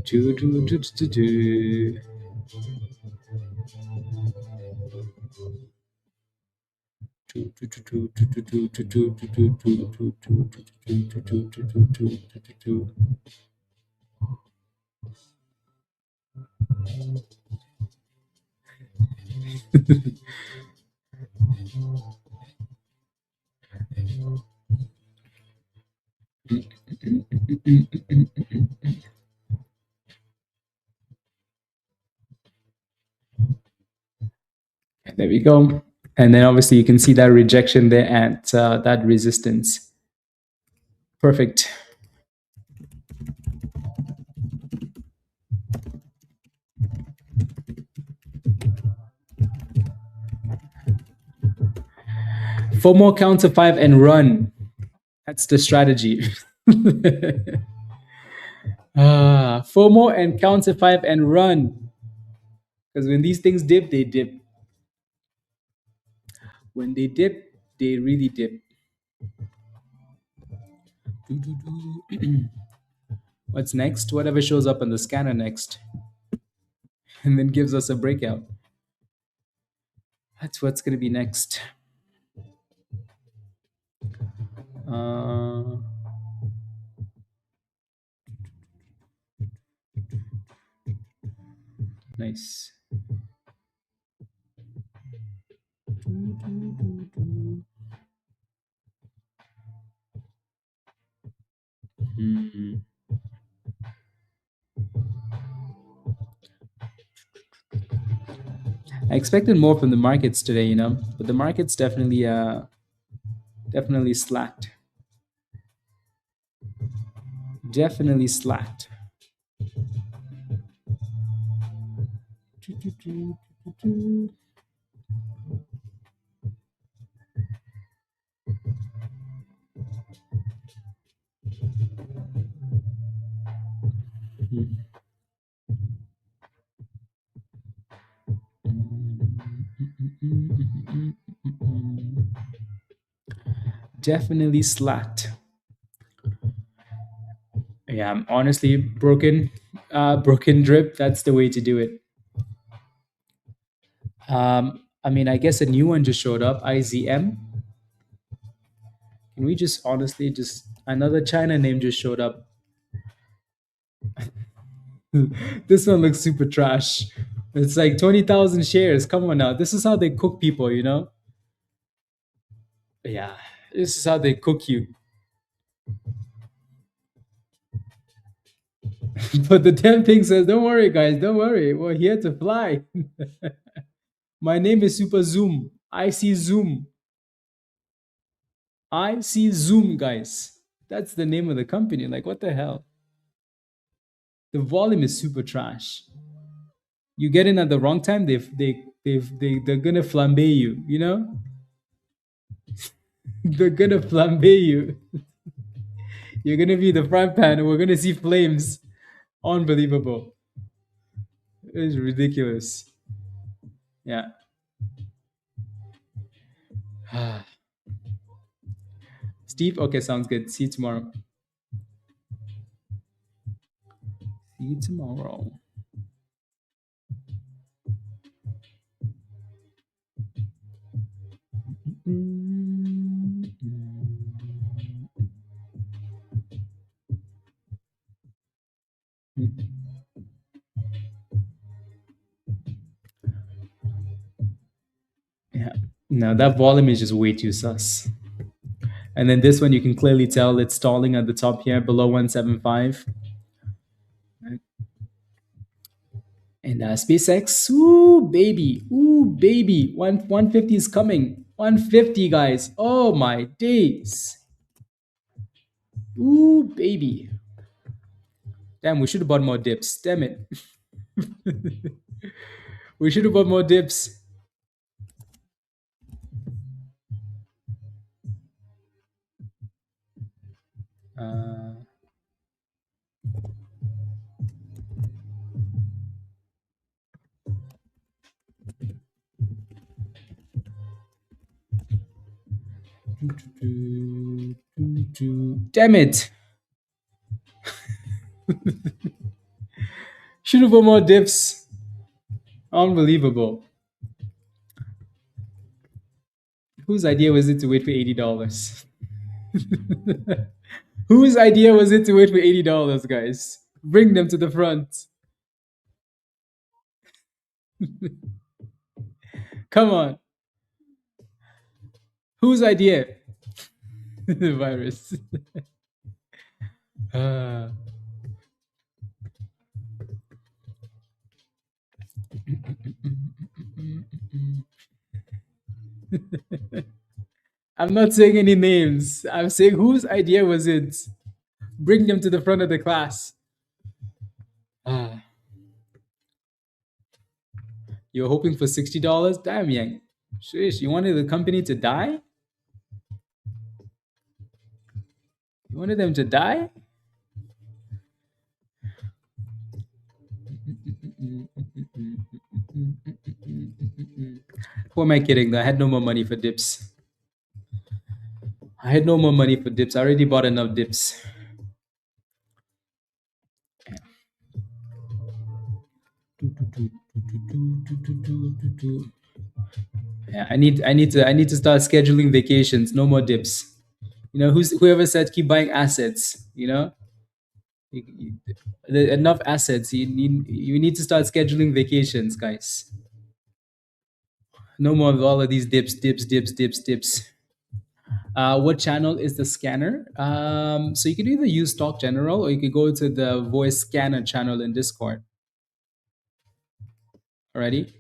Do, do, do, do, do. There we go. And then obviously you can see that rejection there at that resistance. Perfect. FOMO counter 5 and run. That's the strategy. FOMO and counter 5 and run. Because when these things dip, they dip. When they dip, they really dip. What's next? Whatever shows up on the scanner next. And then gives us a breakout. That's what's going to be next. Nice. I expected more from the markets today, but the markets definitely slacked. Definitely slacked. Definitely slacked. Yeah, honestly, broken drip. That's the way to do it. I mean, I guess a new one just showed up. IZM. Can we just honestly just another China name just showed up? This one looks super trash. It's like 20,000 shares. Come on now. This is how they cook people, you know? Yeah. This is how they cook you. But the damn thing says, don't worry, guys. Don't worry. We're here to fly. My name is Super Zoom. I see Zoom. I see Zoom, guys. That's the name of the company. Like, what the hell? The volume is super trash. You get in at the wrong time, they're gonna flambe you, you know? They're gonna flambe you. You're gonna be the front pan and we're gonna see flames. Unbelievable. It's ridiculous. Yeah. Steve, okay, sounds good. See you tomorrow. See you tomorrow. Yeah. No, that volume is just way too sus. And then this one, you can clearly tell it's stalling at the top here below 175. Right? And SpaceX, ooh baby, 150 is coming. 150, guys. Oh my days. Ooh baby. Damn, we should have bought more dips. Damn it. We should have bought more dips. Uh, Damn it. Should have bought more dips. Unbelievable. Whose idea was it to wait for $80? Whose idea was it to wait for $80, guys? Bring them to the front. Come on. Whose idea? The virus. Ah. I'm not saying any names. I'm saying whose idea was it? Bring them to the front of the class. Ah. You're hoping for $60? Damn, Yang. Shish, you wanted the company to die? You wanted them to die? Who am I kidding? I had no more money for dips. I had no more money for dips. I already bought enough dips. Yeah, I need to start scheduling vacations. No more dips. You know, whoever said keep buying assets. You know, enough assets. You need to start scheduling vacations, guys. No more of all of these dips. What channel is the scanner? So you can either use Stock General or you could go to the voice scanner channel in Discord. Alrighty.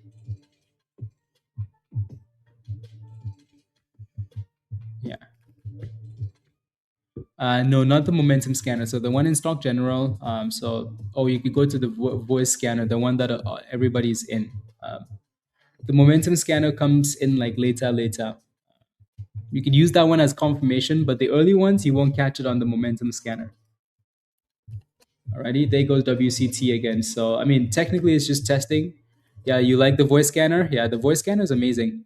Yeah. No, not the momentum scanner. So the one in Stock General. You could go to the voice scanner, the one that everybody's in. The momentum scanner comes in like later. You could use that one as confirmation, but the early ones you won't catch it on the momentum scanner. Alrighty, there goes WCT again. So I mean, technically it's just testing. Yeah, you like the voice scanner? Yeah, the voice scanner is amazing.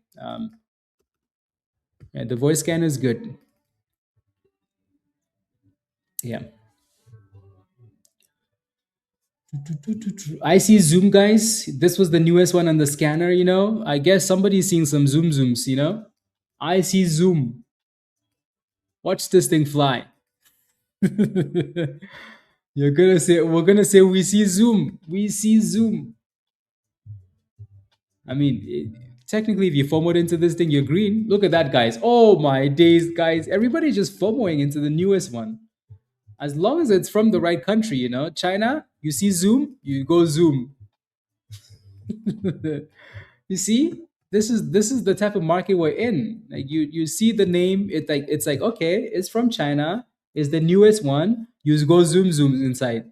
Yeah, the voice scanner is good. Yeah. I see Zoom, guys. This was the newest one on the scanner, you know. I guess somebody's seeing some Zooms, you know. I see Zoom. Watch this thing fly. You're gonna say, we're gonna say, we see Zoom. We see Zoom. I mean, technically, if you FOMOed into this thing, you're green. Look at that, guys. Oh my days, guys. Everybody's just FOMOing into the newest one. As long as it's from the right country, you know. China, you see Zoom, you go Zoom. You see, this is the type of market we're in. Like you see the name, it's like okay, it's from China, it's the newest one. You go zoom inside.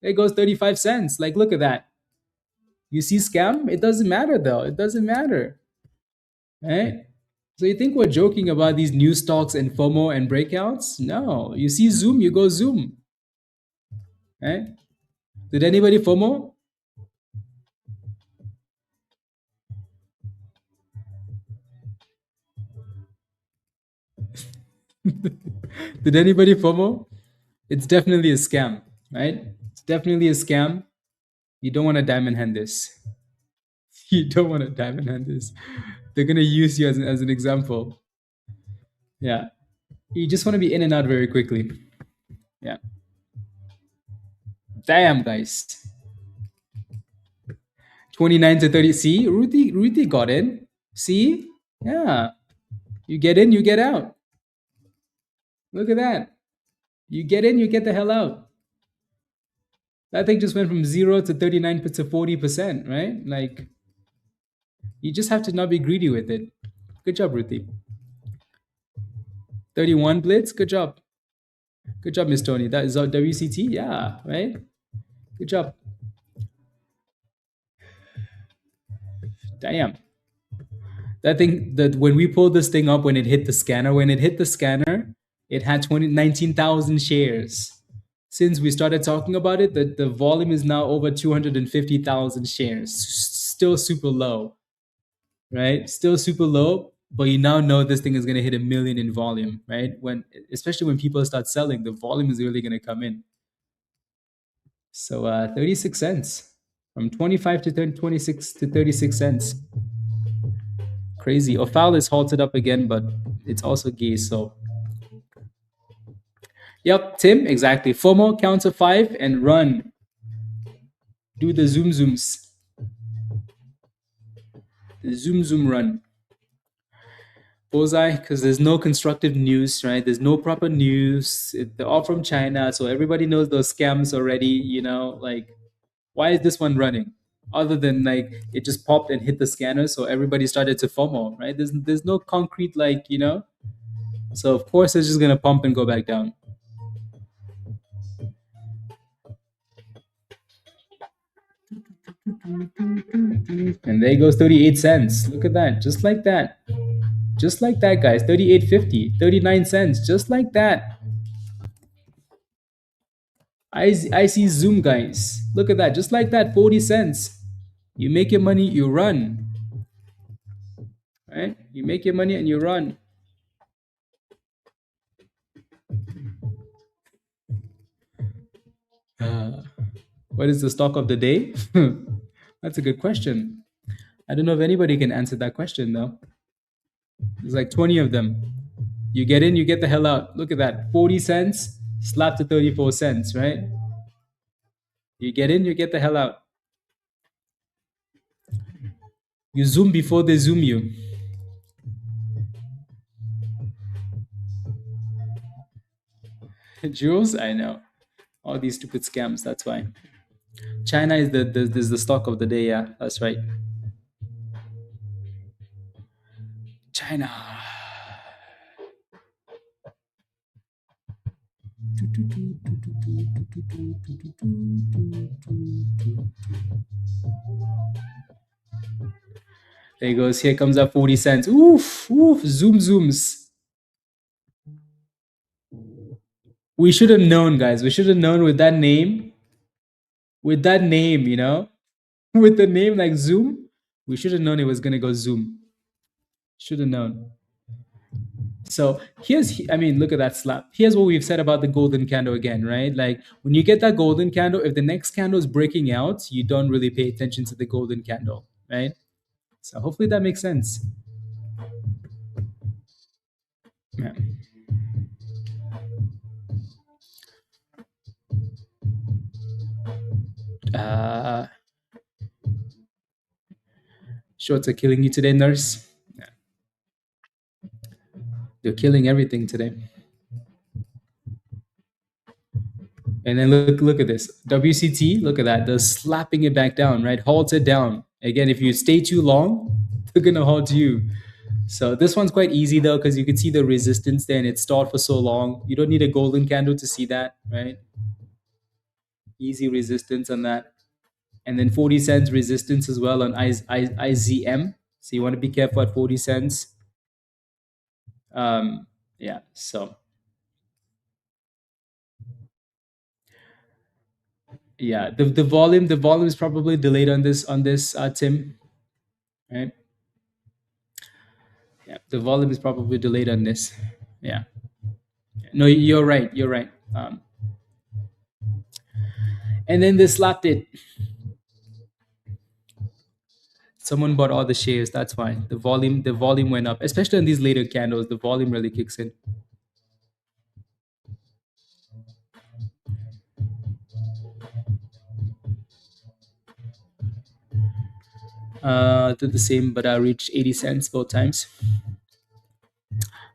It goes 35 cents. Like look at that. You see scam? It doesn't matter though. It doesn't matter. Right? So you think we're joking about these new stocks and FOMO and breakouts? No. You see Zoom, you go Zoom. Right? Did anybody FOMO? Did anybody FOMO? It's definitely a scam, right? It's definitely a scam. You don't want to diamond hand this. You don't want to diamond hand this. They're gonna use you as an example. Yeah. You just want to be in and out very quickly. Yeah. Damn, guys. 29 to 30. See, Ruthie got in. See? Yeah. You get in, you get out. Look at that. You get in, you get the hell out. That thing just went from 0 to 39 to 40%, right? Like, you just have to not be greedy with it. Good job, Ruthie. 31 blitz. Good job. Good job, Miss Tony. That is WCT. Yeah, right? Good job. Damn. That thing, that when we pulled this thing up, when it hit the scanner, it had 19,000 shares. Since we started talking about it, the volume is now over 250,000 shares. Still super low, right? Still super low, but you now know this thing is going to hit 1 million in volume, right? Especially when people start selling, the volume is really going to come in. So 36 cents from 25 to 26 to 36 cents. Crazy. OFAL is halted up again, but it's also gay. So, yep, Tim, exactly. FOMO, counter 5, and run. Do the zooms. The zoom run. Bullseye, because there's no constructive news, right? There's no proper news. They're all from China, so everybody knows those scams already. You know, like, why is this one running? Other than like it just popped and hit the scanner, so everybody started to FOMO, right? There's no concrete, like, you know. So of course it's just gonna pump and go back down. And there goes 38 cents. Look at that. Just like that. Just like that, guys. 38.50, 39 cents. Just like that. I see Zoom, guys. Look at that. Just like that. 40 cents. You make your money, you run. Right? You make your money and you run. What is the stock of the day? That's a good question. I don't know if anybody can answer that question, though. There's like 20 of them. You get in, you get the hell out. Look at that. 40 cents, slap to 34 cents, right? You get in, you get the hell out. You zoom before they zoom you. Jules, I know. All these stupid scams, that's why. China is the stock of the day, yeah, that's right. China. There he goes. Here comes up 40 cents. Oof, zooms. We should have known, guys. We should have known with that name. With that name, you know, with the name like Zoom, we should have known it was gonna go Zoom. Should have known. So I mean, look at that slap. Here's what we've said about the golden candle again, right? Like when you get that golden candle, if the next candle is breaking out, you don't really pay attention to the golden candle, right? So hopefully that makes sense. Yeah. Uh, Shorts are killing you today, nurse. Yeah. They're killing everything today. And then look at this. WCT, look at that. They're slapping it back down, right? Halt it down. Again, if you stay too long, they're gonna halt you. So this one's quite easy though, because you can see the resistance there and it stalled for so long. You don't need a golden candle to see that, right? Easy resistance on that. And then 40 cents resistance as well on IZM. So you want to be careful at 40 cents. Yeah, so yeah, the volume is probably delayed on this Tim, right? Yeah, the volume is probably delayed on this. Yeah, no, you're right. You're right. And then they slapped it. Someone bought all the shares. That's why the volume went up, especially on these later candles. The volume really kicks in. Did the same, but I reached 80 cents both times.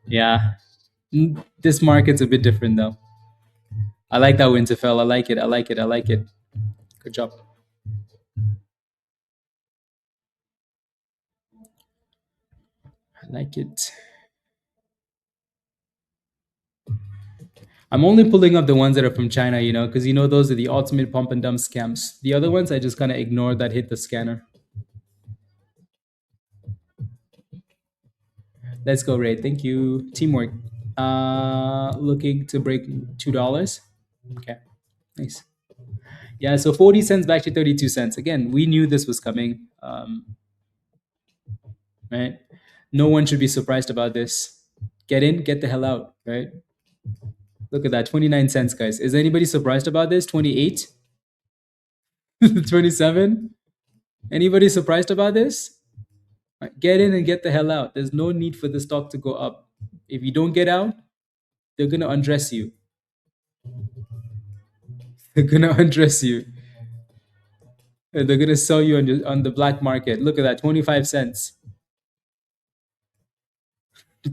Yeah, this market's a bit different though. I like that Winterfell. I like it. I like it. I like it. Good job. I like it. I'm only pulling up the ones that are from China, because those are the ultimate pump and dump scams. The other ones I just kind of ignore that hit the scanner. Let's go, Ray. Thank you. Teamwork. Looking to break $2. Okay, nice. Yeah, so 40 cents back to 32 cents. Again, we knew this was coming, right? No one should be surprised about this. Get in, get the hell out, right? Look at that, 29 cents, guys. Is anybody surprised about this? 28? 27? Anybody surprised about this? Right, get in and get the hell out. There's no need for the stock to go up. If you don't get out, they're going to undress you. They're going to undress you. And they're going to sell you on the black market. Look at that, 25 cents.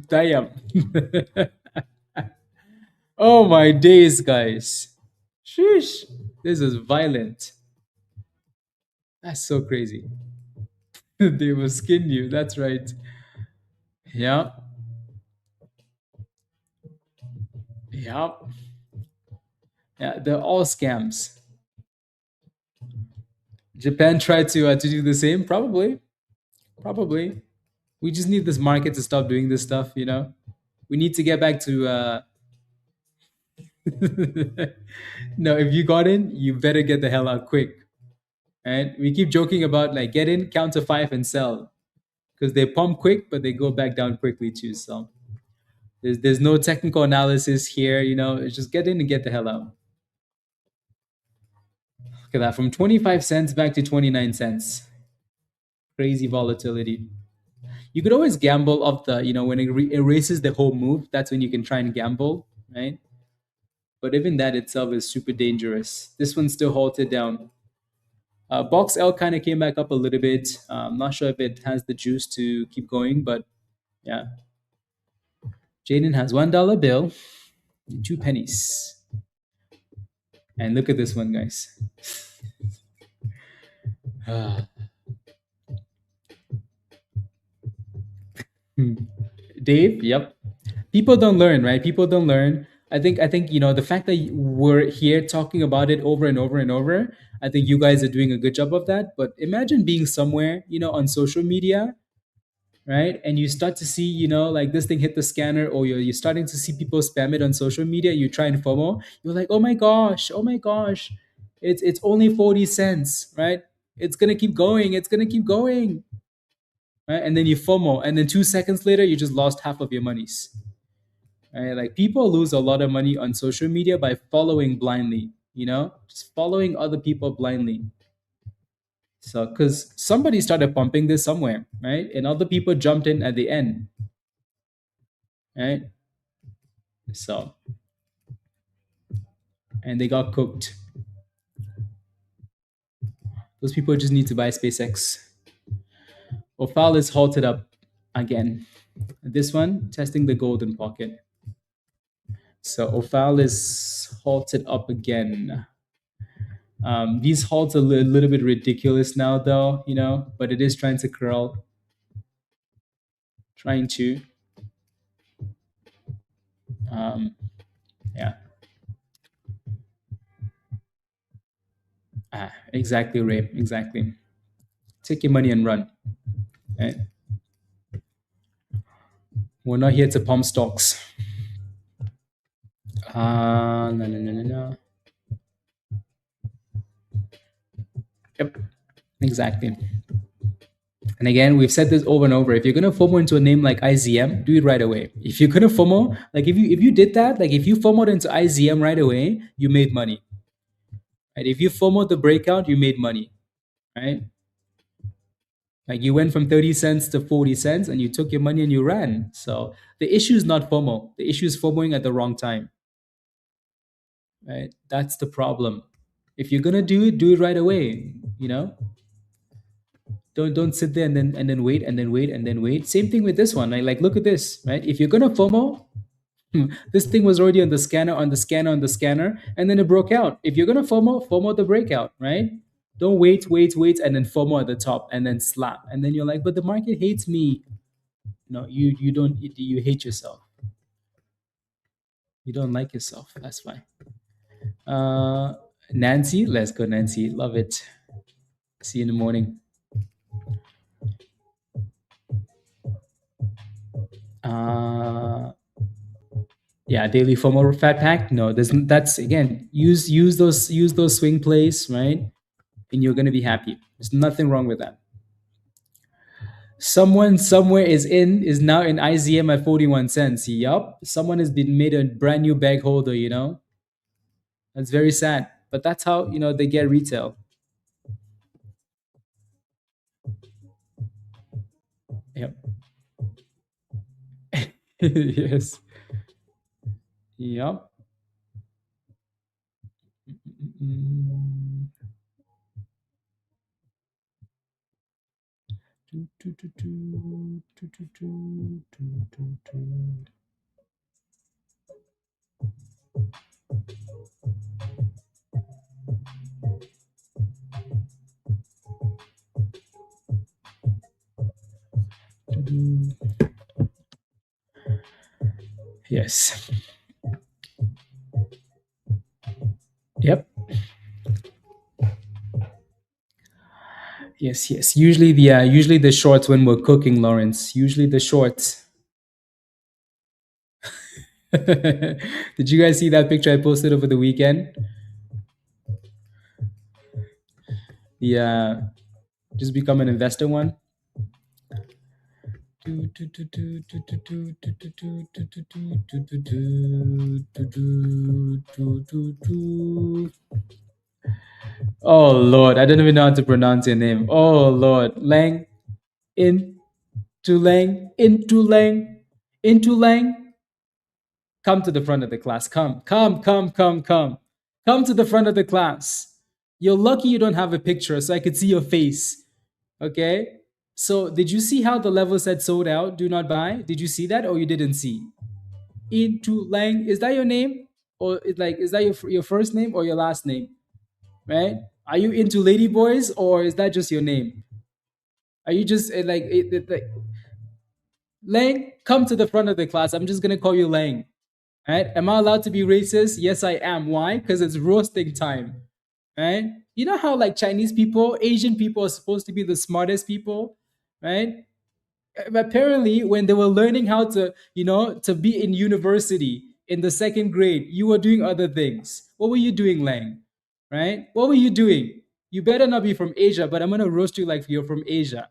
Damn. Oh my days, guys. Sheesh. This is violent. That's so crazy. They will skin you. That's right. Yeah. Yeah. Yeah. They're all scams. Japan tried to do the same. Probably. Probably. We just need this market to stop doing this stuff. We need to get back to no, if you got in, you better get the hell out quick. Right? We keep joking about like get in, counter 5 and sell. Because they pump quick, but they go back down quickly too. So there's no technical analysis here. It's just get in and get the hell out. Look at that, from 25 cents back to 29 cents. Crazy volatility. You could always gamble up when it erases the whole move. That's when you can try and gamble, right? But even that itself is super dangerous. This one still halted down. BOXL kind of came back up a little bit. I'm not sure if it has the juice to keep going, but yeah. Jaden has $1 bill and 2 pennies. And look at this one, guys. Dave, yep. People don't learn, right? People don't learn. I think the fact that we're here talking about it over and over and over, I think you guys are doing a good job of that. But imagine being somewhere, on social media, right? And you start to see, like this thing hit the scanner, or you're starting to see people spam it on social media. You try and FOMO. You're like, oh my gosh, it's only 40 cents, right? It's gonna keep going. It's gonna keep going, right? And then you FOMO, and then 2 seconds later, you just lost half of your monies. Right? Like people lose a lot of money on social media by following blindly, just following other people blindly. So, because somebody started pumping this somewhere, right? And other people jumped in at the end, right? So, and they got cooked. Those people just need to buy SpaceX. OFAL is halted up again. This one, testing the golden pocket. So OFAL is halted up again. These halts are a little bit ridiculous now, though, but it is trying to curl. Trying to. Yeah. Exactly, Ray. Exactly. Take your money and run. Right? We're not here to pump stocks. No, no, no, no, no. Yep, exactly. And again, we've said this over and over. If you're gonna FOMO into a name like IZM, do it right away. If you're gonna FOMO, like if you did that, like if you FOMOed into IZM right away, you made money. Right? If you FOMO the breakout, you made money. Right? Like you went from 30 cents to 40 cents and you took your money and you ran. So the issue is not FOMO. The issue is FOMOing at the wrong time. Right? That's the problem. If you're gonna do it right away. Don't sit there and then wait and then wait and then wait. Same thing with this one. Like look at this, right? If you're gonna FOMO, this thing was already on the scanner, and then it broke out. If you're gonna FOMO the breakout, right? Don't wait, and then FOMO at the top and then slap. And then you're like, but the market hates me. No, you don't you hate yourself. You don't like yourself. That's fine. Nancy, let's go, Nancy. Love it. See you in the morning. Yeah, daily FOMO fat pack. No, that's again use those swing plays, right? And you're gonna be happy. There's nothing wrong with that. Someone somewhere is now in IZM at 41 cents. Yup. Someone has been made a brand new bag holder, That's very sad. But that's how, they get retail. Yep. Yes. Yep. Yes. Yep. Yes. Usually the shorts when we're cooking, Lawrence. Usually the shorts. Did you guys see that picture I posted over the weekend? Yeah. Just become an investor one. Oh Lord, I don't even know how to pronounce your name. Oh Lord, Lang, into Lang, into Lang. Come to the front of the class. Come to the front of the class. You're lucky you don't have a picture so I could see your face. Okay. So did you see how the level said sold out? Do not buy. Did you see that or you didn't see? Into Lang, is that your name or is that your first name or your last name? Right? Are you into lady boys or is that just your name? Are you just Lang? Come to the front of the class. I'm just gonna call you Lang. Right? Am I allowed to be racist? Yes, I am. Why? Because it's roasting time. Right? You know how Chinese people, Asian people are supposed to be the smartest people, right? Apparently, when they were learning how to be in university in the second grade, you were doing other things. What were you doing, Lang? Right? What were you doing? You better not be from Asia, but I'm gonna roast you like you're from Asia.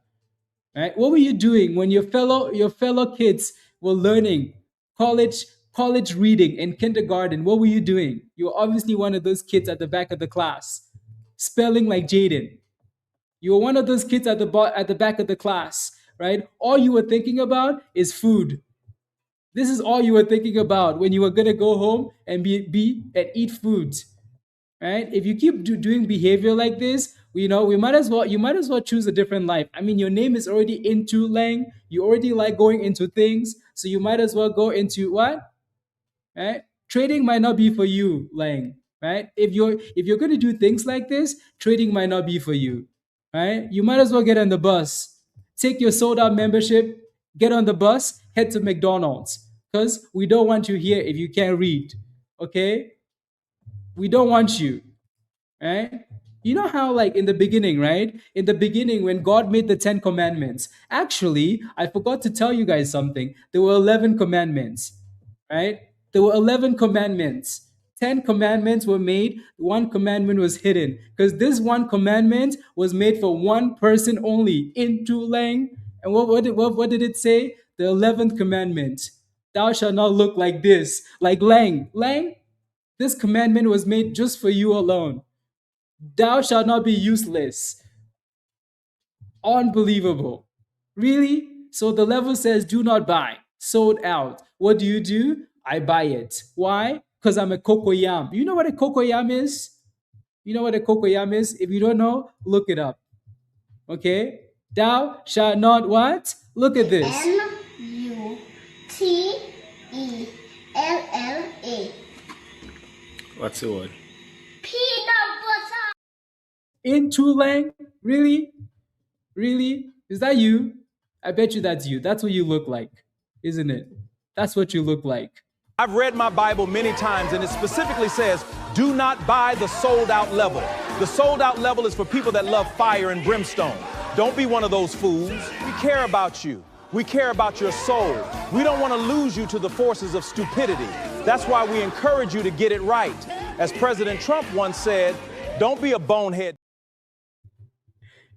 Right? What were you doing when your fellow kids were learning college College reading in kindergarten, what were you doing? You were obviously one of those kids at the back of the class, spelling like Jaden. You were one of those kids at at the back of the class, right? All you were thinking about is food. This is all you were thinking about when you were gonna go home and be and eat food, right? If you keep doing behavior like this, we might as well you might as well choose a different life. I mean, your name is already into Lang. You already like going into things, so you might as well go into what? Right? Trading might not be for you, Lang. Right? If you're gonna do things like this, trading might not be for you. Right? You might as well get on the bus, take your sold out membership, get on the bus, head to McDonald's, because we don't want you here if you can't read. Okay? We don't want you, right? You know how, like, in the beginning, right? In the beginning, when God made the 10 commandments, actually, I forgot to tell you guys something. There were 11 commandments, right? There were 11 commandments. 10 commandments were made, one commandment was hidden, because this one commandment was made for one person only, in Lang. And what did it say? The 11th commandment: thou shalt not look like this, like Lang. This commandment was made just for you alone. Thou shalt not be useless. Unbelievable. Really? So the level says do not buy. Sold out. What do? I buy it. Why? Because I'm a cocoyam. You know what a cocoyam is? You know what a cocoyam is? If you don't know, look it up. Okay? Thou shalt not what? Look at this. NUTELLA. What's the word? Peanut butter. Into Lang? Really? Really? Is that you? I bet you that's you. That's what you look like, isn't it? That's what you look like. I've read my Bible many times, and it specifically says, do not buy the sold out level. The sold out level is for people that love fire and brimstone. Don't be one of those fools. We care about you. We care about your soul. We don't want to lose you to the forces of stupidity. That's why we encourage you to get it right. As President Trump once said, don't be a bonehead.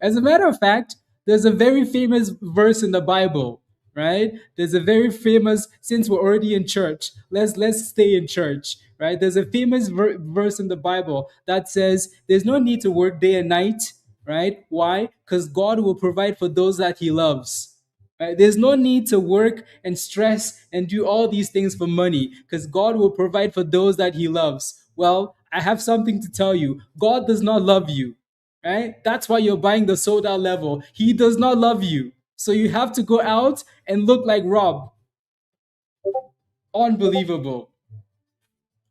As a matter of fact, there's a very famous verse in the Bible, right? There's a very famous, since we're already in church, let's stay in church, right? There's a famous verse in the Bible that says there's no need to work day and night, right? Why? Because God will provide for those that He loves. Right? There's no need to work and stress and do all these things for money, because God will provide for those that He loves. Well, I have something to tell you. God does not love you, right? That's why you're buying the sold out level. He does not love you. So you have to go out and look like Rob. Unbelievable.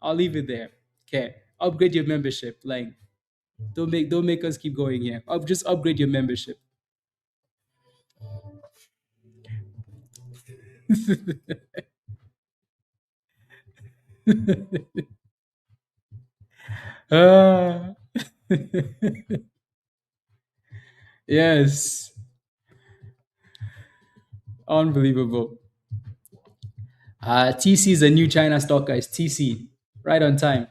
I'll leave it there. Okay. Upgrade your membership. Like, don't make us keep going here. Just upgrade your membership. Ah, yes. Unbelievable. TC is a new China stock, guys. TC. Right on time.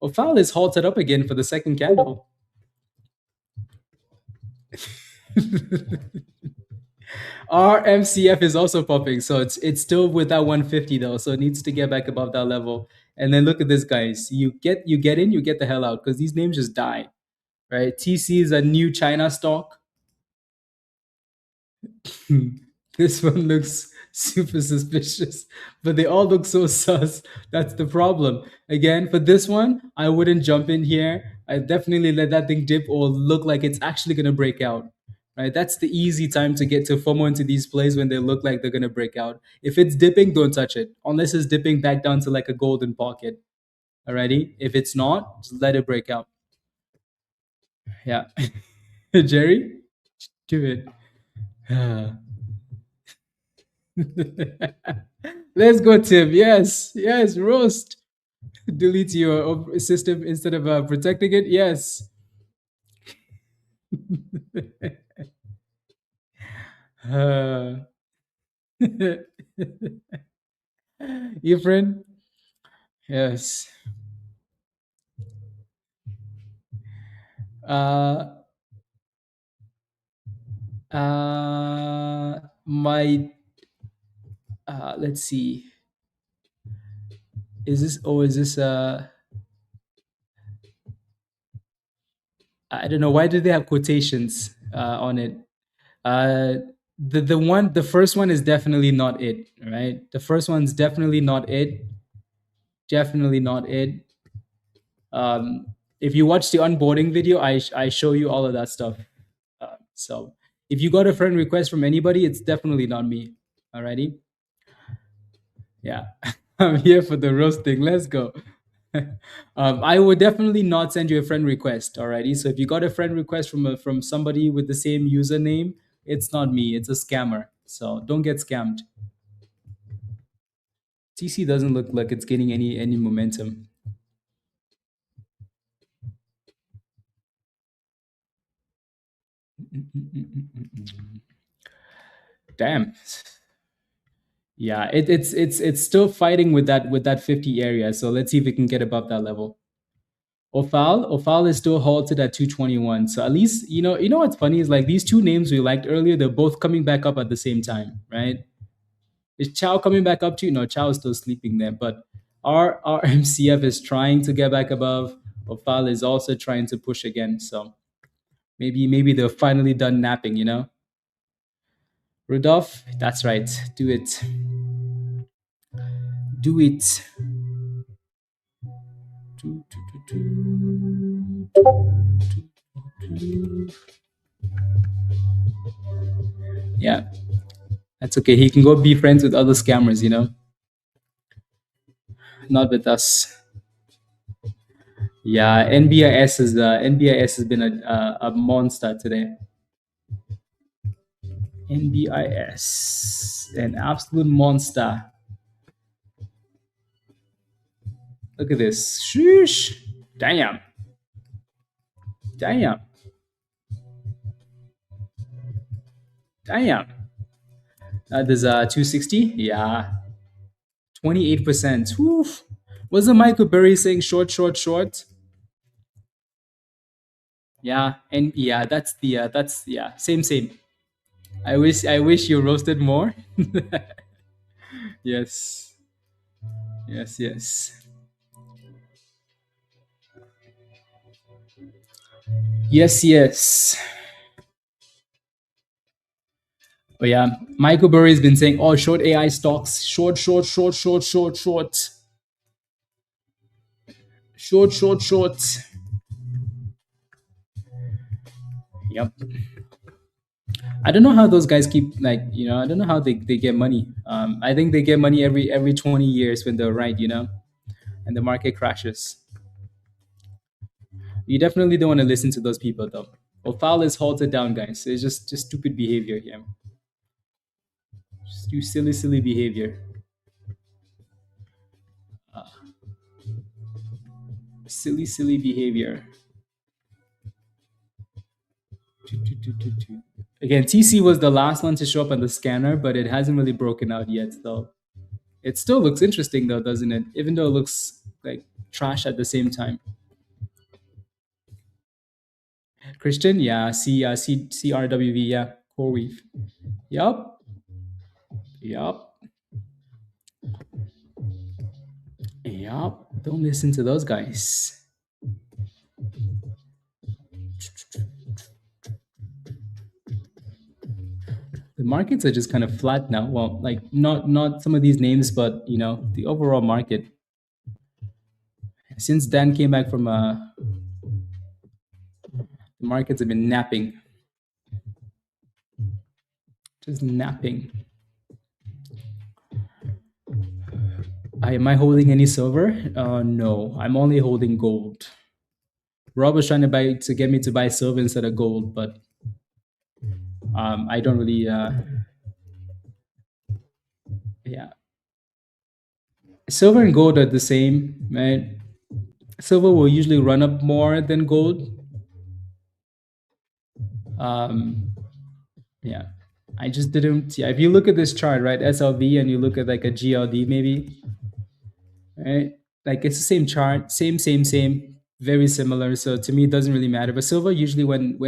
OFAL is halted up again for the second candle. RMCF is also popping, so it's still with that 150 though, so it needs to get back above that level. And then look at this, guys. You get in, you get the hell out, because these names just die, right? TC is a new China stock. This one looks super suspicious, but they all look so sus. That's the problem. Again, for this one, I wouldn't jump in here. I definitely let that thing dip or look like it's actually going to break out. Right? That's the easy time to get to FOMO into these plays, when they look like they're going to break out. If it's dipping, don't touch it, unless it's dipping back down to like a golden pocket. Alrighty? If it's not, just let it break out. Yeah. Jerry, do it. Let's go, Tim. Yes, yes, roast. Delete your system instead of protecting it. Yes. Uh, your friend? Yes. Uh, my let's see. Is this, or is this I don't know, why do they have quotations on it? Uh the first one is definitely not it, right? The first one's definitely not it. Definitely not it. Um if you watch the onboarding video, I show you all of that stuff. So if you got a friend request from anybody, it's definitely not me. Alrighty? Yeah. I'm here for the roasting. Let's go. I would definitely not send you a friend request. Alrighty. So if you got a friend request from somebody with the same username, it's not me. It's a scammer. So don't get scammed. TC doesn't look like it's getting any momentum. Damn. Yeah, it's still fighting with that 50 area. So let's see if it can get above that level. OFAL is still halted at 221. So at least you know what's funny is like these two names we liked earlier, they're both coming back up at the same time, right? Is CHOW coming back up too? No, CHOW is still sleeping there. But our RMCF is trying to get back above. OFAL is also trying to push again. So maybe they're finally done napping, you know? Rudolph, that's right. Do it. Do it. Yeah, that's okay. He can go be friends with other scammers, you know? Not with us. Yeah, NBIS has been a monster today. NBIS, an absolute monster. Look at this. Sheesh. Damn. Damn. Damn. There's 260. Yeah. 28%. Woof. Wasn't Michael Burry saying short, short, short? Yeah. And yeah, that's yeah, same. I wish you roasted more. Yes. Yes. Yes. Oh yeah, Michael Burry has been saying, "Oh, short AI stocks, short, short, short, short, short, short, short, short, short." Yep. I don't know how those guys keep I don't know how they get money. I think they get money every 20 years when they're right, and the market crashes. You definitely don't want to listen to those people though. OFAL is halted down, guys. It's just stupid behavior here. Just do silly behavior. Silly behavior. Again, TC was the last one to show up on the scanner, but it hasn't really broken out yet, though. It still looks interesting, though, doesn't it? Even though it looks like trash at the same time. Christian, yeah, CRWV, yeah, CoreWeave. Yup. Don't listen to those guys. The markets are just kind of flat now. Well, like not some of these names, but the overall market. Since Dan came back from the markets have been napping. Just napping. Am I holding any silver? No, I'm only holding gold. Rob was trying to get me to buy silver instead of gold, but I don't really. Yeah, silver and gold are the same, right? Silver will usually run up more than gold. Yeah, I just didn't. Yeah, if you look at this chart, right, SLV, and you look at like a GLD, maybe, right? Like it's the same chart, same, very similar. So to me, it doesn't really matter. But silver usually when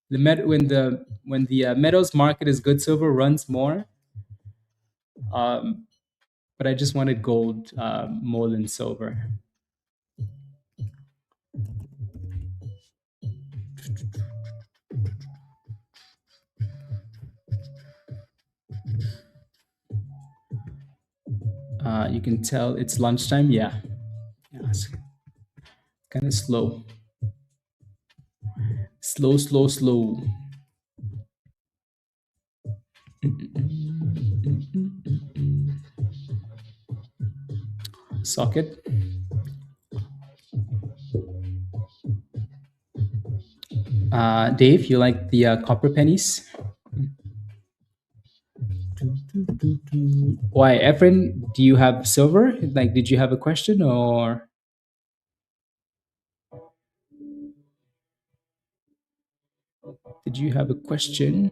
the metals market is good, silver runs more. but I just wanted gold more than silver. You can tell it's lunchtime. Yeah, it's kind of slow. Slow. Socket. Dave, you like the copper pennies? Why, Efren, do you have silver? Like, did you have a question or? Did you have a question?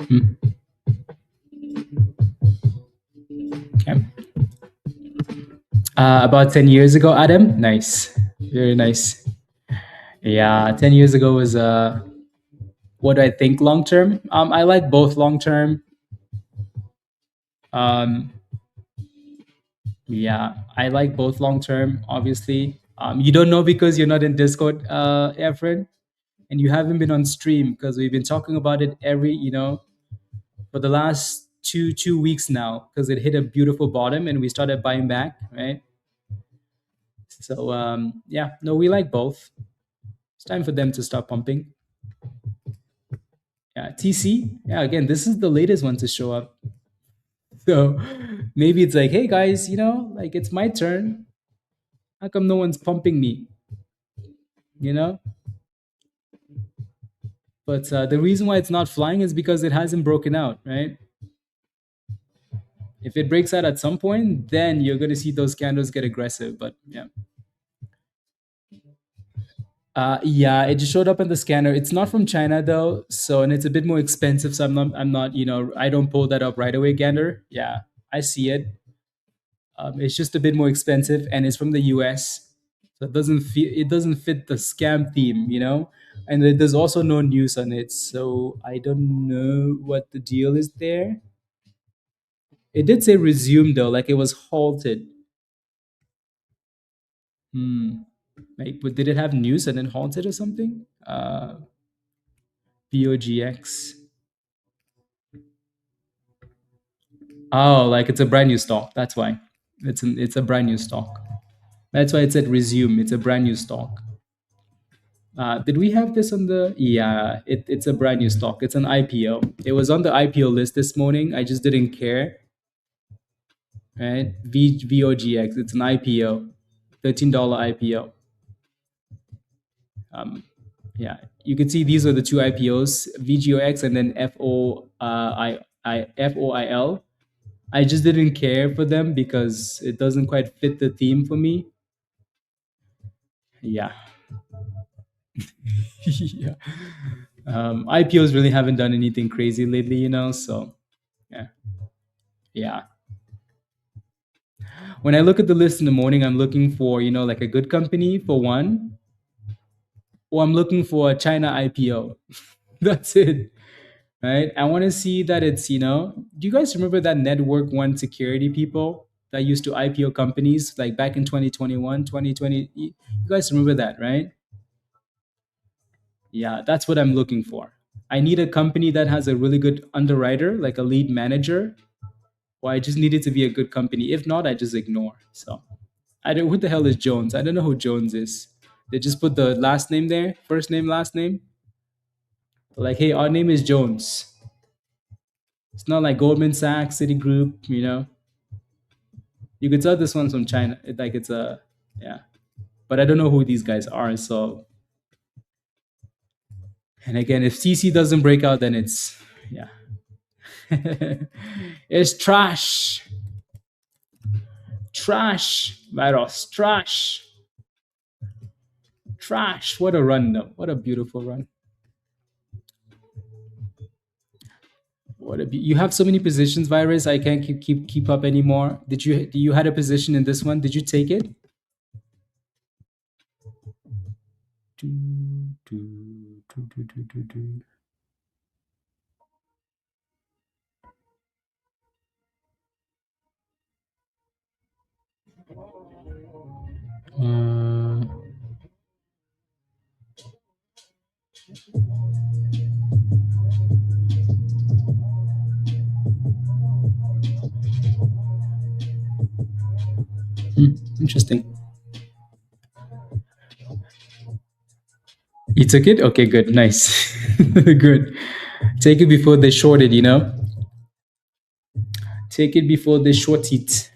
Hmm. Okay. About 10 years ago, Adam. Nice. Very nice. Yeah, 10 years ago was what do I think long term? I like both long term. Um, yeah, I like both long term, obviously. You don't know because you're not in Discord, Efren, and you haven't been on stream because we've been talking about it for the last two weeks now because it hit a beautiful bottom and we started buying back, right? So yeah, no, we like both. It's time for them to start pumping. Yeah, TC. Yeah, again, this is the latest one to show up. So maybe it's like, hey guys, like it's my turn. How come no one's pumping me? You know? But the reason why it's not flying is because it hasn't broken out, right? If it breaks out at some point, then you're going to see those candles get aggressive. But yeah. Yeah, it just showed up in the scanner. It's not from China though, so and it's a bit more expensive. So I'm not, I don't pull that up right away, Gander. Yeah, I see it. It's just a bit more expensive, and it's from the US, so it doesn't fit the scam theme. And there's also no news on it, so I don't know what the deal is there. It did say resume though, like it was halted. Hmm. Like, but did it have news and then halted or something? BOGX. Oh, like it's a brand new stock. That's why. It's a brand new stock. That's why it said resume. It's a brand new stock. Did we have this on the? Yeah, it's a brand new stock. It's an IPO. It was on the IPO list this morning. I just didn't care. Right? VOGX. It's an IPO, $13 IPO. Yeah, you can see these are the two IPOs, VGOX and then FOIL. I just didn't care for them because it doesn't quite fit the theme for me. Yeah. Yeah. IPOs really haven't done anything crazy lately, so yeah. Yeah. When I look at the list in the morning, I'm looking for, like a good company for one, or I'm looking for a China IPO. That's it. Right? I want to see that it's, do you guys remember that Network One Security people that used to IPO companies like back in 2021, 2020? You guys remember that, right? Yeah, that's what I'm looking for. I need a company that has a really good underwriter, like a lead manager, or I just need it to be a good company. If not, I just ignore. So I don't. Who the hell is Jones? I don't know who Jones is. They just put the last name there, first name, last name. Like, hey, our name is Jones. It's not like Goldman Sachs, Citigroup. You could tell this one's from China. It's a yeah, but I don't know who these guys are. So, and again, if CC doesn't break out, then it's yeah, it's trash, trash, Varos, trash. Trash. What a run, though. What a beautiful run. You have so many positions, Virus. I can't keep up anymore. You had a position in this one? Did you take it? Interesting. You took it? Okay, good. Nice. Good. Take it before they short it, you know? Take it before they short it.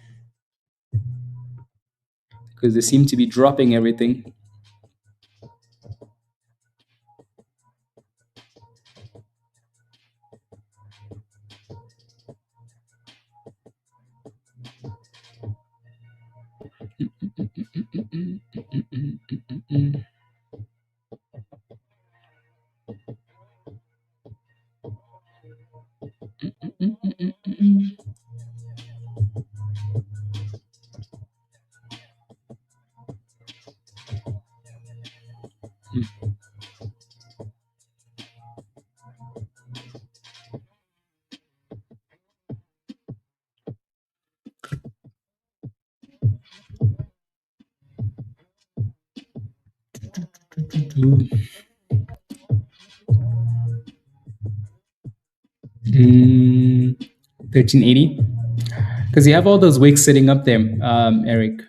Because they seem to be dropping everything. Mm, 1380. Because you have all those wicks sitting up there, Eric.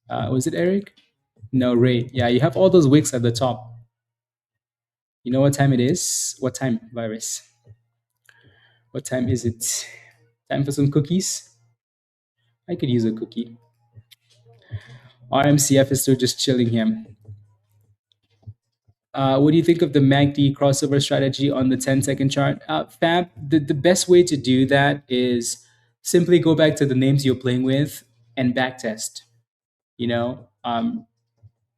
Was it Eric? No, Ray. Yeah, you have all those wicks at the top. You know what time it is? What time, Virus? What time is it? Time for some cookies? I could use a cookie. RMCF is still just chilling here. What do you think of the MACD crossover strategy on the 10-second chart? Fab, the best way to do that is simply go back to the names you're playing with and backtest. You know,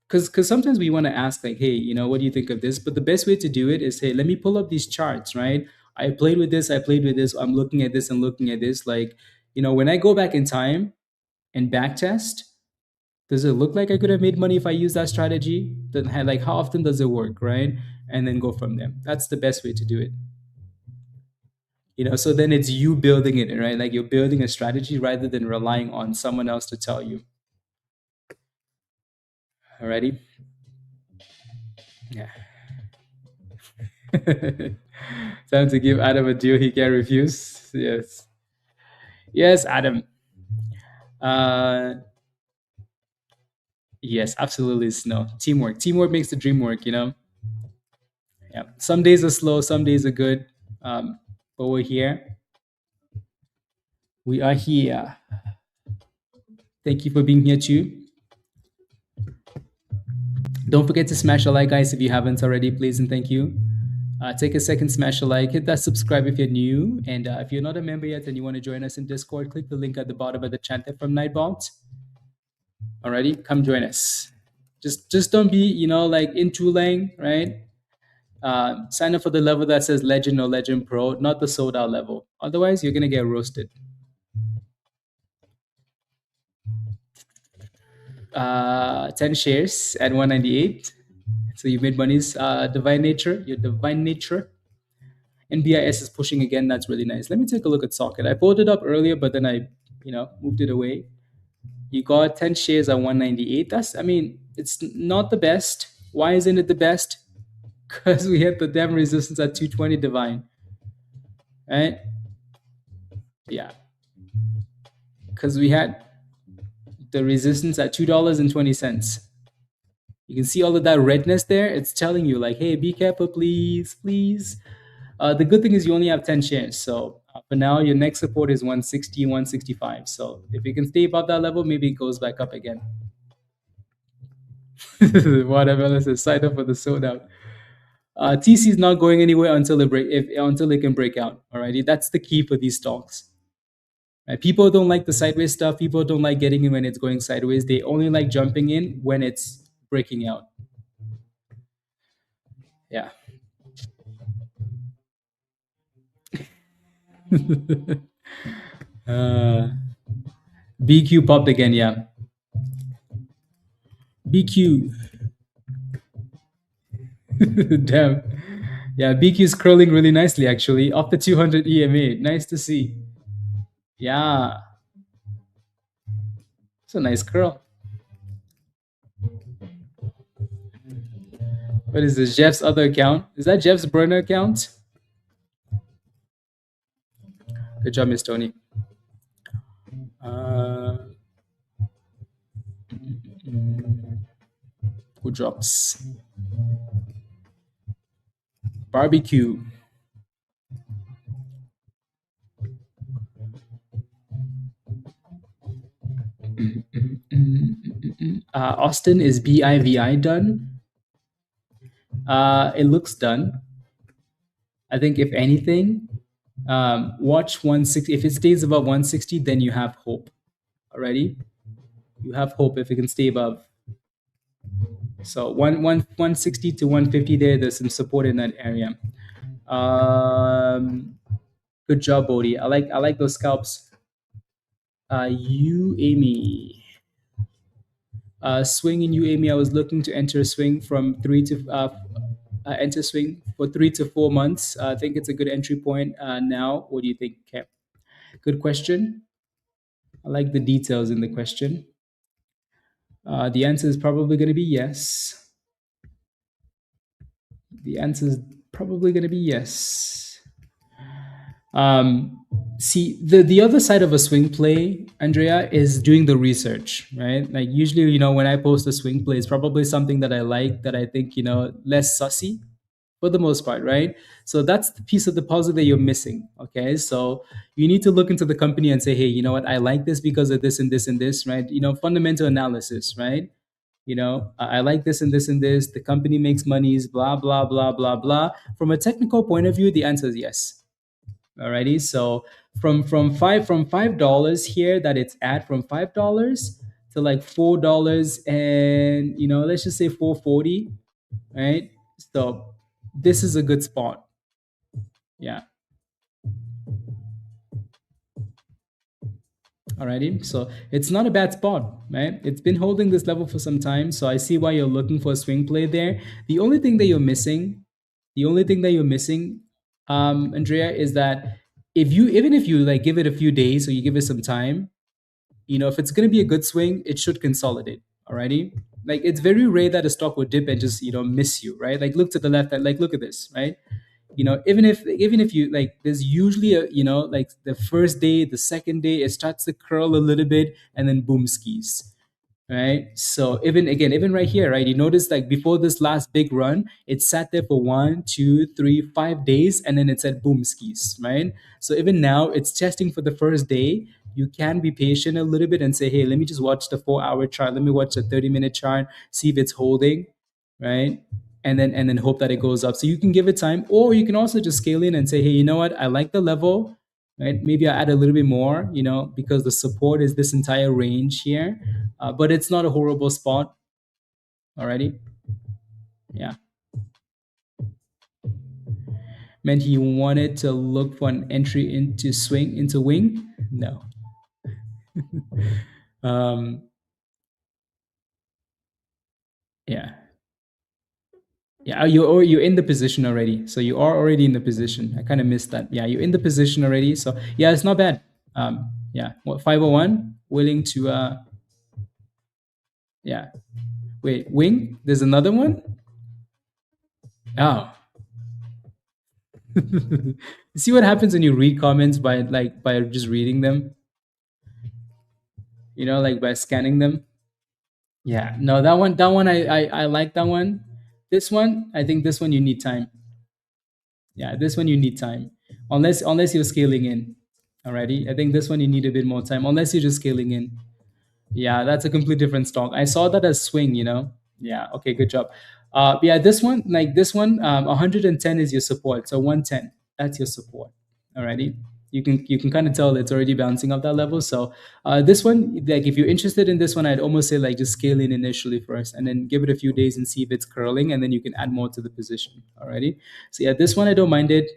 because sometimes we want to ask like, hey, you know, what do you think of this? But the best way to do it is, hey, let me pull up these charts, right? I played with this, I'm looking at this and looking at this. Like, you know, when I go back in time and backtest, does it look like I could have made money if I use that strategy? Then like, how often does it work, right? And then go from there. That's the best way to do it. You know, so then it's you building it, right? Like you're building a strategy rather than relying on someone else to tell you. Alrighty? Yeah. Time to give Adam a deal he can refuse. Yes. Yes, Adam. Yes, absolutely. No, teamwork. Teamwork makes the dream work, you know? Yeah. Some days are slow, some days are good. But we're here. We are here. Thank you for being here too. Don't forget to smash a like, guys, if you haven't already, please and thank you. Take a second, smash a like, hit that subscribe if you're new. And if you're not a member yet and you want to join us in Discord, click the link at the bottom of the chat there from Nightbot. Alrighty, come join us. Just don't be, you know, like in Tulang, right? Sign up for the level that says Legend or Legend Pro, not the sold out level. Otherwise, you're gonna get roasted. 10 shares at 198. So you made money's divine nature, your divine nature. NBIS is pushing again. That's really nice. Let me take a look at Socket. I pulled it up earlier, but then I, you know, moved it away. You got 10 shares at 198. That's, I mean, it's not the best. Why isn't it the best? Because we had the damn resistance at 220 divine. Right? Yeah. Because we had the resistance at $2.20. You can see all of that redness there. It's telling you like, hey, be careful, please, please. The good thing is you only have 10 shares. So for now, your next support is 160, 165. So if you can stay above that level, maybe it goes back up again. Whatever says, sign up for the sold out. TC is not going anywhere until it can break out. Alrighty, that's the key for these stocks. Right? People don't like the sideways stuff. People don't like getting in when it's going sideways. They only like jumping in when it's breaking out. Yeah. BQ popped again. Yeah. BQ. Damn. Yeah, BQ is curling really nicely actually. Off the 200 EMA. Nice to see. Yeah. It's a nice curl. What is this? Jeff's other account? Is that Jeff's burner account? Good job, Miss Tony. Who drops? Barbecue. Austin, is BIVI done? It looks done. I think if anything, watch 160. If it stays above 160, then you have hope. Already, you have hope if it can stay above. So 160 to 150 there. There's some support in that area. Good job, Bodhi. I like those scalps. You, Amy. Swing in you, Amy. I was looking to enter a swing from enter swing for 3 to 4 months. I think it's a good entry point now. What do you think, Kev? Good question. I like the details in the question. The answer is probably going to be yes. The answer is probably going to be yes. See, the other side of a swing play, Andrea, is doing the research, right? Like usually, you know, when I post a swing play, it's probably something that I like, that I think, you know, less sussy for the most part, right? So that's the piece of the puzzle that you're missing. Okay, so you need to look into the company and say, hey, you know what, I like this because of this and this and this, right? You know, fundamental analysis, right? You know, I like this and this and this. The company makes monies, blah blah blah blah blah. From a technical point of view, the answer is yes. Alrighty, so from $5 here that it's at, from $5 to like $4, and you know, let's just say 440, right? So this is a good spot. Yeah. Alrighty, so it's not a bad spot, right? It's been holding this level for some time, so I see why you're looking for a swing play there. The only thing that you're missing, Andrea, is that even if you like give it a few days or you give it some time, you know, if it's going to be a good swing, it should consolidate. Alrighty, like it's very rare that a stock would dip and just, you know, miss you, right? Like look to the left, like look at this, right? You know, even if you like, there's usually a, you know, like the first day, the second day, it starts to curl a little bit and then boom skis, right? So even right here, right, you notice like before this last big run, it sat there for 1, 2, 3, 5 days, and then it said boom skis, right? So even now it's testing for the first day. You can be patient a little bit and say, hey, let me just watch the 4-hour chart, let me watch the 30-minute chart, see if it's holding, right? And then hope that it goes up. So you can give it time, or you can also just scale in and say, hey, you know what, I like the level, right? Maybe I add a little bit more, you know, because the support is this entire range here, but it's not a horrible spot. Alrighty, yeah. Meant he wanted to look for an entry into wing. No. Yeah. Yeah, you're in the position already. So you are already in the position. I kind of missed that. Yeah, you're in the position already. So yeah, it's not bad. Yeah, what, 501, willing to yeah. Wait, wing? There's another one? Oh. You see what happens when you read comments by just reading them? You know, like by scanning them? Yeah. No, that one I like that one. This one, I think this one you need time. Yeah, this one you need time. Unless you're scaling in. Alrighty. I think this one you need a bit more time. Unless you're just scaling in. Yeah, that's a completely different stock. I saw that as swing, you know. Yeah, okay, good job. Yeah, this one, 110 is your support. So 110, that's your support. Alrighty. you can kind of tell it's already bouncing off that level. So this one, like if you're interested in this one, I'd almost say like just scale in initially first, and then give it a few days and see if it's curling, and then you can add more to the position. Alrighty. So yeah, this one I don't mind it.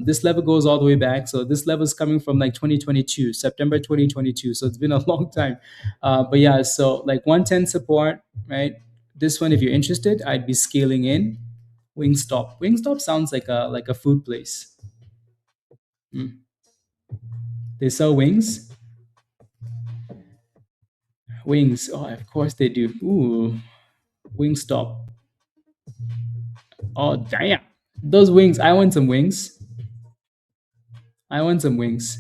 This level goes all the way back. So this level is coming from like 2022, September 2022. So it's been a long time. But yeah, so like 110 support, right? This one, if you're interested, I'd be scaling in. Wingstop. Wingstop sounds like a food place. They sell wings. Wings. Oh, of course they do. Ooh, Wingstop. Oh, damn. Those wings. I want some wings. I want some wings.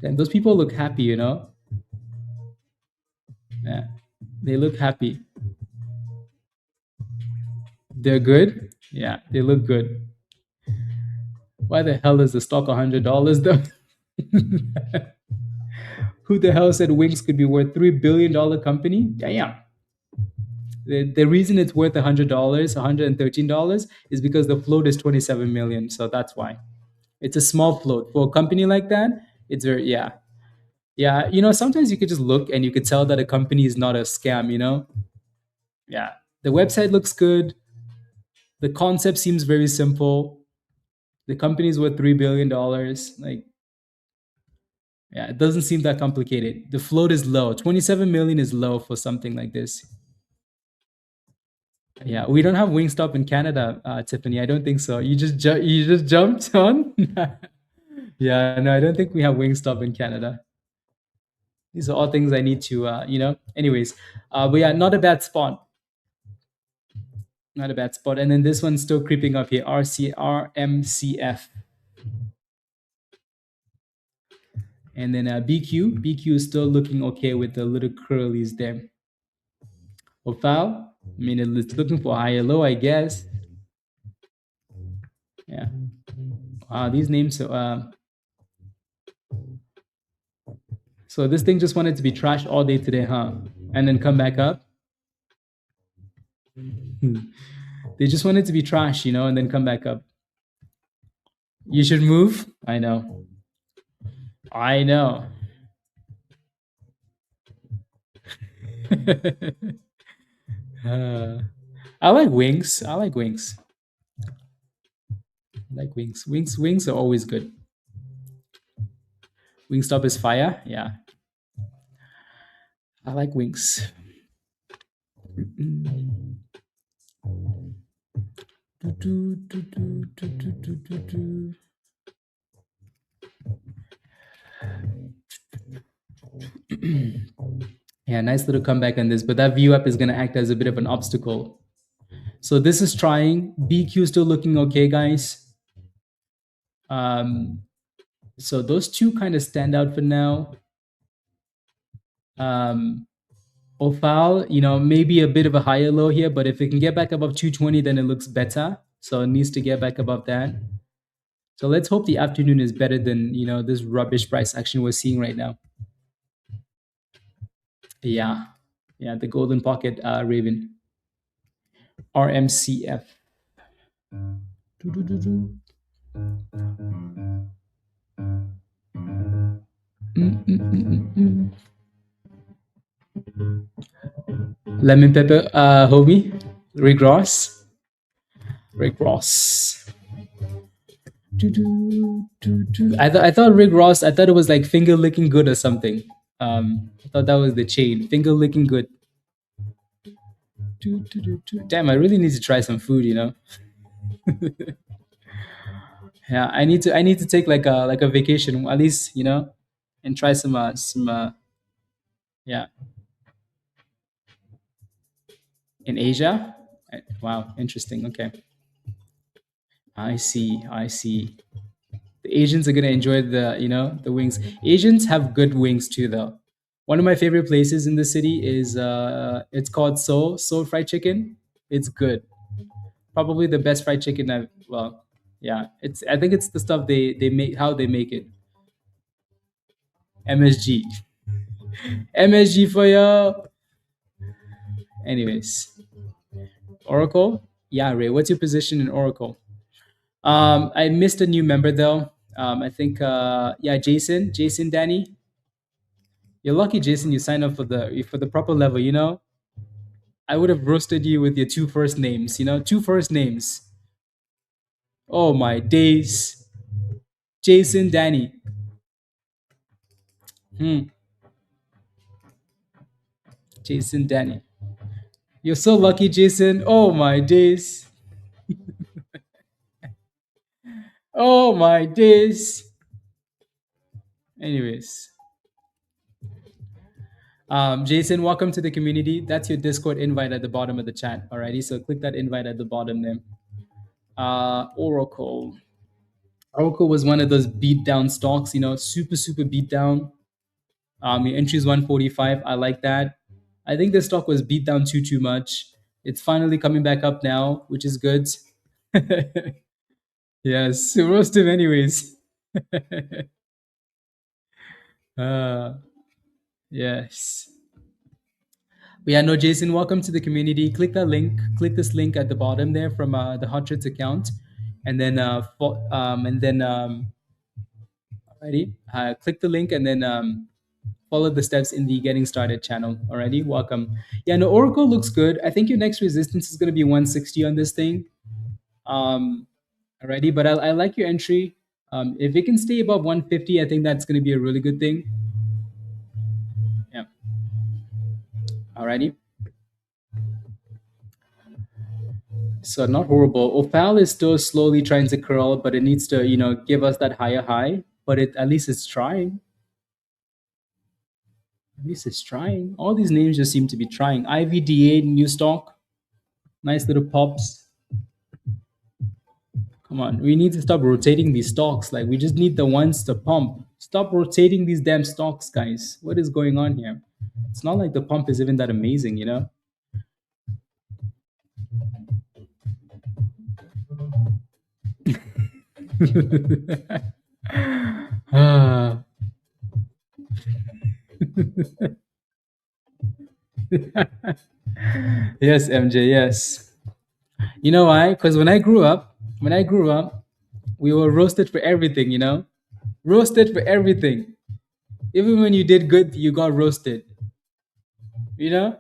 Damn, those people look happy, you know? Yeah. They look happy. They're good? Yeah, they look good. Why the hell is the stock $100 though? Who the hell said wings could be worth $3 billion company? Damn. The reason it's worth $100, $113 is because the float is 27 million. So that's why. It's a small float. For a company like that, it's very, yeah. Yeah, you know, sometimes you could just look and you could tell that a company is not a scam, you know? Yeah. The website looks good. The concept seems very simple. The company is worth $3 billion. Like, yeah, it doesn't seem that complicated. The float is low. 27 million is low for something like this. Yeah, we don't have Wingstop in Canada, Tiffany. I don't think so. You just jumped on. Yeah, no, I don't think we have Wingstop in Canada. These are all things I need to, Anyways, but yeah, not a bad spot. Not a bad spot. And then this one's still creeping up here. RMCF. And then BQ. BQ is still looking okay with the little curlies there. OFAL. I mean, it's looking for a higher low, I guess. Yeah. Wow, these names. So this thing just wanted to be trashed all day today, huh? And then come back up. They just wanted to be trash, you know, and then come back up. You should move. I know. I know. I like wings. I like wings. I like wings. Wings are always good. Wingstop is fire. Yeah. I like wings. Yeah, nice little comeback on this, but that view up is going to act as a bit of an obstacle. So this is trying. BQ still looking okay, guys. So those two kind of stand out for now. OFAL, you know, maybe a bit of a higher low here, but if it can get back above 220, then it looks better. So it needs to get back above that. So let's hope the afternoon is better than, you know, this rubbish price action we're seeing right now. Yeah. Yeah, the golden pocket Raven. RMCF. Lemon pepper, homie. Rick Ross. Rick Ross. I thought Rick Ross, I thought it was like finger licking good or something. I thought that was the chain. Finger licking good. Damn, I really need to try some food, you know. Yeah, I need to take like a vacation at least, you know, and try some yeah. In Asia? Wow, interesting. Okay. I see. The Asians are gonna enjoy the, you know, the wings. Asians have good wings too, though. One of my favorite places in the city is it's called Seoul Fried Chicken. It's good. Probably the best fried chicken I've, well, yeah. I think it's the stuff they make, how they make it. MSG. MSG for you. Anyways. Oracle? Yeah, Ray, what's your position in Oracle? I missed a new member though. I think yeah, Jason, Danny. You're lucky, Jason. You signed up for the proper level. You know, I would have roasted you with your two first names. You know, two first names. Oh my days, Jason, Danny. Hmm. Jason, Danny. You're so lucky, Jason. Oh my days. Oh my days. Anyways, Jason, welcome to the community. That's your Discord invite at the bottom of the chat. Alrighty, so click that invite at the bottom there. Oracle. Oracle was one of those beat down stocks, you know, super beat down. Your entry is 145. I like that. I think the stock was beat down too much. It's finally coming back up now, which is good. Yes, roast him anyways. Yes. But yeah, no, Jason, welcome to the community. Click that link. Click this link at the bottom there from the Hot Trades account, and then alrighty, click the link and then follow the steps in the Getting Started channel. Alrighty, welcome. Yeah, no, Oracle looks good. I think your next resistance is going to be 160 on this thing. Alrighty, but I like your entry. If it can stay above 150, I think that's going to be a really good thing. Yeah. Alrighty. So not horrible. OFAL is still slowly trying to curl, but it needs to, you know, give us that higher high. But at least it's trying. At least it's trying. All these names just seem to be trying. IVDA, new stock. Nice little pops. Come on, we need to stop rotating these stocks. Like, we just need the ones to pump. Stop rotating these damn stocks, guys. What is going on here? It's not like the pump is even that amazing, you know? Yes, MJ, yes. You know why? Because when I grew up, we were roasted for everything, you know? Roasted for everything. Even when you did good, you got roasted. You know?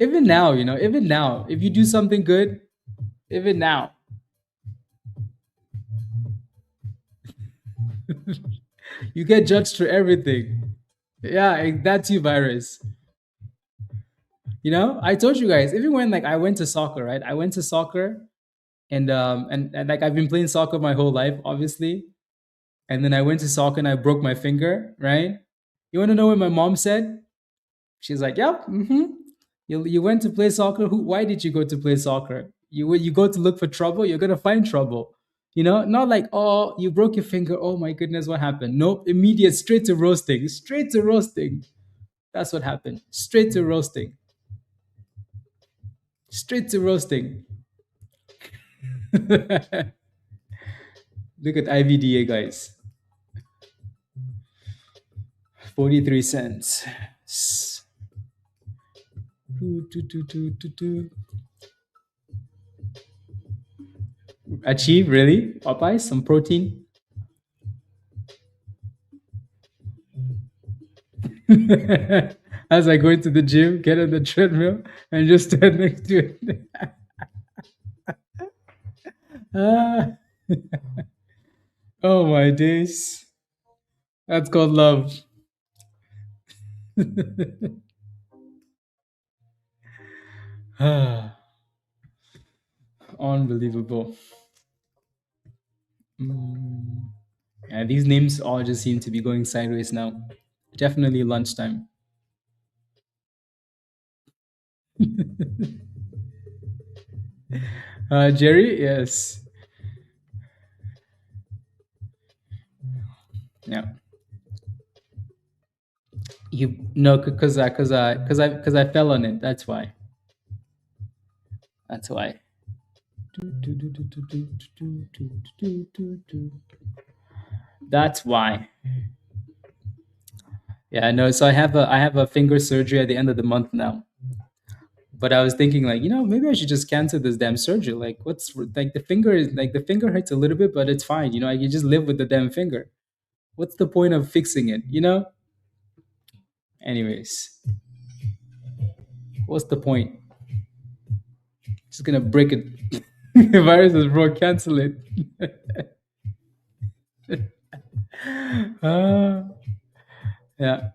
Even now, you know, even now, if you do something good, even now. You get judged for everything. Yeah, that's you, virus. You know, I told you guys, even when like I went to soccer, right? I went to soccer and like I've been playing soccer my whole life, obviously. And then I went to soccer and I broke my finger, right? You want to know what my mom said? She's like, "Yep, you went to play soccer. Why did you go to play soccer? You go to look for trouble. You're gonna find trouble. You know, not like, oh, you broke your finger. Oh my goodness, what happened? Nope, immediate, straight to roasting. Straight to roasting. That's what happened. Straight to roasting. Straight to roasting." Look at IVDA, guys. 43 cents. Achieve, really? Popeyes, some protein. As I go into the gym, get on the treadmill, and just stand next to it. Oh my days. That's called love. Unbelievable. Yeah, these names all just seem to be going sideways now. Definitely lunchtime. Jerry, yes. Yeah. You no, because I fell on it. That's why. That's why. That's why. Yeah, no. So I have a finger surgery at the end of the month now. But I was thinking like, maybe I should just cancel this damn surgery. Like, what's like the finger hurts a little bit, but it's fine. I can just live with the damn finger. What's the point of fixing it? Anyways, what's the point? Just gonna break it. The virus is broke. Cancel it. Ah, yeah.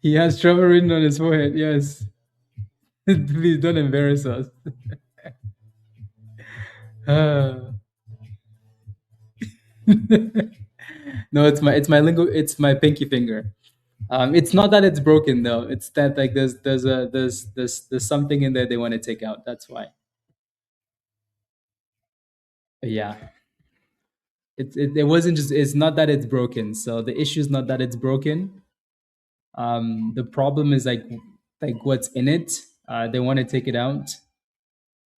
He has trouble written on his forehead. Yes. Please don't embarrass us. Ah. No, it's my pinky finger. It's not that it's broken though. It's that like there's something in there they want to take out. That's why. But yeah. It wasn't just it's not that it's broken. So the issue is not that it's broken. The problem is like what's in it. They want to take it out.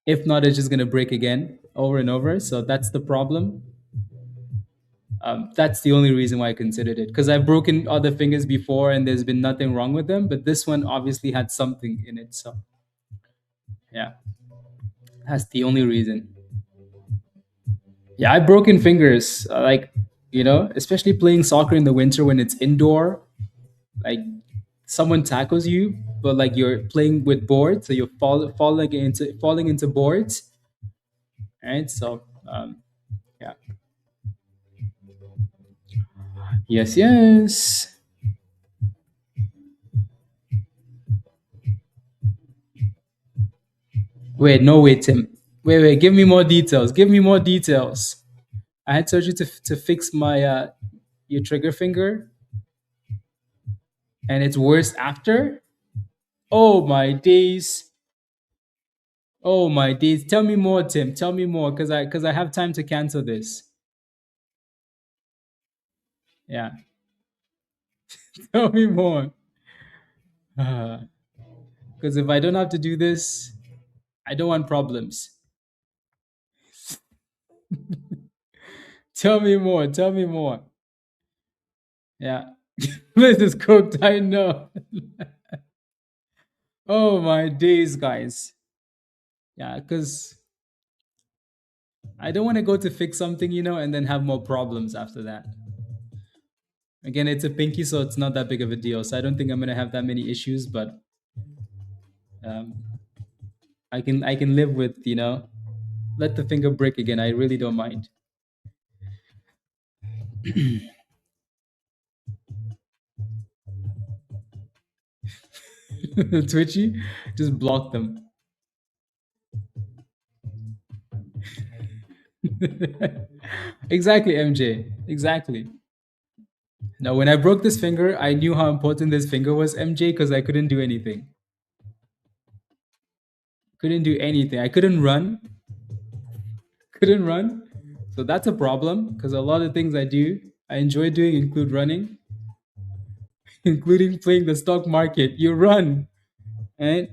If not, it's just gonna break again over and over. So that's the problem. That's the only reason why I considered it, because I've broken other fingers before and there's been nothing wrong with them, but this one obviously had something in it. So yeah, that's the only reason. Yeah, I've broken fingers, especially playing soccer in the winter when it's indoor. Like someone tackles you, but like you're playing with boards, so you're falling into boards, right? So yeah, yes, yes. Wait, no, wait, Tim. Wait. Give me more details. Give me more details. I had surgery to fix my your trigger finger, and it's worse after. Oh my days! Oh my days! Tell me more, Tim. Tell me more, because I have time to cancel this. Yeah, tell me more. Because if I don't have to do this, I don't want problems. Tell me more. Tell me more. Yeah, this is cooked. I know. Oh my days, guys. Yeah, because I don't want to go to fix something, and then have more problems after that. Again, it's a pinky, so it's not that big of a deal. So I don't think I'm gonna have that many issues, but um, I can live with let the finger break again. I really don't mind. Twitchy, just block them. Exactly, MJ. Exactly. Now, when I broke this finger, I knew how important this finger was, MJ, because I couldn't do anything. Couldn't do anything. I couldn't run. Couldn't run. So that's a problem because a lot of things I enjoy doing include running, including playing the stock market. You run, right?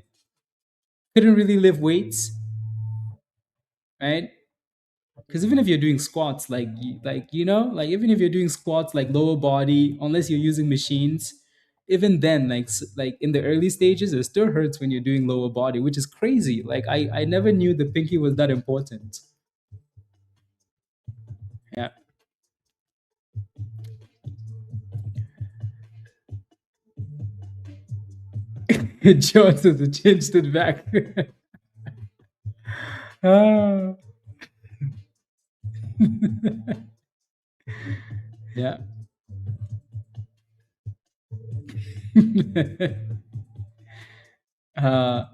Couldn't really lift weights, right? Because even if you're doing squats, like even if you're doing squats like lower body, unless you're using machines, even then, like in the early stages, it still hurts when you're doing lower body, which is crazy. Like I never knew the pinky was that important. Yeah. Jones as the chin stood back. Ah. Yeah. uh,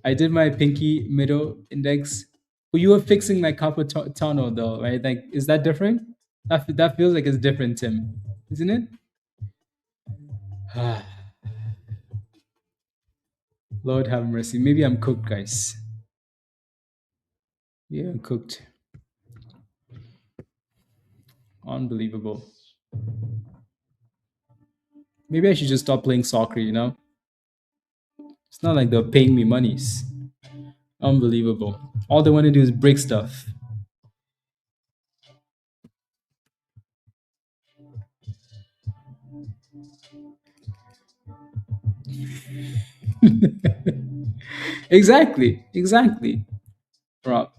I did my pinky middle index. Well, you were fixing my carpal tunnel though, right? Like, is that different? That feels like it's different, Tim, isn't it? Lord have mercy. Maybe I'm cooked, guys. Yeah, I'm cooked. Unbelievable. Maybe I should just stop playing soccer. It's not like they're paying me monies. Unbelievable. All they want to do is break stuff. Exactly. Rob.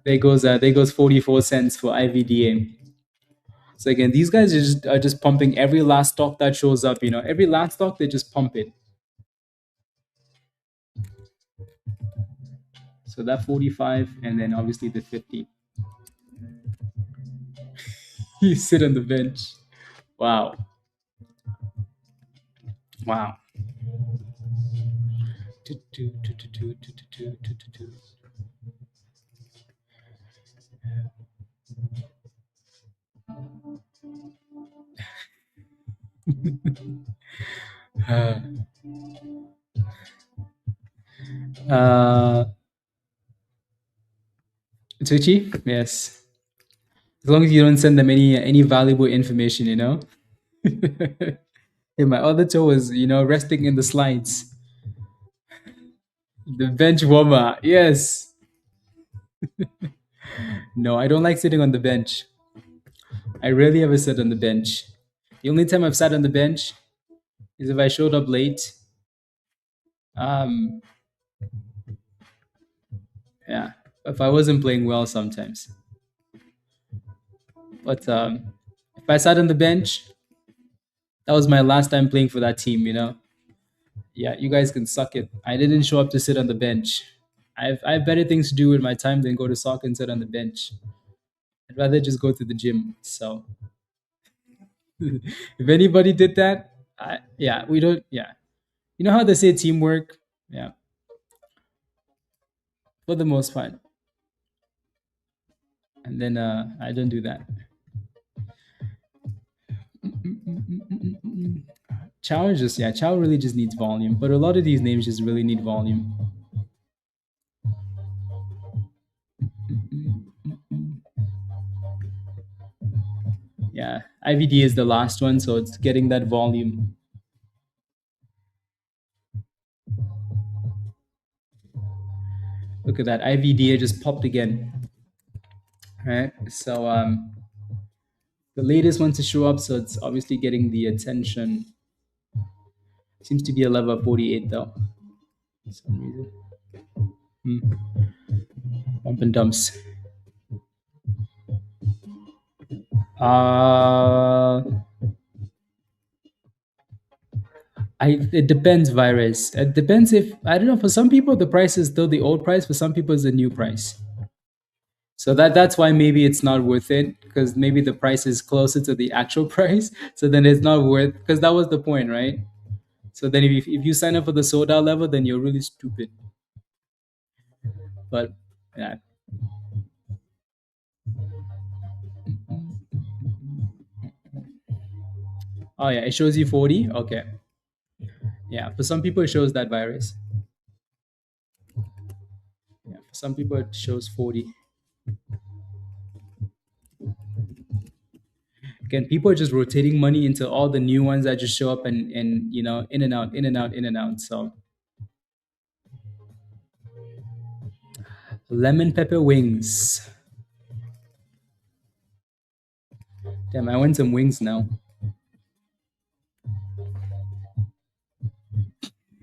There goes 44 cents for IVDA. So again, these guys are just pumping every last stock that shows up. Every last stock they just pump it. So that 45, and then obviously the 50. You sit on the bench. Wow. Wow. Uh, Tucci? Yes. As long as you don't send them any valuable information. Hey, my other toe was, resting in the slides. The bench warmer. Yes. No, I don't like sitting on the bench. I rarely ever sit on the bench. The only time I've sat on the bench is if I showed up late. Um, yeah, if I wasn't playing well sometimes. But if I sat on the bench, that was my last time playing for that team. Yeah, you guys can suck it. I didn't show up to sit on the bench. I have better things to do with my time than go to soccer and sit on the bench. I'd rather just go to the gym. So if anybody did that, yeah, we don't. Yeah, you know how they say teamwork. Yeah, for the most part. And then I don't do that. CHOW is just, yeah, CHOW really just needs volume, but a lot of these names just really need volume. Yeah, IVD is the last one, so it's getting that volume. Look at that, IVDA just popped again. All right, so the latest one to show up, so it's obviously getting the attention. Seems to be a level of 48 though, for some reason. Bump and dumps. It depends, virus. It depends if, I don't know, for some people the price is still the old price, for some people it's the new price. So that's why maybe it's not worth it, because maybe the price is closer to the actual price. So then it's not worth, because that was the point, right? So then if you sign up for the sold out level, then you're really stupid. But yeah. Oh yeah, it shows you 40. Okay. Yeah, for some people it shows that virus. Yeah, for some people it shows 40. Again, people are just rotating money into all the new ones that just show up and in and out, in and out, in and out. So lemon pepper wings. Damn, I want some wings now.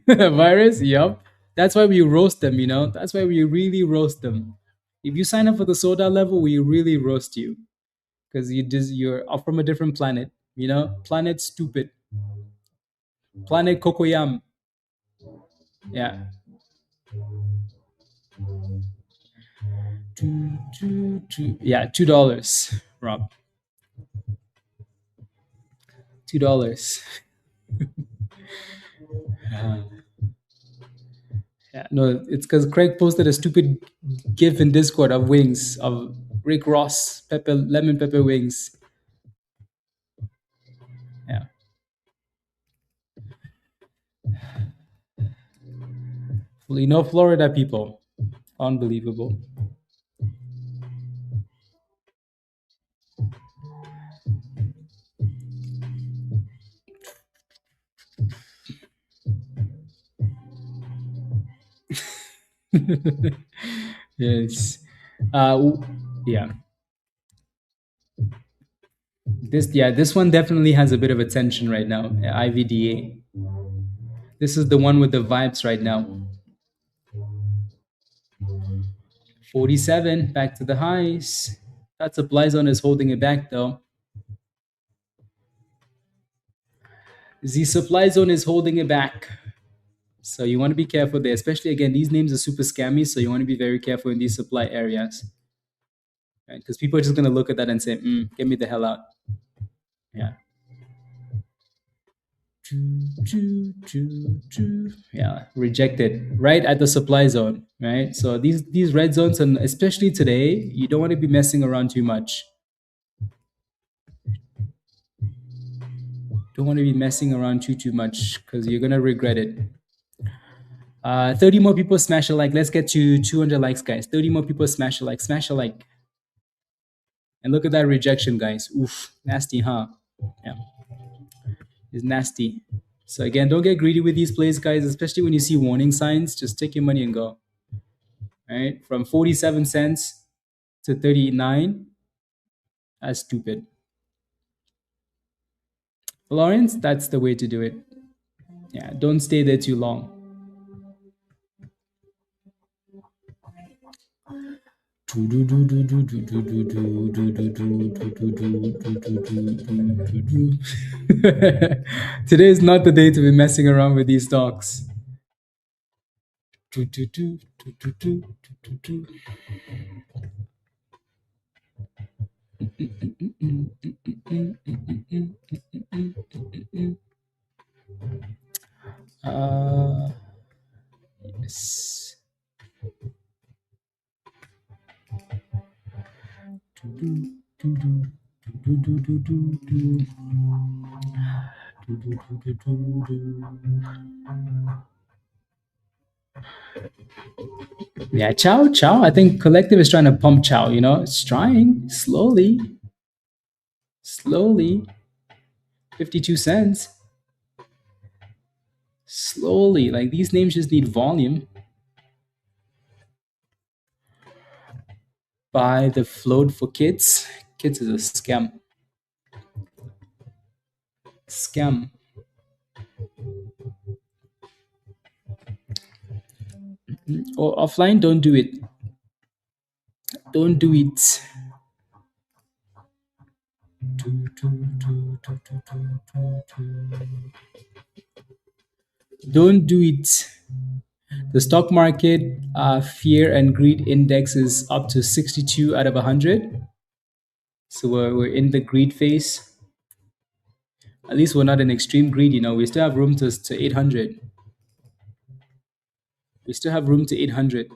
Virus, yep. That's why we roast them, That's why we really roast them. If you sign up for the soda level, we really roast you. Because you're up from a different planet, Planet stupid. Planet Cocoyam. Yeah. Yeah, $2, Rob. $2. Yeah, no, it's because Craig posted a stupid GIF in Discord of wings, of Rick Ross lemon pepper wings. Yeah. Florida people. Unbelievable. Yes. Yeah. This one definitely has a bit of attention right now. IVDA. This is the one with the vibes right now. 47, back to the highs. That supply zone is holding it back though. The supply zone is holding it back. So you want to be careful there, especially again, these names are super scammy. So you want to be very careful in these supply areas. Right? Because people are just going to look at that and say, get me the hell out. Yeah. Yeah, rejected right at the supply zone, right? So these red zones, and especially today, you don't want to be messing around too much. Don't want to be messing around too much because you're gonna regret it. 30 more people smash a like. Let's get to 200 likes, guys. 30 more people smash a like. Smash a like. And look at that rejection, guys. Oof, nasty, huh? Yeah, it's nasty. So again, don't get greedy with these plays, guys, especially when you see warning signs. Just take your money and go. All right, from 47 cents to 39. That's stupid. Lawrence, that's the way to do it. Yeah, don't stay there too long. Today is not the day to be messing around with these stocks. Yes. Yeah, CHOW. I think Collective is trying to pump CHOW, you know, it's trying slowly. 52 cents. Slowly, like these names just need volume. Buy the float for kids. Kids is a scam. Or offline, don't do it. Don't do it. Don't do it. The stock market fear and greed index is up to 62 out of 100. So we're in the greed phase. At least we're not in extreme greed, you know. We still have room to 800. We still have room to 800.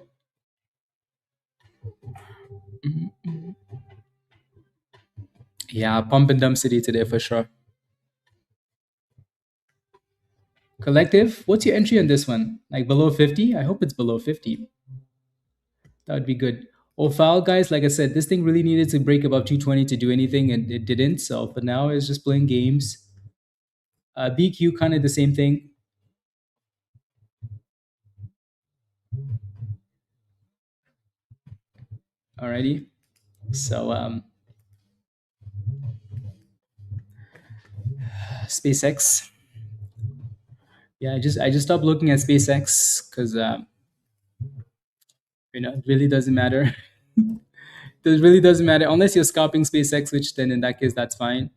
Yeah, pump and dump city today for sure. Collective, what's your entry on this one? Like below 50? I hope it's below 50. That would be good. OFAL, guys, like I said, this thing really needed to break above 220 to do anything, and it didn't. So for now, it's just playing games. BQ, kind of the same thing. Alrighty. So SpaceX. Yeah, I just stopped looking at SpaceX because you know, it really doesn't matter. It really doesn't matter unless you're scalping SpaceX, which then in that case that's fine.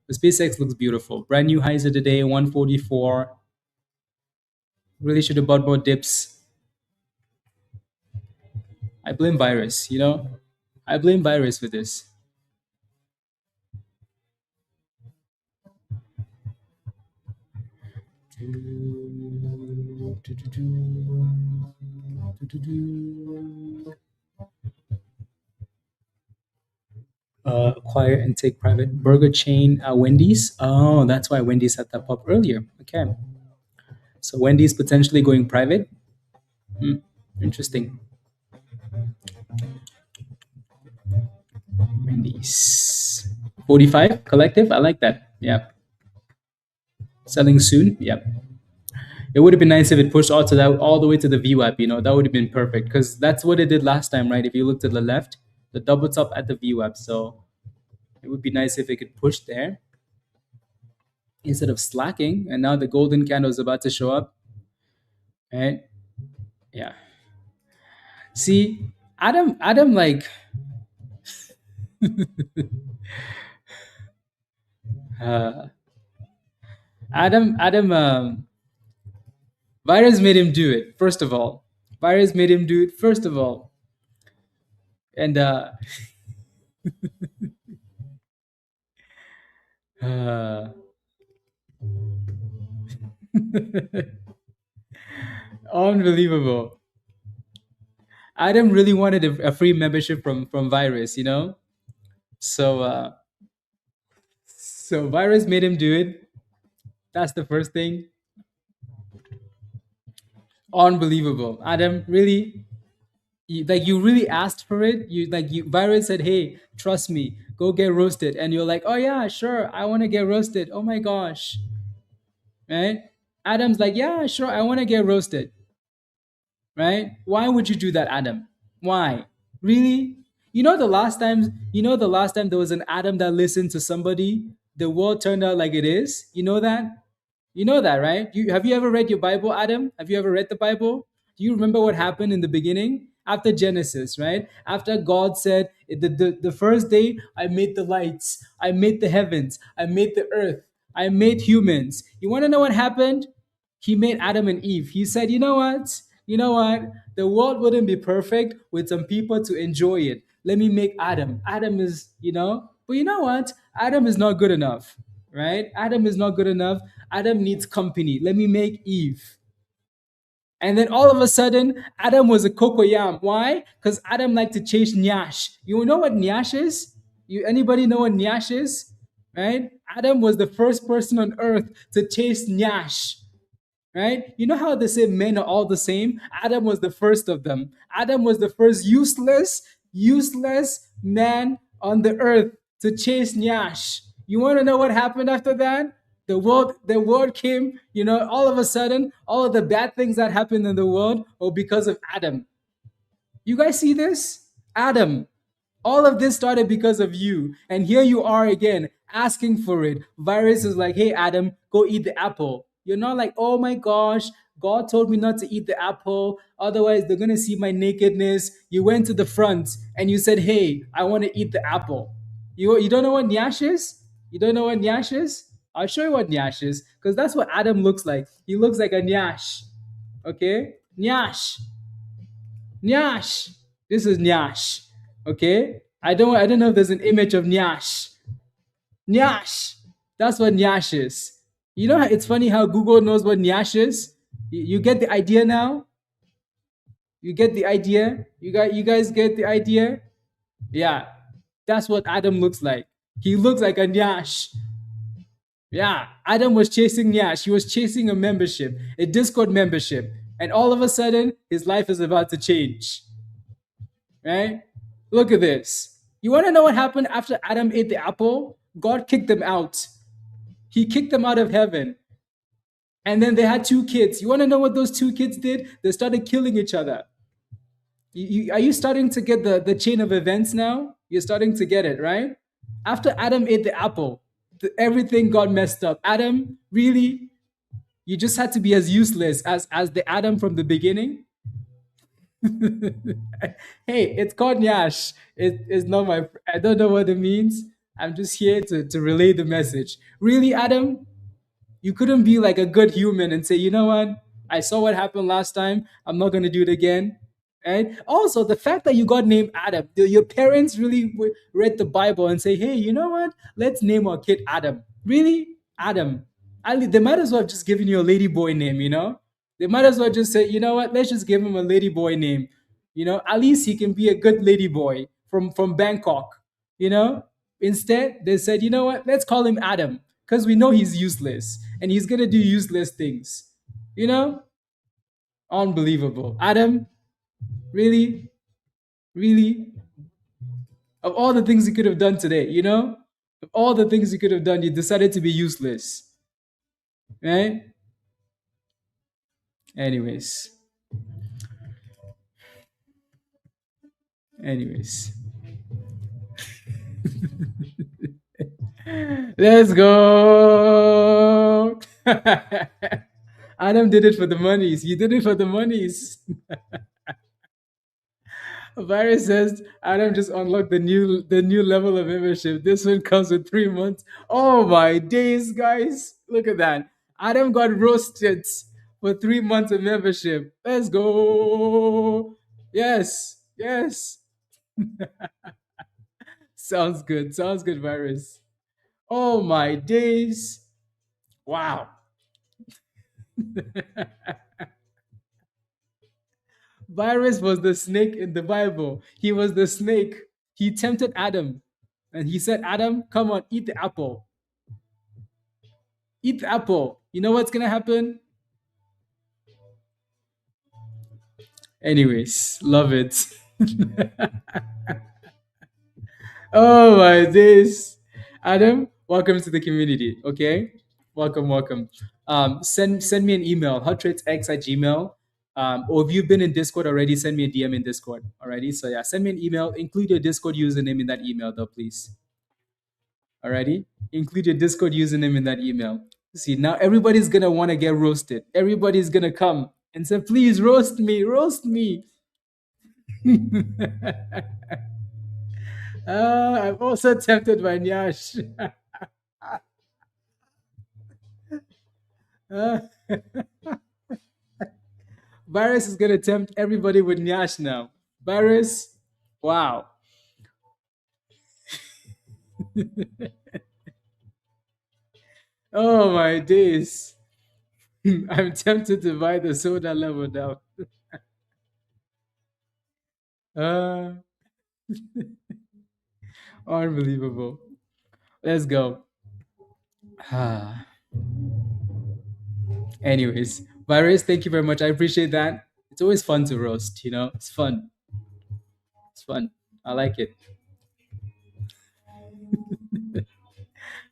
The SpaceX looks beautiful. Brand new highs of the day, 144. Really should have bought more dips. I blame virus, you know? I blame virus for this. Acquire and take private burger chain Wendy's. Oh, that's why Wendy's had that pop earlier. Okay. So Wendy's potentially going private. Interesting. Wendy's 45 collective. I like that. Yeah. Selling soon. Yep. It would have been nice if it pushed all the way to the VWAP. You know, that would have been perfect because that's what it did last time, right? If you look to the left, the double top at the VWAP. So it would be nice if it could push there. instead of slacking, and now the golden candle is about to show up, right? Yeah. See, Adam, like, uh, Adam, virus made him do it. First of all, virus made him do it. First of all, and uh, unbelievable. Adam really wanted a free membership from virus, you know. So so virus made him do it. That's the first thing. Unbelievable. Adam, really, you really asked for it. You virus said, "Hey, trust me, go get roasted," and you're like, "Oh yeah, sure, I want to get roasted." Oh my gosh, right? Adam's like, "Yeah, sure, I want to get roasted." Right? Why would you do that, Adam? Why? Really? The last time there was an Adam that listened to somebody, the world turned out like it is. You know that? You know that, right? Have you ever read your Bible, Adam? Have you ever read the Bible? Do you remember what happened in the beginning? After Genesis, right? After God said, the first day, I made the lights, I made the heavens, I made the earth, I made humans. You want to know what happened? He made Adam and Eve. He said, you know what? You know what? The world wouldn't be perfect with some people to enjoy it. Let me make Adam. Adam is, but you know what? Adam is not good enough, right? Adam is not good enough. Adam needs company. Let me make Eve. And then all of a sudden, Adam was a cocoyam. Why? Because Adam liked to chase nyash. You know what nyash is? Anybody know what nyash is? Right? Adam was the first person on earth to chase nyash. Right? You know how they say men are all the same? Adam was the first of them. Adam was the first useless man on the earth to chase nyash. You want to know what happened after that? The world came, all of a sudden, all of the bad things that happened in the world were because of Adam. You guys see this? Adam. All of this started because of you. And here you are again, asking for it. Virus is like, hey, Adam, go eat the apple. You're not like, oh my gosh, God told me not to eat the apple. Otherwise, they're going to see my nakedness. You went to the front and you said, hey, I want to eat the apple. You don't know what nyash is? You don't know what nyash is? I'll show you what nyash is, because that's what Adam looks like. He looks like a nyash. Okay? Nyash. Nyash. This is nyash. Okay? I don't know if there's an image of nyash. Nyash. That's what nyash is. You know, it's funny how Google knows what nyash is? You get the idea now? You get the idea? You guys get the idea? Yeah. That's what Adam looks like. He looks like a nyash. Yeah, Adam was chasing Nyash. He was chasing a membership, a Discord membership. And all of a sudden, his life is about to change. Right? Look at this. You want to know what happened after Adam ate the apple? God kicked them out. He kicked them out of heaven. And then they had 2 kids. You want to know what those 2 kids did? They started killing each other. Are you starting to get the chain of events now? You're starting to get it, right? After Adam ate the apple, everything got messed up. Adam, really? You just had to be as useless as the Adam from the beginning? Hey, it's called Nyash. It's not my... I don't know what it means. I'm just here to relay the message. Really, Adam? You couldn't be like a good human and say, you know what? I saw what happened last time. I'm not going to do it again. Right? Also, the fact that you got named Adam, your parents really read the Bible and say, hey, you know what? Let's name our kid Adam. Really? Adam. They might as well have just given you a lady boy name, you know? They might as well just say, you know what? Let's just give him a lady boy name. You know, at least he can be a good lady boy from Bangkok, you know? Instead, they said, you know what? Let's call him Adam, because we know he's useless and he's going to do useless things. You know? Unbelievable. Adam, really? Really? Of all the things you could have done today, you know? Of all the things you could have done, you decided to be useless. Right? Anyways. Let's go. Adam did it for the monies. He did it for the monies. Virus says Adam just unlocked the new level of membership. This one comes with 3 months. Oh my days, guys! Look at that. Adam got roasted for 3 months of membership. Let's go. Yes, yes. Sounds good. Sounds good, Virus. Oh my days. Wow. Virus was the snake in the Bible. He was the snake. He tempted Adam. And he said, Adam, come on, eat the apple. Eat the apple. You know what's going to happen? Anyways, love it. Oh my days. Adam, welcome to the community. Okay? Welcome, welcome. Send me an email, hotradesx@gmail. Or if you've been in Discord already, send me a DM in Discord. Alrighty. So yeah, send me an email. Include your Discord username in that email though, please. Alrighty. Include your Discord username in that email. See, now everybody's gonna want to get roasted. Everybody's gonna come and say, please roast me, roast me. I'm also tempted by Nyash. Virus is gonna tempt everybody with Nyash now. Virus, wow. Oh my days. I'm tempted to buy the soda level now. uh, Unbelievable. Let's go. Anyways, Virus, thank you very much. I appreciate that. It's always fun to roast, you know? It's fun. It's fun. I like it.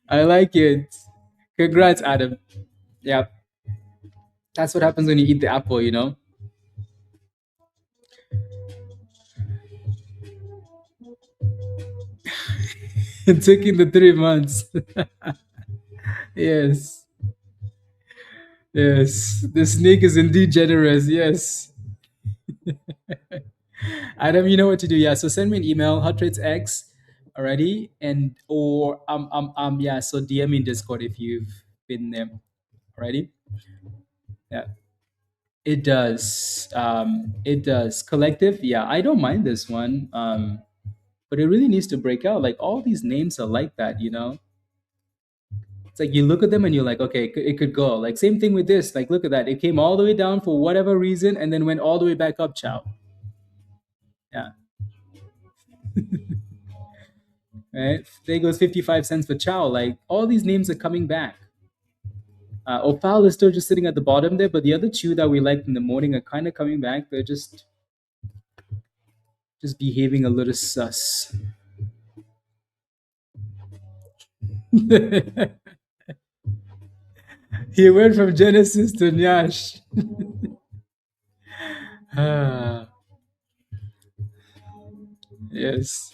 I like it. Congrats, Adam. Yeah. That's what happens when you eat the apple, you know? It took in the 3 months. Yes. Yes. The snake is indeed generous. Yes. Adam, you know what to do. Yeah. So send me an email, hotratesx already. And or yeah, so DM me in Discord if you've been there already. Yeah. It does. It does. Collective, yeah, I don't mind this one. But it really needs to break out. Like all these names are like that, you know? It's like you look at them and you're like, okay, it could go. Like same thing with this. Like look at that. It came all the way down for whatever reason and then went all the way back up, chow. Yeah. Right? There goes 55 cents for chow. Like all these names are coming back. OFAL is still just sitting at the bottom there, but the other two that we liked in the morning are kind of coming back. They're just behaving a little sus. He went from Genesis to Nyash. Yes.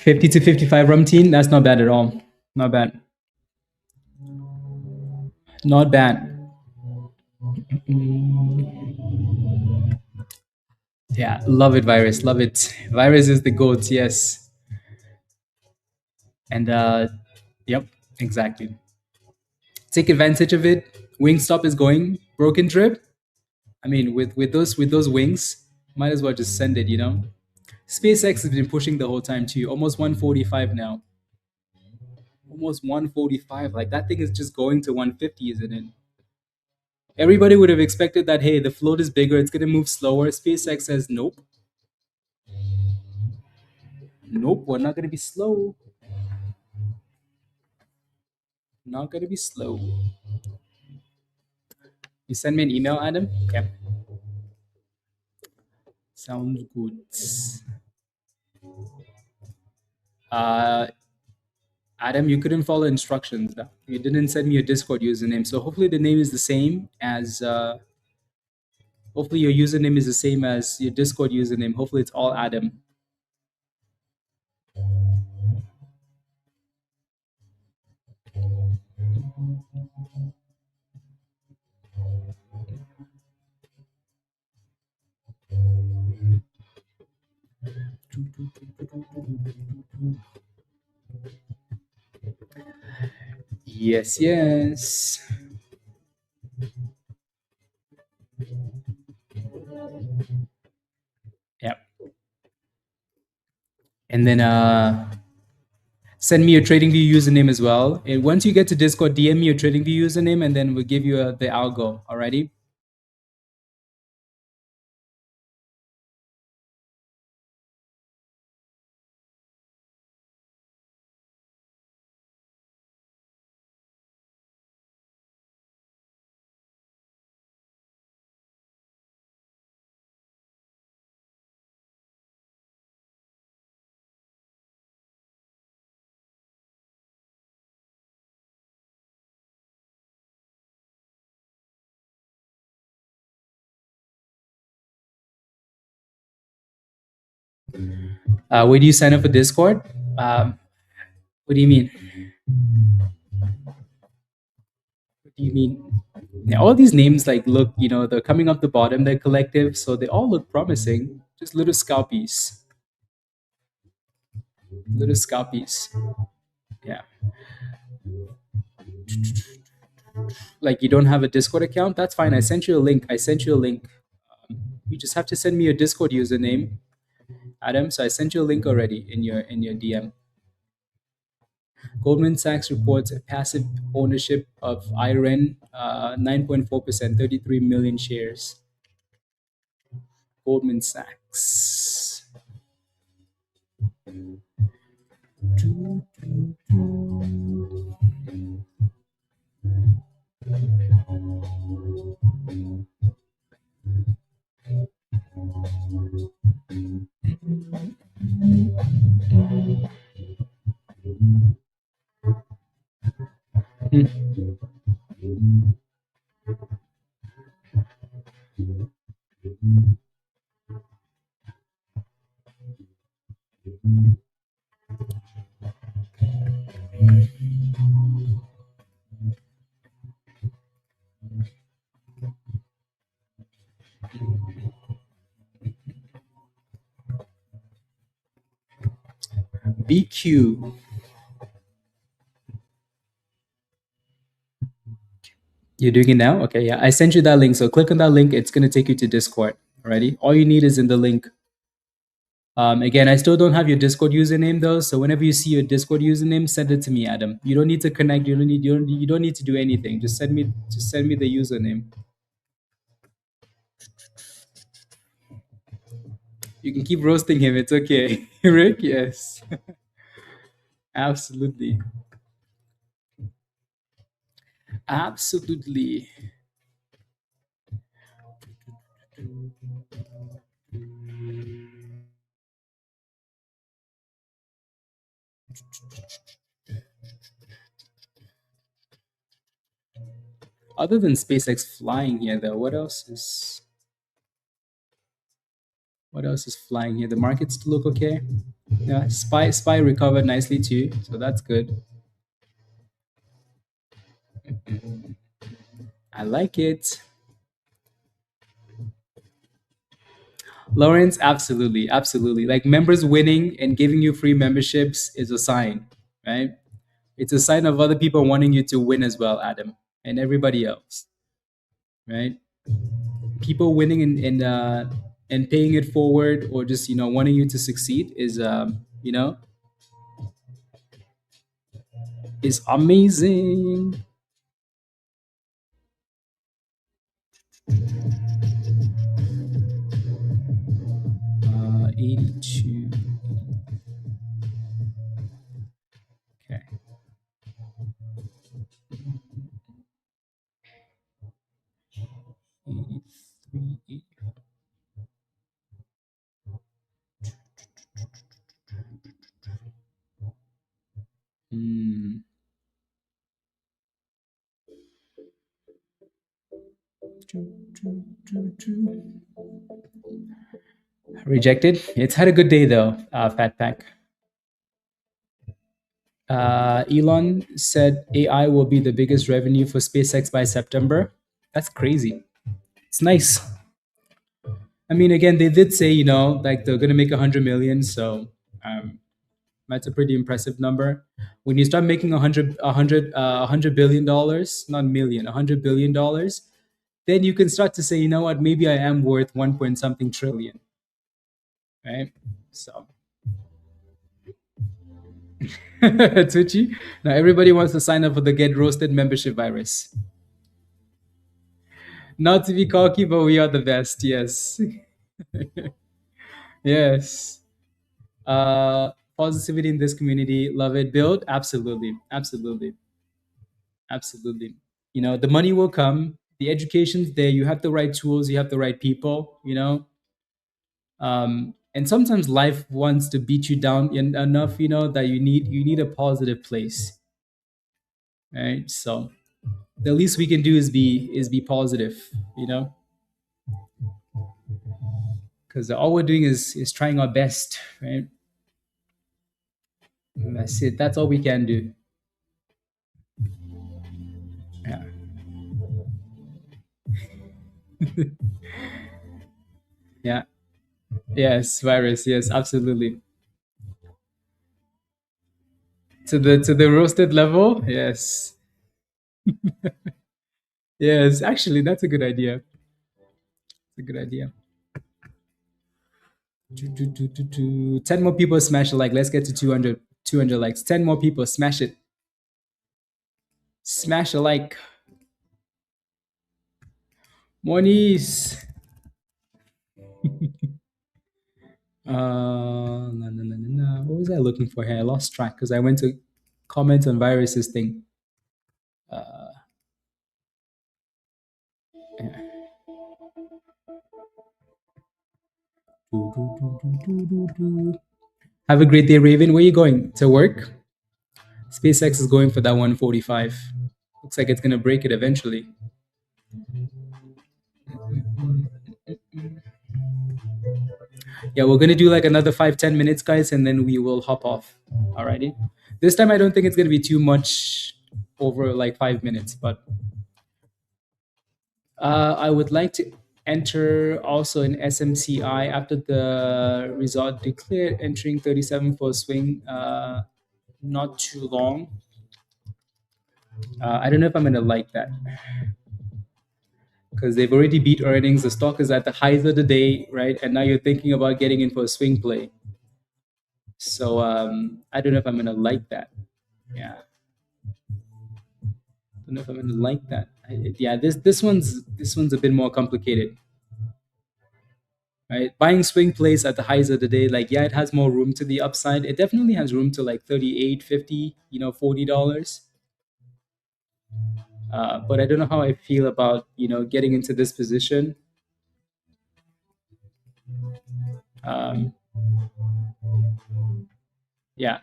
50 to 55 Rumteen. That's not bad at all. Not bad. Not bad. Yeah, love it, Virus. Love it. Virus is the GOAT, yes. And yep, exactly. Take advantage of it. Wingstop is going. Broken trip. I mean, with those wings, might as well just send it, you know? SpaceX has been pushing the whole time too. Almost 145 now. Almost 145. Like that thing is just going to 150, isn't it? Everybody would have expected that, hey, the float is bigger, it's going to move slower. SpaceX says, nope. Nope, we're not going to be slow. Not going to be slow. You send me an email, Adam? Yeah. Sounds good. Uh, Adam, you couldn't follow instructions. You didn't send me your Discord username. So hopefully the name is the same as, hopefully your username is the same as your Discord username. Hopefully it's all Adam. Yes, yes. Yep. And then send me your TradingView username as well. And once you get to Discord, DM me your TradingView username, and then we'll give you the algo. Alrighty. Where do you sign up for Discord? What do you mean? What do you mean? Yeah, all these names like look, they're coming up the bottom. They're collective, so they all look promising. Just little scalpies, little scalpies. Yeah. Like you don't have a Discord account? That's fine. I sent you a link. You just have to send me your Discord username, Adam. So I sent you a link already in your DM. Goldman Sachs reports a passive ownership of IREN, 9.4%, 33 million shares. Goldman Sachs. BQ. You're doing it now? Okay, yeah. I sent you that link. So click on that link. It's going to take you to Discord. Alrighty. All you need is in the link. Again, I still don't have your Discord username though. So whenever you see your Discord username, send it to me, Adam. You don't need to connect. You don't need to do anything. Just send me the username. You can keep roasting him. It's okay. Rick, yes. Absolutely. Absolutely. Other than SpaceX flying here, though, what else is flying here? The markets still look okay. Yeah, Spy recovered nicely too, so that's good. I like it. Lawrence, absolutely, absolutely. Like members winning and giving you free memberships is a sign, right? It's a sign of other people wanting you to win as well, Adam, and everybody else, right? People winning and paying it forward, or just wanting you to succeed is amazing. Uh, 82. Okay. Rejected. It's had a good day though, Fat Pack. Elon said AI will be the biggest revenue for SpaceX by September. That's crazy. It's nice. I mean, again, they did say, like they're going to make 100 million. So that's a pretty impressive number. When you start making $100 billion, not million, $100 billion, then you can start to say, you know what, maybe I am worth 1 point something trillion. Right? So Twitchy. Now everybody wants to sign up for the Get Roasted membership virus. Not to be cocky, but we are the best. Yes. Yes. Positivity in this community. Love it. Build. Absolutely. Absolutely. Absolutely. The money will come. The education's there. You have the right tools. You have the right people, and sometimes life wants to beat you down enough, that you need a positive place. Right. So the least we can do is be positive, because all we're doing is trying our best, right? And that's it. That's all we can do. Yeah. Yeah. Yes, virus. Yes, absolutely. To the roasted level. Yes. Yes. Actually, that's a good idea. It's a good idea. 10 more people smash a like. Let's get to 200 likes. 10 more people. Smash it. Smash a like. Monies. No. What was I looking for here? I lost track because I went to comment on viruses thing. Yeah. Have a great day, Raven. Where are you going? To work? SpaceX is going for that 145. Looks like it's going to break it eventually. Yeah, we're going to do like another 5-10 minutes, guys, and then we will hop off. Alrighty. This time, I don't think it's going to be too much over like 5 minutes, but I would like to enter also in SMCI after the result declared, entering 37 for a swing. Not too long. I don't know if I'm going to like that because they've already beat earnings. The stock is at the highs of the day, right? And now you're thinking about getting in for a swing play. So I don't know if I'm going to like that. Yeah. Don't know if I'm going to like that. Yeah, this one's a bit more complicated. Right? Buying swing plays at the highs of the day, like, yeah, it has more room to the upside. It definitely has room to like 38, 50, $40. But I don't know how I feel about, getting into this position. Yeah.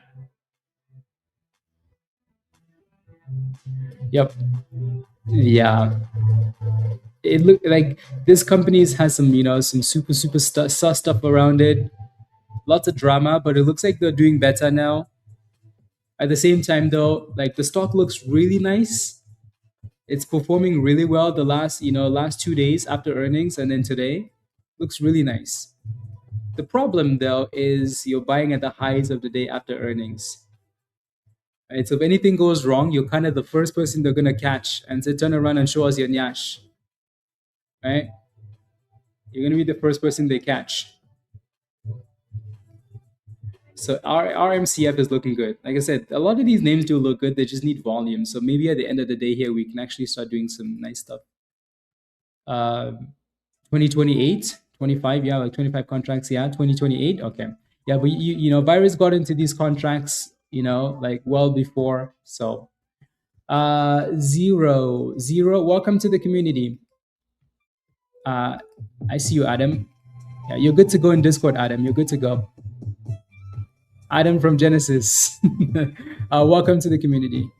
Yep. Yeah. It looked like this company's has some, some super sus stuff around it. Lots of drama, but it looks like they're doing better now. At the same time, though, like the stock looks really nice. It's performing really well the last 2 days after earnings, and then today looks really nice. The problem, though, is you're buying at the highs of the day after earnings. Right? So if anything goes wrong, you're kind of the first person they're gonna catch and say, turn around and show us your nyash. Right? You're gonna be the first person they catch. So our RMCF is looking good. Like I said, a lot of these names do look good. They just need volume. So maybe at the end of the day here, we can actually start doing some nice stuff. 2028, 25, yeah, like 25 contracts. Yeah, 2028. Okay. Yeah, but Virus got into these contracts, like well before. So zero. Welcome to the community. I see you, Adam. Yeah, you're good to go in Discord, Adam. You're good to go. Adam from Genesis. Welcome to the community.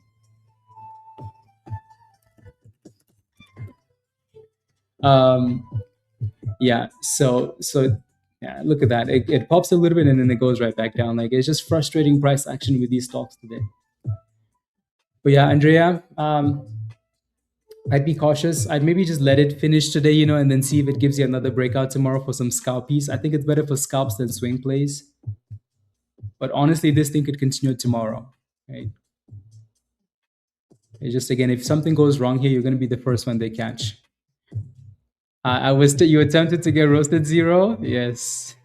Um, yeah. So yeah, look at that. It pops a little bit and then it goes right back down. Like it's just frustrating price action with these stocks today. But yeah, Andrea, I'd be cautious. I'd maybe just let it finish today, and then see if it gives you another breakout tomorrow for some scalpies. I think it's better for scalps than swing plays. But honestly, this thing could continue tomorrow, right? It's just again, if something goes wrong here, you're going to be the first one they catch. You attempted to get roasted zero. Yes.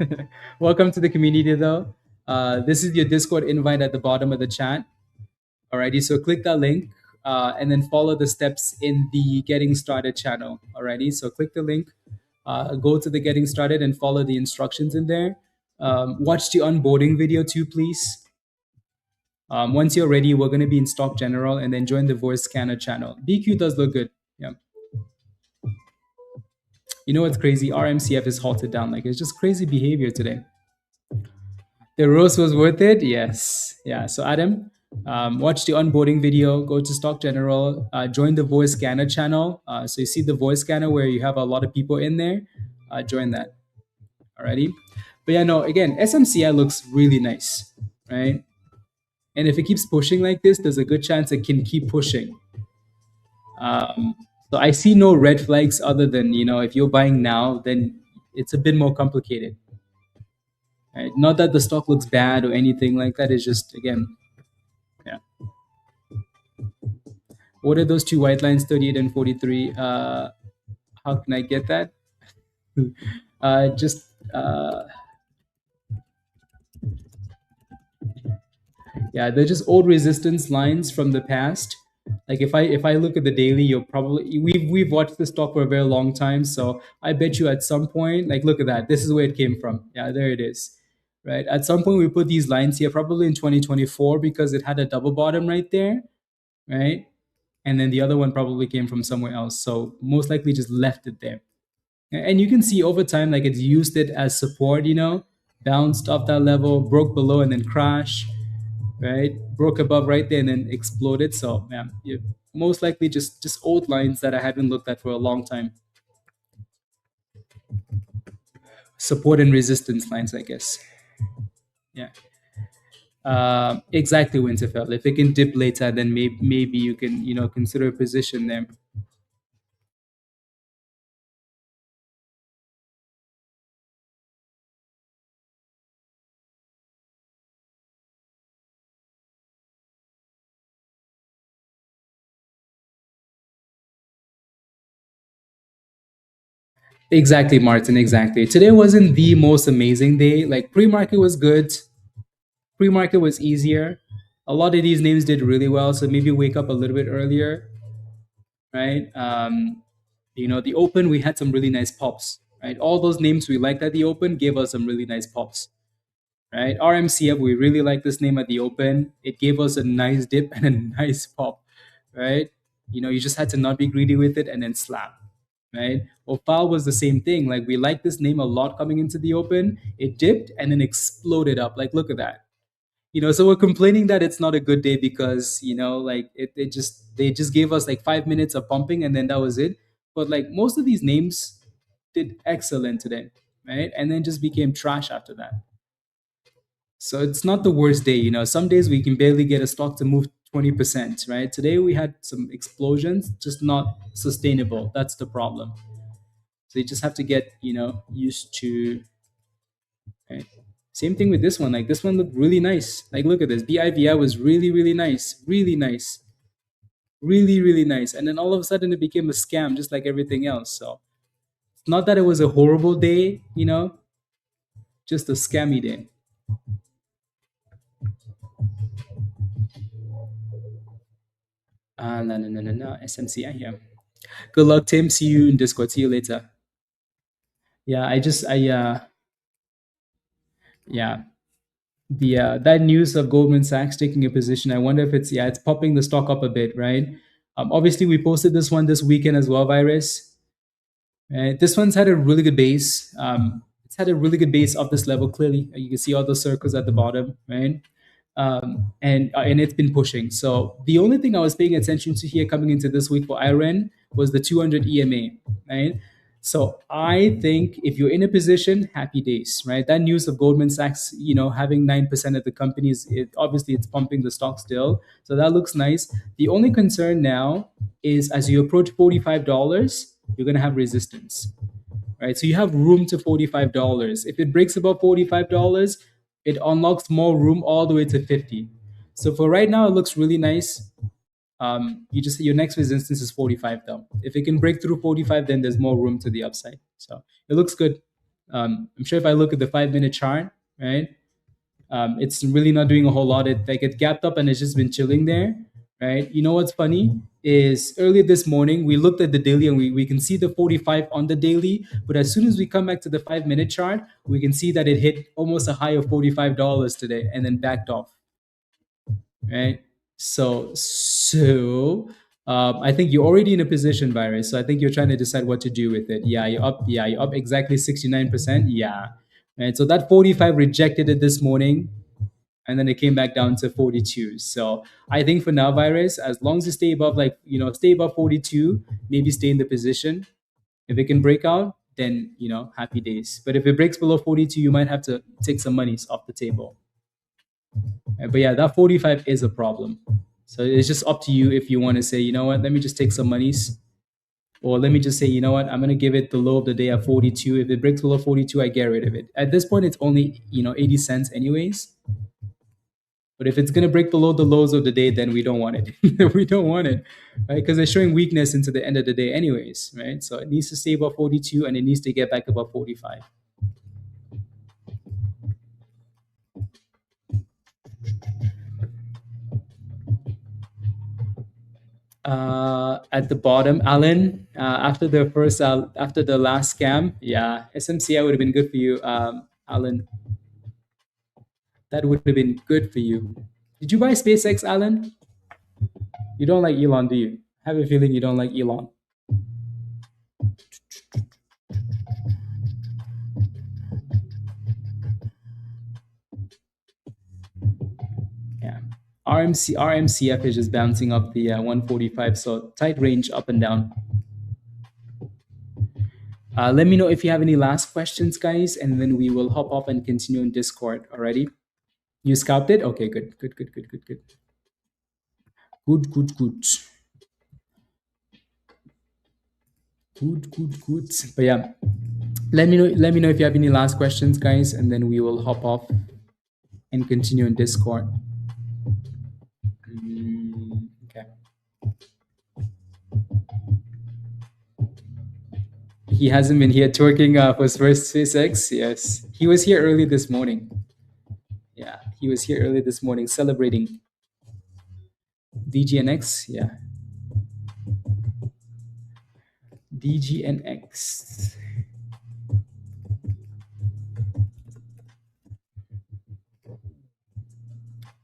Welcome to the community, though. This is your Discord invite at the bottom of the chat. Alrighty, so click that link and then follow the steps in the Getting Started channel. Alrighty, so click the link, go to the Getting Started and follow the instructions in there. Watch the onboarding video too, please. Once you're ready, we're going to be in Stock General and then join the voice scanner channel. BQ does look good. Yeah. You know what's crazy? RMCF is halted down. Like it's just crazy behavior today. The roast was worth it. Yes. Yeah. So Adam, watch the onboarding video. Go to Stock General. Join the voice scanner channel. So you see the voice scanner where you have a lot of people in there. Join that. Alrighty. But yeah, no. Again, SMCI looks really nice, right? And if it keeps pushing like this, there's a good chance it can keep pushing. So I see no red flags other than, if you're buying now, then it's a bit more complicated. Right? Not that the stock looks bad or anything like that. It's just, again, yeah. What are those two white lines, 38 and 43? How can I get that? Yeah, they're just old resistance lines from the past. Like if I look at the daily, you'll probably we've watched the stock for a very long time, so I bet you at some point, like look at that, this is where it came from. Yeah, there it is, right? At some point we put these lines here, probably in 2024, because it had a double bottom right there, right? And then the other one probably came from somewhere else, so most likely just left it there. And you can see over time, like it's used it as support, bounced off that level, broke below, and then crash, right? Broke above right there and then exploded. So yeah, most likely just old lines that I haven't looked at for a long time. Support and resistance lines, I guess. Yeah. Exactly, Winterfell. If it can dip later, then maybe you can consider a position there. Exactly, Martin. Exactly. Today wasn't the most amazing day. Like pre-market was good. Pre-market was easier. A lot of these names did really well. So maybe wake up a little bit earlier, right? The open, we had some really nice pops, right? All those names we liked at the open gave us some really nice pops, right? RMCF, we really like this name at the open. It gave us a nice dip and a nice pop, right? You just had to not be greedy with it and then slap, right? OFAL was the same thing. Like we liked this name a lot coming into the open. It dipped and then exploded up. Like look at that. So we're complaining that it's not a good day because like they just gave us like 5 minutes of pumping and then that was it. But like most of these names did excellent today, right? And then just became trash after that. So it's not the worst day. Some days we can barely get a stock to move 20%, right? Today we had some explosions, just not sustainable. That's the problem. So you just have to get used to. Okay. Same thing with this one. Like this one looked really nice. Like look at this. BIVI was really, really nice. Really nice. Really, really nice. And then all of a sudden it became a scam just like everything else. So it's not that it was a horrible day, just a scammy day. No. SMCI here. Good luck, Tim. See you in Discord. See you later. Yeah, yeah. That news of Goldman Sachs taking a position, I wonder if it's popping the stock up a bit, right? Obviously, we posted this one this weekend as well, Virus. Right? This one's had a really good base. It's had a really good base of this level. Clearly, you can see all the circles at the bottom, right? And it's been pushing. So the only thing I was paying attention to here coming into this week for Iran was the 200 EMA, right? So I think if you're in a position, happy days, right? That news of Goldman Sachs, having 9% of the companies, obviously it's pumping the stock still. So that looks nice. The only concern now is as you approach $45, you're going to have resistance, right? So you have room to $45. If it breaks above $45, it unlocks more room all the way to 50. So for right now, it looks really nice. Your next resistance is 45 though. If it can break through 45, then there's more room to the upside. So it looks good. I'm sure if I look at the 5-minute chart, right, it's really not doing a whole lot. It gapped up and it's just been chilling there, right? You know what's funny is earlier this morning we looked at the daily and we can see the 45 on the daily, but as soon as we come back to the 5-minute chart, we can see that it hit almost a high of $45 today and then backed off, right? So I think you're already in a position, Virus. So I think you're trying to decide what to do with it. Yeah, you're up. Yeah, you're up exactly 69%. Yeah, right. So that 45 rejected it this morning, and then it came back down to 42. So I think for now, Virus, as long as you stay above, stay above 42, maybe stay in the position. If it can break out, then happy days. But if it breaks below 42, you might have to take some monies off the table. But yeah, that 45 is a problem. So it's just up to you if you want to say, you know what, let me just take some monies. Or let me just say, you know what, I'm going to give it the low of the day at 42. If it breaks below 42, I get rid of it. At this point, it's only, 80 cents anyways. But if it's going to break below the lows of the day, then we don't want it. We don't want it, right? Because it's showing weakness into the end of the day anyways, right? So it needs to stay above 42 and it needs to get back above 45. At the bottom, Alan, after the last scam, yeah, SMCI would have been good for you, Alan. That would have been good for you. Did you buy SpaceX, Alan? You don't like Elon, do you? I have a feeling you don't like Elon. Yeah. RMCF is just bouncing up the 145, so tight range up and down. Let me know if you have any last questions, guys, and then we will hop off and continue in Discord. Alrighty? You scalped it? Okay, good. Good. But yeah, let me know if you have any last questions, guys, and then we will hop off and continue in Discord. Okay. He hasn't been here twerking for his first SpaceX. Yes, he was here early this morning. Yeah, he was here early this morning celebrating DGNX. Yeah, DGNX.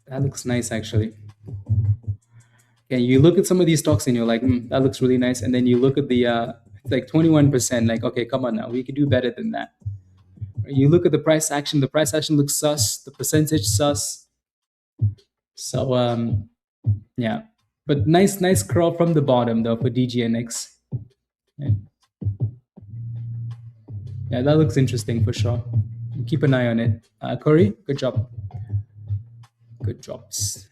That looks nice, actually. Yeah, you look at some of these stocks and you're like, that looks really nice. And then you look at the like 21%, like, okay, come on now, we can do better than that. You look at the price action looks sus, the percentage sus. So yeah, but nice curl from the bottom though for DGNX. Yeah, that looks interesting for sure. Keep an eye on it. Corey, good job. Good jobs.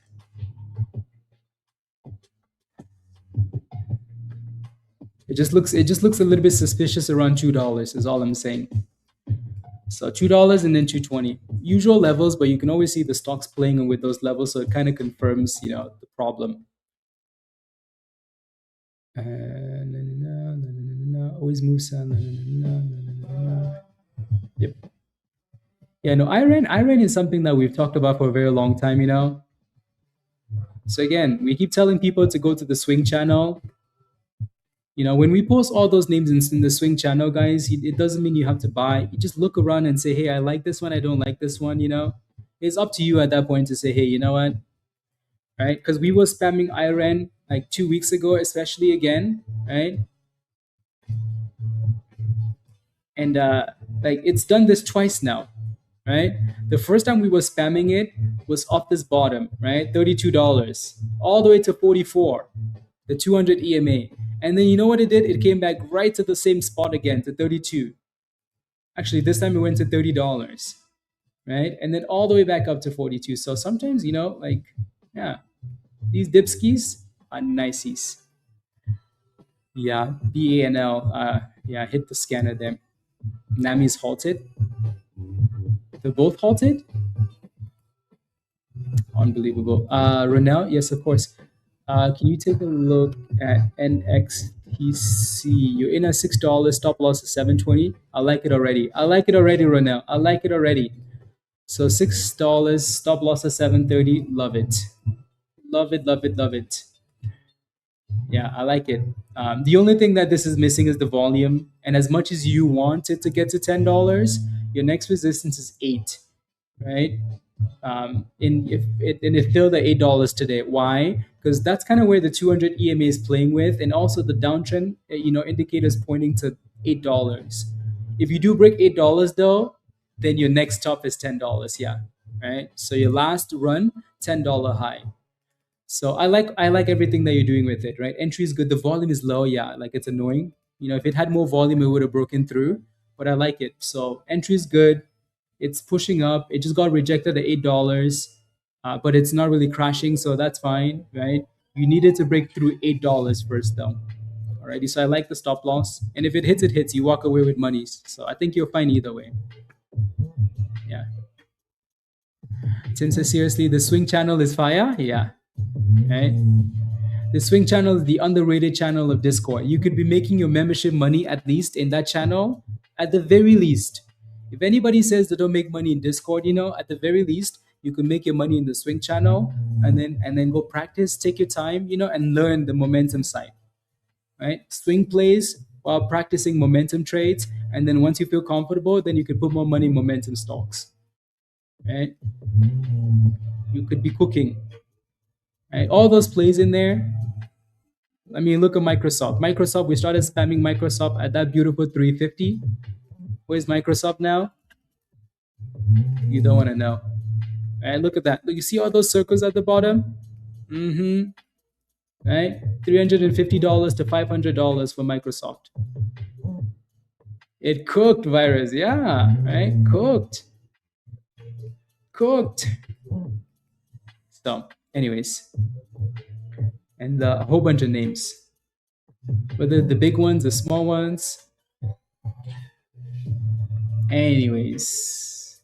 It just looks a little bit suspicious around $2 is all I'm saying. So $2 and then $2.20, usual levels, but you can always see the stocks playing with those levels, so it kind of confirms, the problem. Always moves. Yep. Yeah, no, Iran is something that we've talked about for a very long time, So again, we keep telling people to go to the swing channel. When we post all those names in the swing channel, guys, it doesn't mean you have to buy. You just look around and say, hey, I like this one, I don't like this one, It's up to you at that point to say, hey, you know what? Right? Because we were spamming Iran like 2 weeks ago, especially again, right? And like it's done this twice now, right? The first time we were spamming it was off this bottom, right? $32, all the way to 44, the 200 EMA. And then you know what it did? It came back right to the same spot again, to 32. Actually, this time it went to $30, right? And then all the way back up to 42. So sometimes, like, yeah, these dipskis are niceys. Yeah, BANL. Yeah, hit the scanner there. Nami's halted. They're both halted. Unbelievable. Ronell, yes, of course. Can you take a look at NXTC? You're in at $6. Stop loss is 720. I like it already. I like it already, Ronell. I like it already. So $6. Stop loss is 730. Love it. Love it. Love it. Love it. Yeah, I like it. The only thing that this is missing is the volume. And as much as you want it to get to $10, your next resistance is 8, right? It filled at $8 today. Why? Because that's kind of where the 200 EMA is playing with, and also the downtrend, indicators pointing to $8. If you do break $8 though, then your next top is $10. Yeah, right. So your last run, $10 high. So I like everything that you're doing with it, right? Entry is good. The volume is low. Yeah, like it's annoying. If it had more volume, it would have broken through. But I like it. So entry is good. It's pushing up. It just got rejected at $8, but it's not really crashing, so that's fine, right? You needed to break through $8 first, though. Alrighty, so I like the stop loss, and if it hits, it hits. You walk away with monies. So I think you're fine either way. Yeah. Tim says, seriously, the swing channel is fire. Yeah. Right. The swing channel is the underrated channel of Discord. You could be making your membership money at least in that channel, at the very least. If anybody says they don't make money in Discord, at the very least, you can make your money in the swing channel and then go practice, take your time, and learn the momentum side. Right? Swing plays while practicing momentum trades. And then once you feel comfortable, then you could put more money in momentum stocks. Right? You could be cooking. Right? All those plays in there. I mean, look at Microsoft. Microsoft, we started spamming Microsoft at that beautiful 350. Where's Microsoft now? You don't want to know. Right? Look at that. Look, you see all those circles at the bottom? Right? $350 to $500 for Microsoft. It cooked, virus. Yeah, right? Cooked. So, anyways. And a whole bunch of names. Whether the big ones, the small ones. Anyways.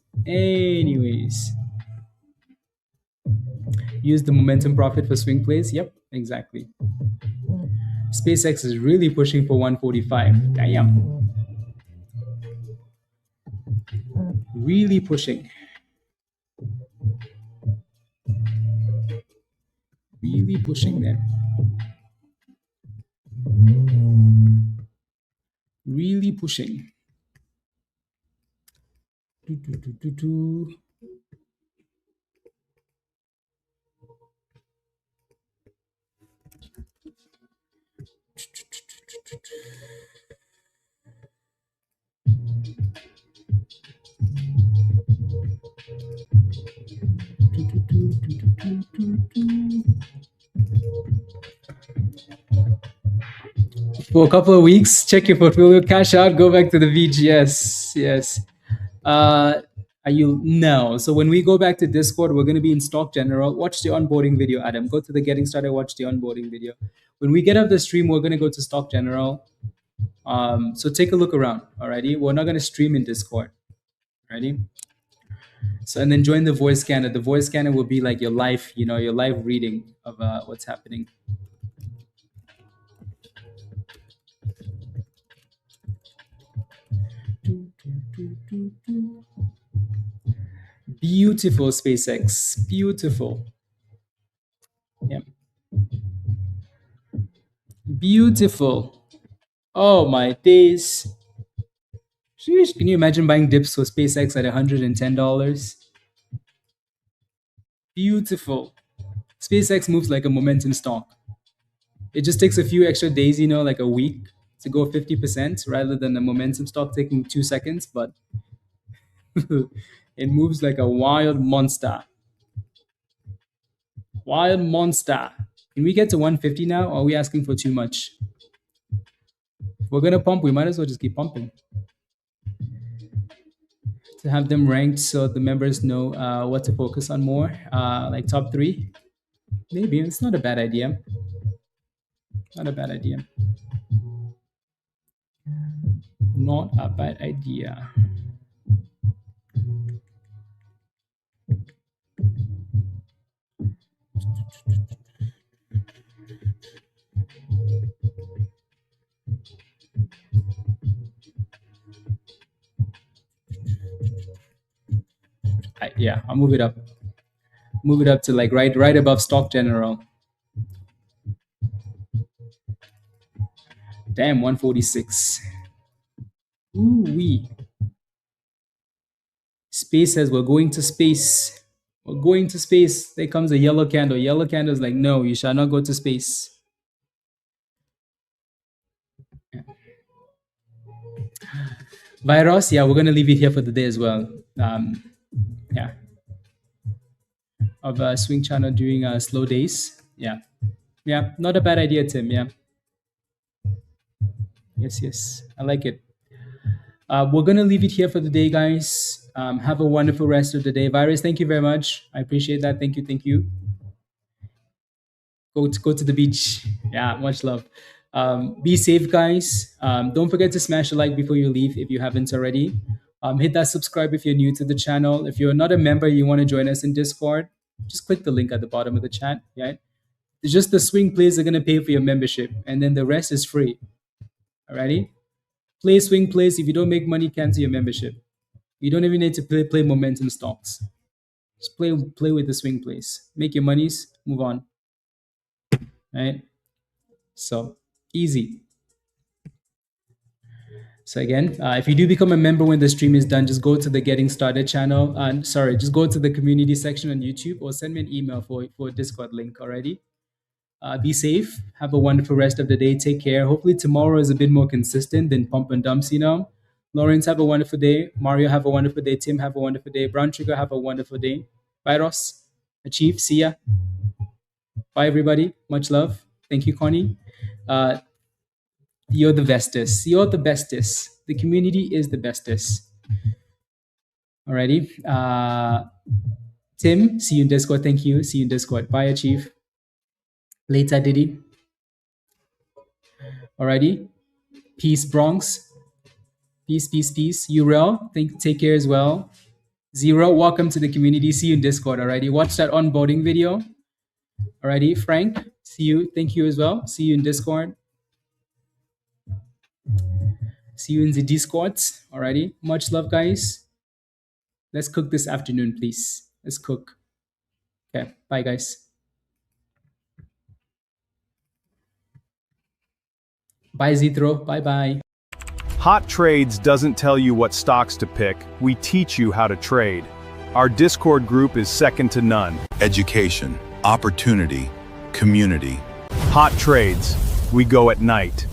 Use the momentum profit for swing plays. Yep, exactly. SpaceX is really pushing for 145. Damn. Really pushing. Really pushing there. Really pushing. For a couple of weeks, check your portfolio, cash out, go back to the VGS. Yes. Are you? No. So when we go back to Discord, we're going to be in Stock General. Watch the onboarding video, Adam. Go to the Getting Started, watch the onboarding video. When we get off the stream, we're going to go to Stock General. So take a look around. Alrighty. We're not going to stream in Discord. Alrighty. So and then join the voice scanner. The voice scanner will be like your live, your live reading of what's happening. Beautiful, SpaceX. Beautiful. Yeah. Beautiful. Oh my days. Sheesh, can you imagine buying dips for SpaceX at $110? Beautiful. SpaceX moves like a momentum stock. It just takes a few extra days, like a week to go 50% rather than a momentum stock taking 2 seconds, but it moves like a wild monster. Wild monster. Can we get to 150 now, or are we asking for too much? we're gonna pump, we might as well just keep pumping to have them ranked so the members know what to focus on more. Like top 3, maybe it's not a bad idea. Not a bad idea. Not a bad idea. Yeah, I'll move it up. Move it up to like right above stock general. Damn, 146. Ooh wee. Space says we're going to space. We're going to space. There comes a yellow candle. Yellow candle is like, no, you shall not go to space. Yeah. Virus, yeah, we're gonna leave it here for the day as well. Yeah. Of a swing channel during slow days. Yeah. Yeah, not a bad idea, Tim. Yeah. Yes. I like it. We're going to leave it here for the day, guys. Have a wonderful rest of the day. Virus, thank you very much. I appreciate that. Thank you. Go to the beach. Yeah, much love. Be safe, guys. Don't forget to smash a like before you leave if you haven't already. Hit that subscribe if you're new to the channel. If you're not a member, you want to join us in Discord, just click the link at the bottom of the chat. Right? It's just the swing plays are going to pay for your membership, and then the rest is free. Alrighty? Play swing plays. If you don't make money, cancel your membership. You don't even need to play momentum stocks. Just play with the swing plays. Make your monies, move on. Right? So easy. So again, if you do become a member when the stream is done, just go to the Getting Started channel. Just go to the community section on YouTube or send me an email for a Discord link already. Be safe. Have a wonderful rest of the day. Take care. Hopefully tomorrow is a bit more consistent than pump and dumps, Lawrence, have a wonderful day. Mario, have a wonderful day. Tim, have a wonderful day. Brown Trigger, have a wonderful day. Bye, Ross. Achieve. See ya. Bye, everybody. Much love. Thank you, Connie. You're the bestest. You're the bestest. The community is the bestest. Alrighty. Tim, see you in Discord. Thank you. See you in Discord. Bye, Achieve. Later, Diddy. Alrighty. Peace, Bronx. Peace. Urel, take care as well. Zero, welcome to the community. See you in Discord. Alrighty. Watch that onboarding video. Alrighty. Frank, see you. Thank you as well. See you in Discord. See you in the Discords. Alrighty. Much love, guys. Let's cook this afternoon, please. Let's cook. Okay. Bye, guys. Bye, Zithro. Bye-bye. Hot Trades doesn't tell you what stocks to pick, we teach you how to trade. Our Discord group is second to none. Education, opportunity, community. Hot Trades, we go at night.